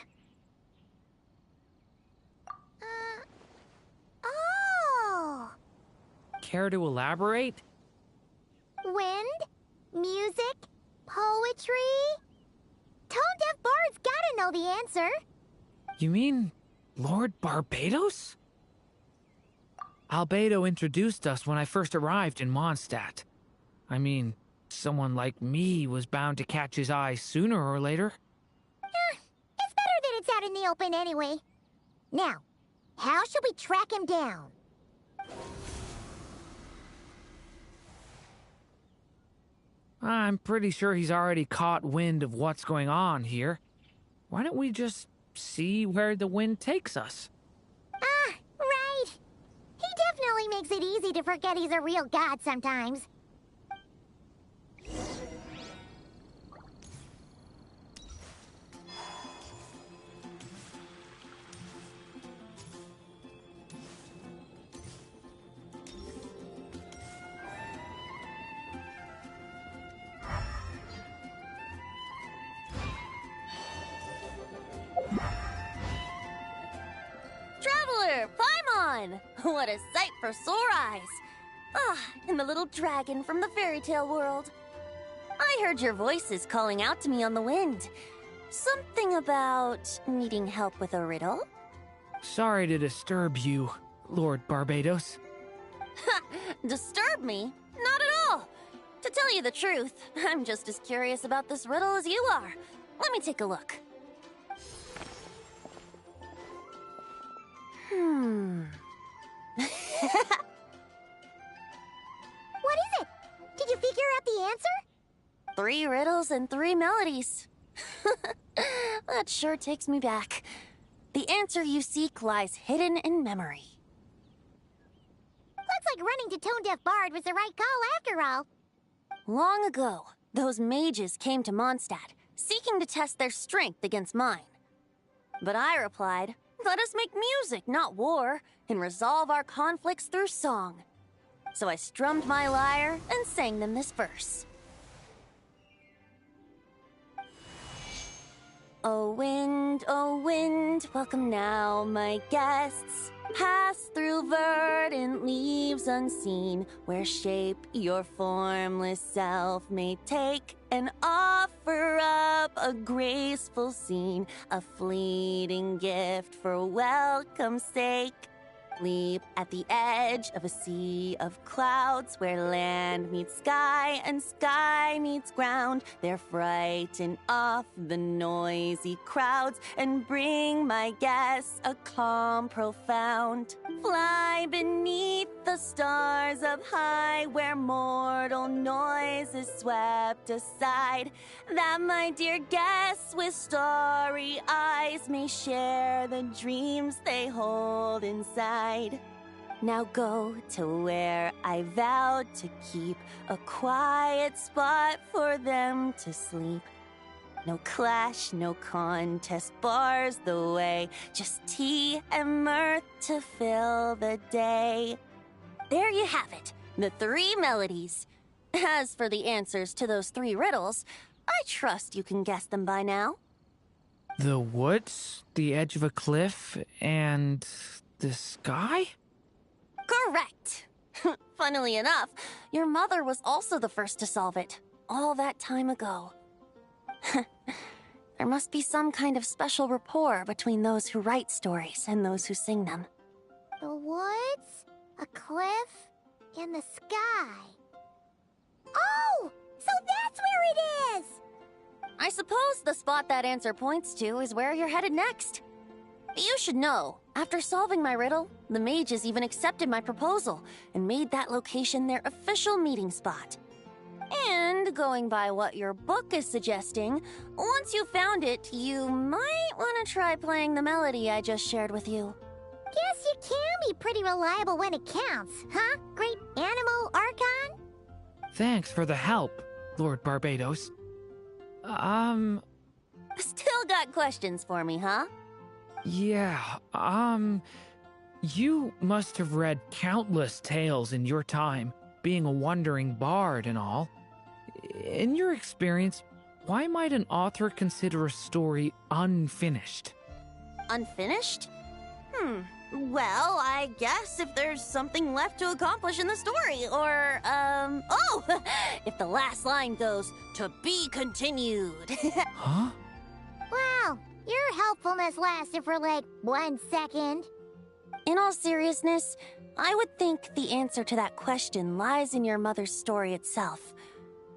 Oh! Care to elaborate? Wind, music, poetry. Tone-deaf bards gotta know the answer. You mean Lord Barbados? Albedo introduced us when I first arrived in Mondstadt. I mean, someone like me was bound to catch his eye sooner or later. It's better that it's out in the open anyway. Now, how should we track him down? I'm pretty sure he's already caught wind of what's going on here. Why don't we just see where the wind takes us? Right. He definitely makes it easy to forget he's a real god sometimes. Traveler, Paimon! What a sight for sore eyes! And the little dragon from the fairy tale world. I heard your voices calling out to me on the wind. Something about needing help with a riddle? Sorry to disturb you, Lord Barbados. Disturb me? Not at all! To tell you the truth, I'm just as curious about this riddle as you are. Let me take a look. What is it? Did you figure out the answer? 3 riddles and 3 melodies. That sure takes me back. The answer you seek lies hidden in memory. Looks like running to Tone Deaf Bard was the right call after all. Long ago, those mages came to Mondstadt, seeking to test their strength against mine. But I replied, let us make music, not war, and resolve our conflicts through song. So I strummed my lyre and sang them this verse. O wind, welcome now, my guests. Pass through verdant leaves unseen, where shape your formless self may take, and offer up a graceful scene, a fleeting gift for welcome's sake. Leap at the edge of a sea of clouds, where land meets sky and sky meets ground. There frighten off the noisy crowds and bring my guests a calm profound. Fly beneath the stars up high, where mortal noise is swept aside, that my dear guests with starry eyes may share the dreams they hold inside. Now go to where I vowed to keep a quiet spot for them to sleep. No clash, no contest bars the way, just tea and mirth to fill the day. There you have it, the 3 melodies. As for the answers to those 3 riddles, I trust you can guess them by now. The woods, the edge of a cliff, and the sky? Correct! Funnily enough, your mother was also the first to solve it, all that time ago. There must be some kind of special rapport between those who write stories and those who sing them. The woods, a cliff, and the sky. Oh! So that's where it is! I suppose the spot that answer points to is where you're headed next. You should know, after solving my riddle, the mages even accepted my proposal and made that location their official meeting spot. And going by what your book is suggesting, once you found it, you might want to try playing the melody I just shared with you. Guess you can be pretty reliable when it counts, huh? Great Animal Archon? Thanks for the help, Lord Barbados. Still got questions for me, huh? Yeah, you must have read countless tales in your time, being a wandering bard and all. In your experience, why might an author consider a story unfinished? Unfinished? Well, I guess if there's something left to accomplish in the story, or, oh! If the last line goes, to be continued. Huh? Wow, your helpfulness lasted for like 1 second. In all seriousness, I would think the answer to that question lies in your mother's story itself.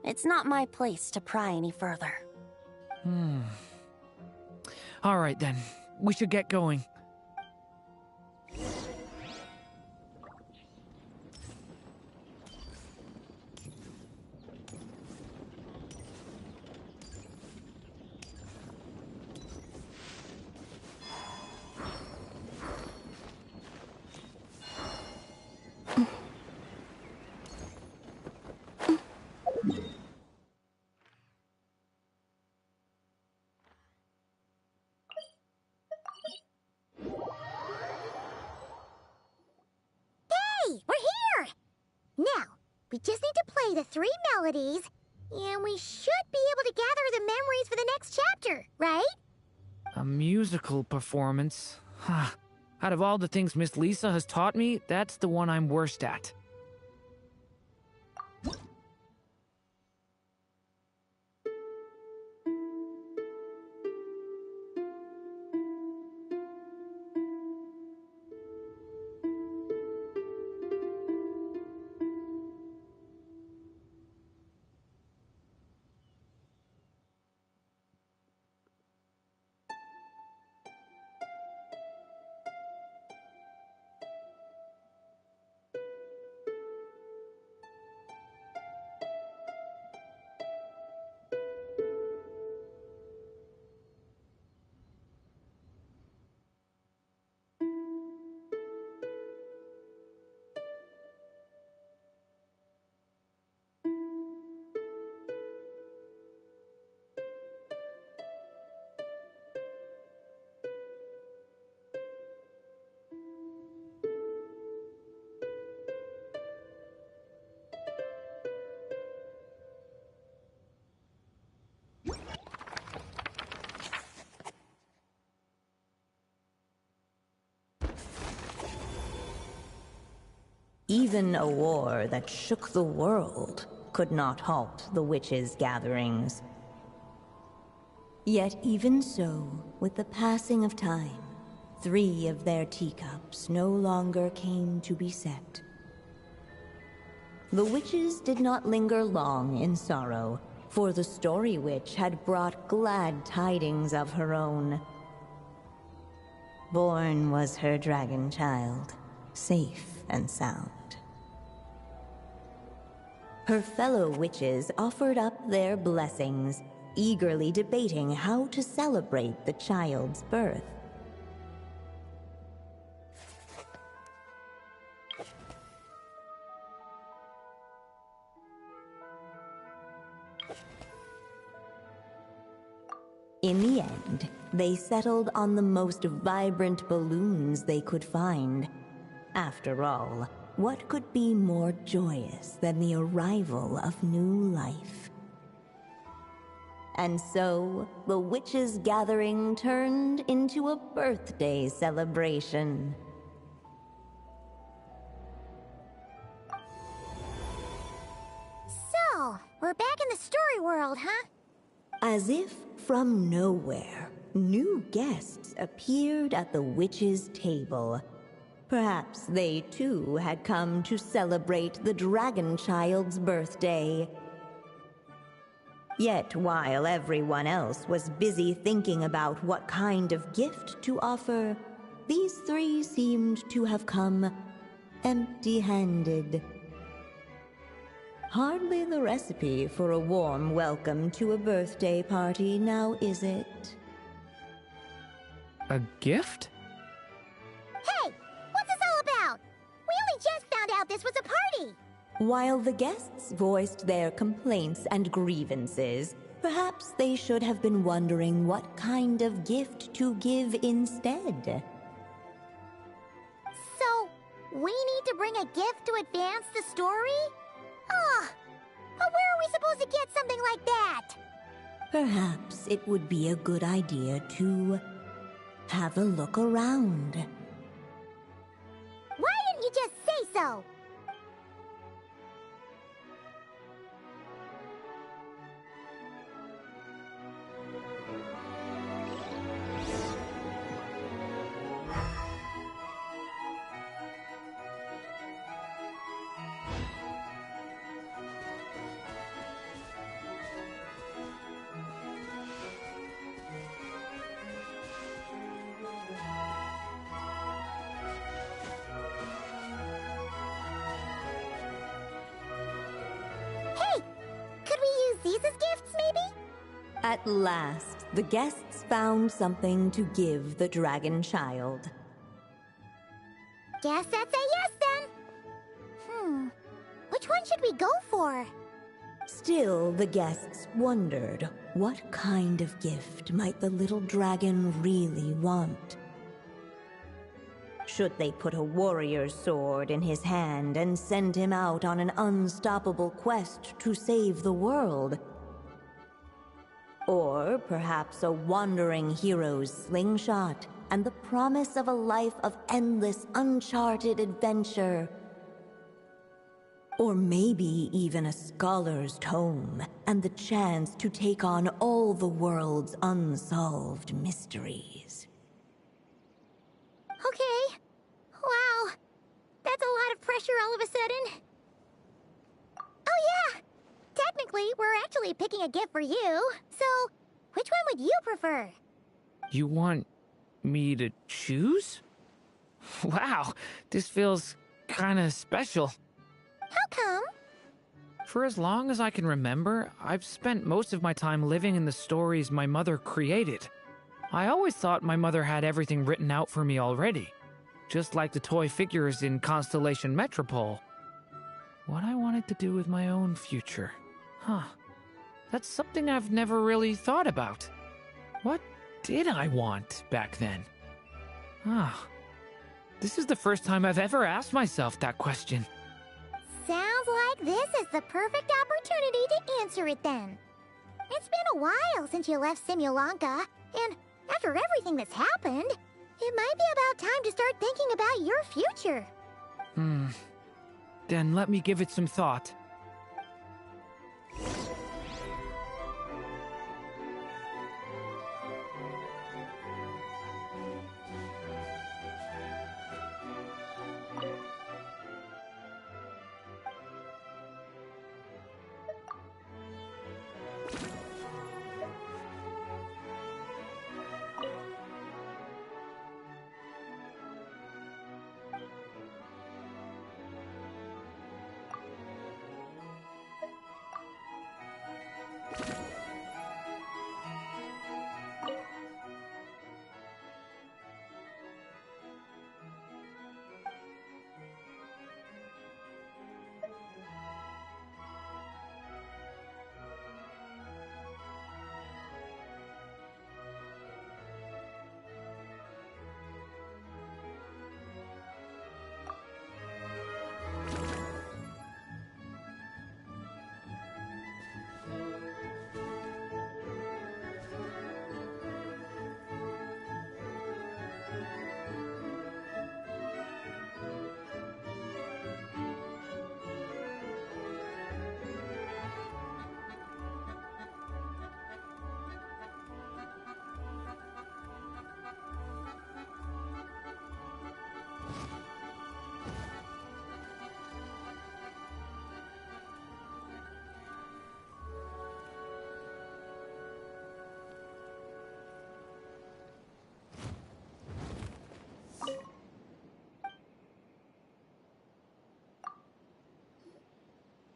It's not my place to pry any further. All right then, we should get going. Hey, we're here! Now, we just need to play the 3 melodies, and we should be able to gather the memories for the next chapter, right? A musical performance? Huh. Out of all the things Miss Lisa has taught me, that's the one I'm worst at. Even a war that shook the world could not halt the witches' gatherings. Yet even so, with the passing of time, 3 of their teacups no longer came to be set. The witches did not linger long in sorrow, for the Story Witch had brought glad tidings of her own. Born was her dragon child, safe and sound. Her fellow witches offered up their blessings, eagerly debating how to celebrate the child's birth. In the end, they settled on the most vibrant balloons they could find. After all, what could be more joyous than the arrival of new life? And so, the witches' gathering turned into a birthday celebration. So, we're back in the story world, huh? As if from nowhere, new guests appeared at the witches' table. Perhaps they too had come to celebrate the dragon child's birthday. Yet while everyone else was busy thinking about what kind of gift to offer, these 3 seemed to have come empty-handed. Hardly the recipe for a warm welcome to a birthday party, now is it? A gift? Hey! What's this all about? We only just found out this was a party! While the guests voiced their complaints and grievances, perhaps they should have been wondering what kind of gift to give instead. So, we need to bring a gift to advance the story? Oh, but where are we supposed to get something like that? Perhaps it would be a good idea to have a look around. Why didn't you just say so? At last, the guests found something to give the dragon child. Guess that's a yes then. Which one should we go for? Still, the guests wondered what kind of gift might the little dragon really want. Should they put a warrior's sword in his hand and send him out on an unstoppable quest to save the world? Or perhaps a wandering hero's slingshot and the promise of a life of endless, uncharted adventure. Or maybe even a scholar's tome and the chance to take on all the world's unsolved mysteries. Okay. Wow. That's a lot of pressure all of a sudden. Oh yeah! Technically, we're actually picking a gift for you. So, which one would you prefer? You want me to choose? Wow, this feels kinda special. How come? For as long as I can remember, I've spent most of my time living in the stories my mother created. I always thought my mother had everything written out for me already, just like the toy figures in Constellation Metropole. What I wanted to do with my own future. Huh. That's something I've never really thought about. What did I want back then? This is the first time I've ever asked myself that question. Sounds like this is the perfect opportunity to answer it then. It's been a while since you left Simulanka, and after everything that's happened, it might be about time to start thinking about your future. Then let me give it some thought.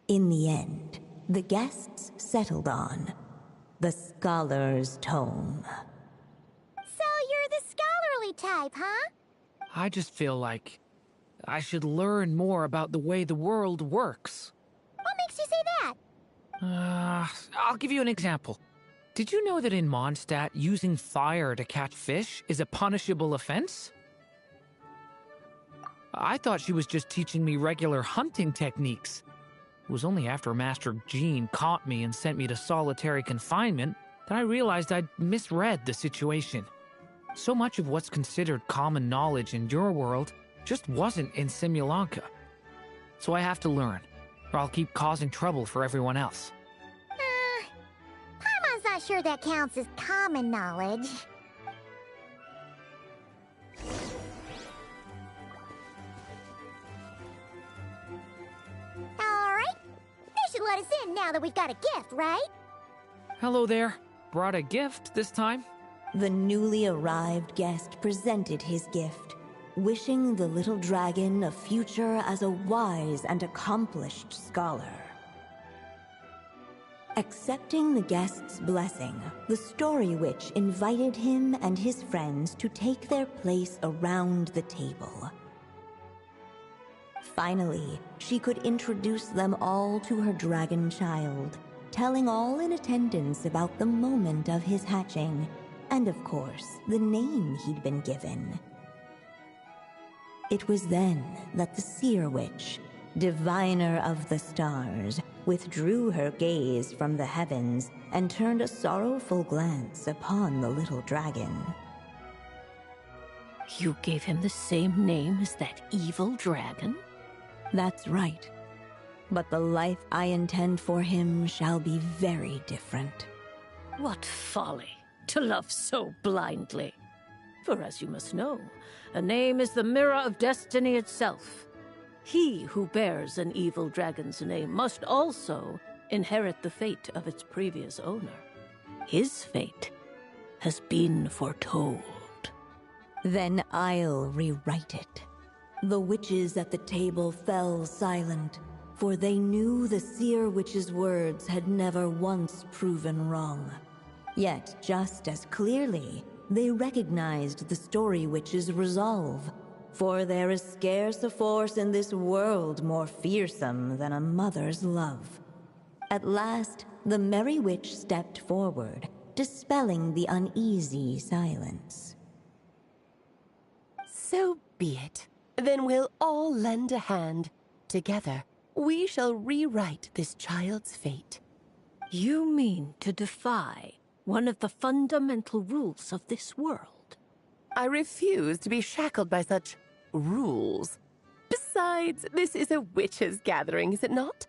In the end, the guests settled on the Scholar's Tome. So you're the scholarly type, huh? I just feel like I should learn more about the way the world works. What makes you say that? I'll give you an example. Did you know that in Mondstadt, using fire to catch fish is a punishable offense? I thought she was just teaching me regular hunting techniques. It was only after Master Jean caught me and sent me to solitary confinement that I realized I'd misread the situation. So much of what's considered common knowledge in your world just wasn't in Simulanka. So I have to learn, or I'll keep causing trouble for everyone else. Paimon's not sure that counts as common knowledge. Alright, they should let us in now that we've got a gift, right? Hello there. Brought a gift this time? The newly arrived guest presented his gift, wishing the little dragon a future as a wise and accomplished scholar. Accepting the guest's blessing, the Story Witch invited him and his friends to take their place around the table. Finally, she could introduce them all to her dragon child, telling all in attendance about the moment of his hatching, and of course, the name he'd been given. It was then that the Seer Witch, diviner of the stars, withdrew her gaze from the heavens and turned a sorrowful glance upon the little dragon. You gave him the same name as that evil dragon? That's right. But the life I intend for him shall be very different. What folly to love so blindly. For as you must know, a name is the mirror of destiny itself. He who bears an evil dragon's name must also inherit the fate of its previous owner. His fate has been foretold. Then I'll rewrite it. The witches at the table fell silent, for they knew the Seer Witch's words had never once proven wrong. Yet, just as clearly, they recognized the Story Witch's resolve, for there is scarce a force in this world more fearsome than a mother's love. At last, the Merry Witch stepped forward, dispelling the uneasy silence. So be it. Then we'll all lend a hand. Together, we shall rewrite this child's fate. You mean to defy one of the fundamental rules of this world? I refuse to be shackled by such rules. Besides, this is a witches' gathering, is it not?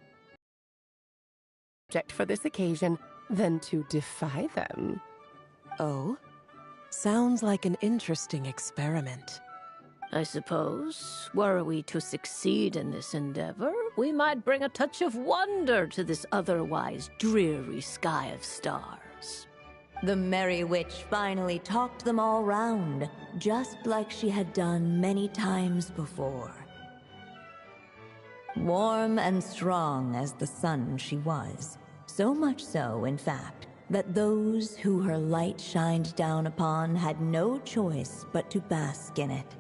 Object for this occasion than to defy them. Oh? Sounds like an interesting experiment. I suppose, were we to succeed in this endeavor, we might bring a touch of wonder to this otherwise dreary sky of stars. The Merry Witch finally talked them all round, just like she had done many times before. Warm and strong as the sun she was, so much so, in fact, that those who her light shined down upon had no choice but to bask in it.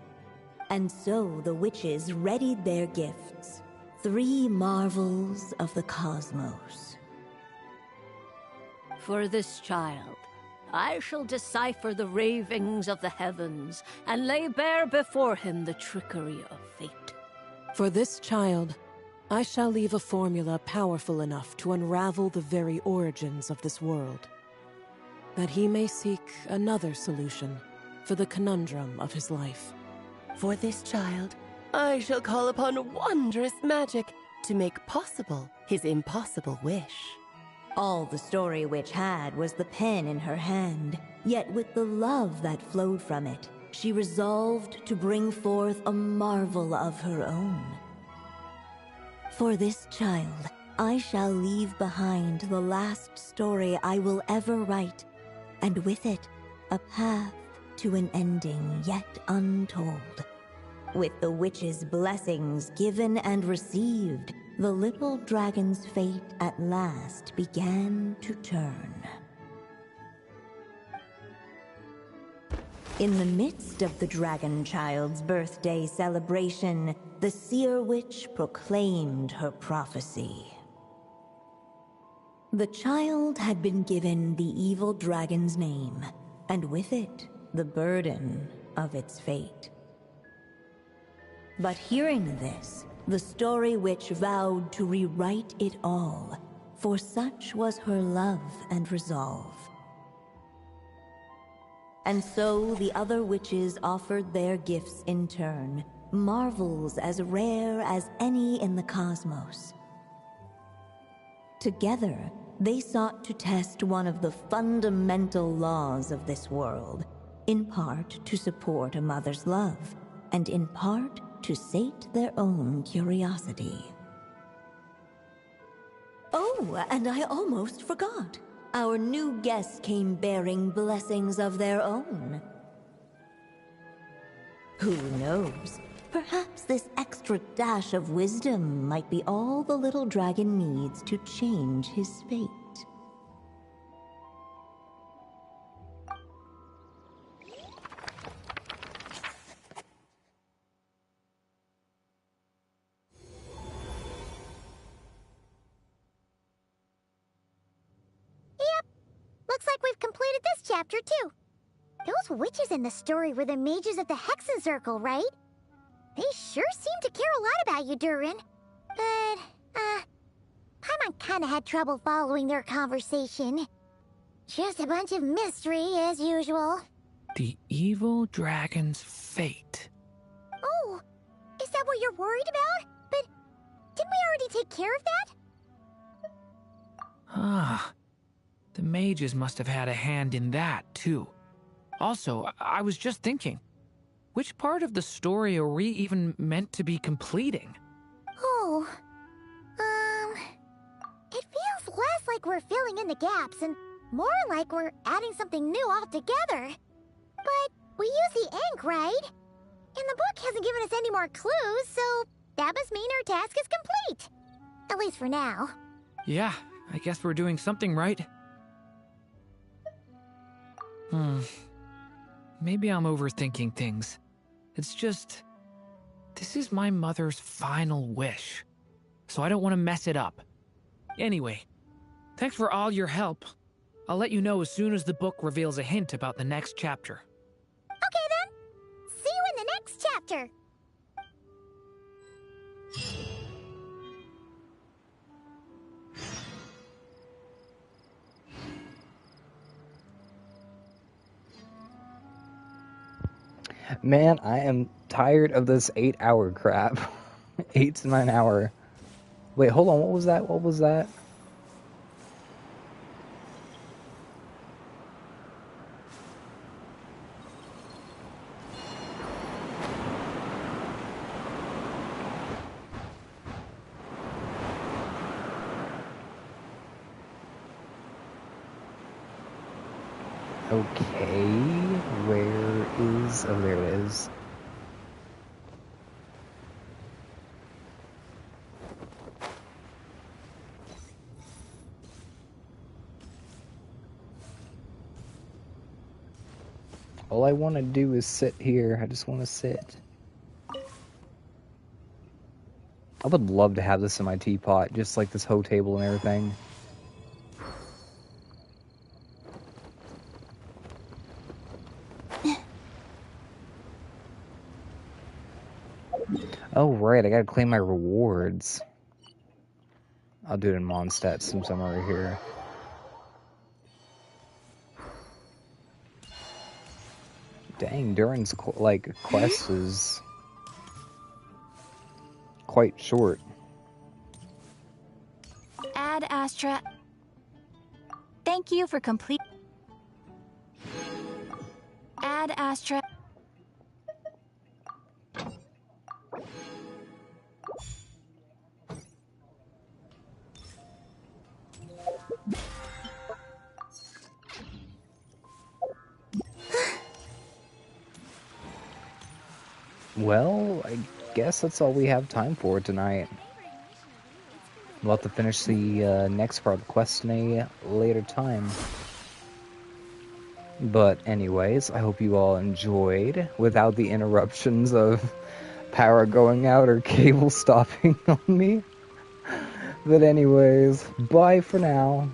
And so the witches readied their gifts, 3 marvels of the cosmos. For this child, I shall decipher the ravings of the heavens and lay bare before him the trickery of fate. For this child, I shall leave a formula powerful enough to unravel the very origins of this world, that he may seek another solution for the conundrum of his life. For this child, I shall call upon wondrous magic to make possible his impossible wish. All the Story Witch had was the pen in her hand, yet with the love that flowed from it, she resolved to bring forth a marvel of her own. For this child, I shall leave behind the last story I will ever write, and with it, a path to an ending yet untold. With the witch's blessings given and received, the little dragon's fate at last began to turn. In the midst of the dragon child's birthday celebration, the seer witch proclaimed her prophecy. The child had been given the evil dragon's name, and with it, the burden of its fate. But hearing this, the Story Witch vowed to rewrite it all, for such was her love and resolve. And so the other witches offered their gifts in turn, marvels as rare as any in the cosmos. Together, they sought to test one of the fundamental laws of this world, in part to support a mother's love, and in part to sate their own curiosity. Oh, and I almost forgot. Our new guests came bearing blessings of their own. Who knows? Perhaps this extra dash of wisdom might be all the little dragon needs to change his fate. Looks like we've completed this chapter, too. Those witches in the story were the mages of the Hexen Circle, right? They sure seem to care a lot about you, Durin. But, Paimon kinda had trouble following their conversation. Just a bunch of mystery, as usual. The evil dragon's fate. Oh, is that what you're worried about? But didn't we already take care of that? Ah, the mages must have had a hand in that, too. Also, I was just thinking, which part of the story are we even meant to be completing? Oh, it feels less like we're filling in the gaps and more like we're adding something new altogether. But we use the ink, right? And the book hasn't given us any more clues, so that must mean our task is complete. At least for now. Yeah, I guess we're doing something right. Maybe I'm overthinking things. It's just, this is my mother's final wish, so I don't want to mess it up. Anyway, thanks for all your help. I'll let you know as soon as the book reveals a hint about the next chapter. Okay then. See you in the next chapter. Man, I am tired of this 8-hour crap. 8 to 9 hour. Wait, hold on. What was that? What was that? Okay, where is... Oh, there it is. All I want to do is sit here. I just want to sit. I would love to have this in my teapot, just like this hoe table and everything. Oh, right, I gotta claim my rewards. I'll do it in Mondstadt since I'm already here. Dang, Durin's, like, quest is quite short. Ad Astra. Thank you for complete. Ad Astra. Well, I guess that's all we have time for tonight. We'll have to finish the next part of the quest in a later time. But anyways, I hope you all enjoyed without the interruptions of power going out or cable stopping on me. But anyways, bye for now.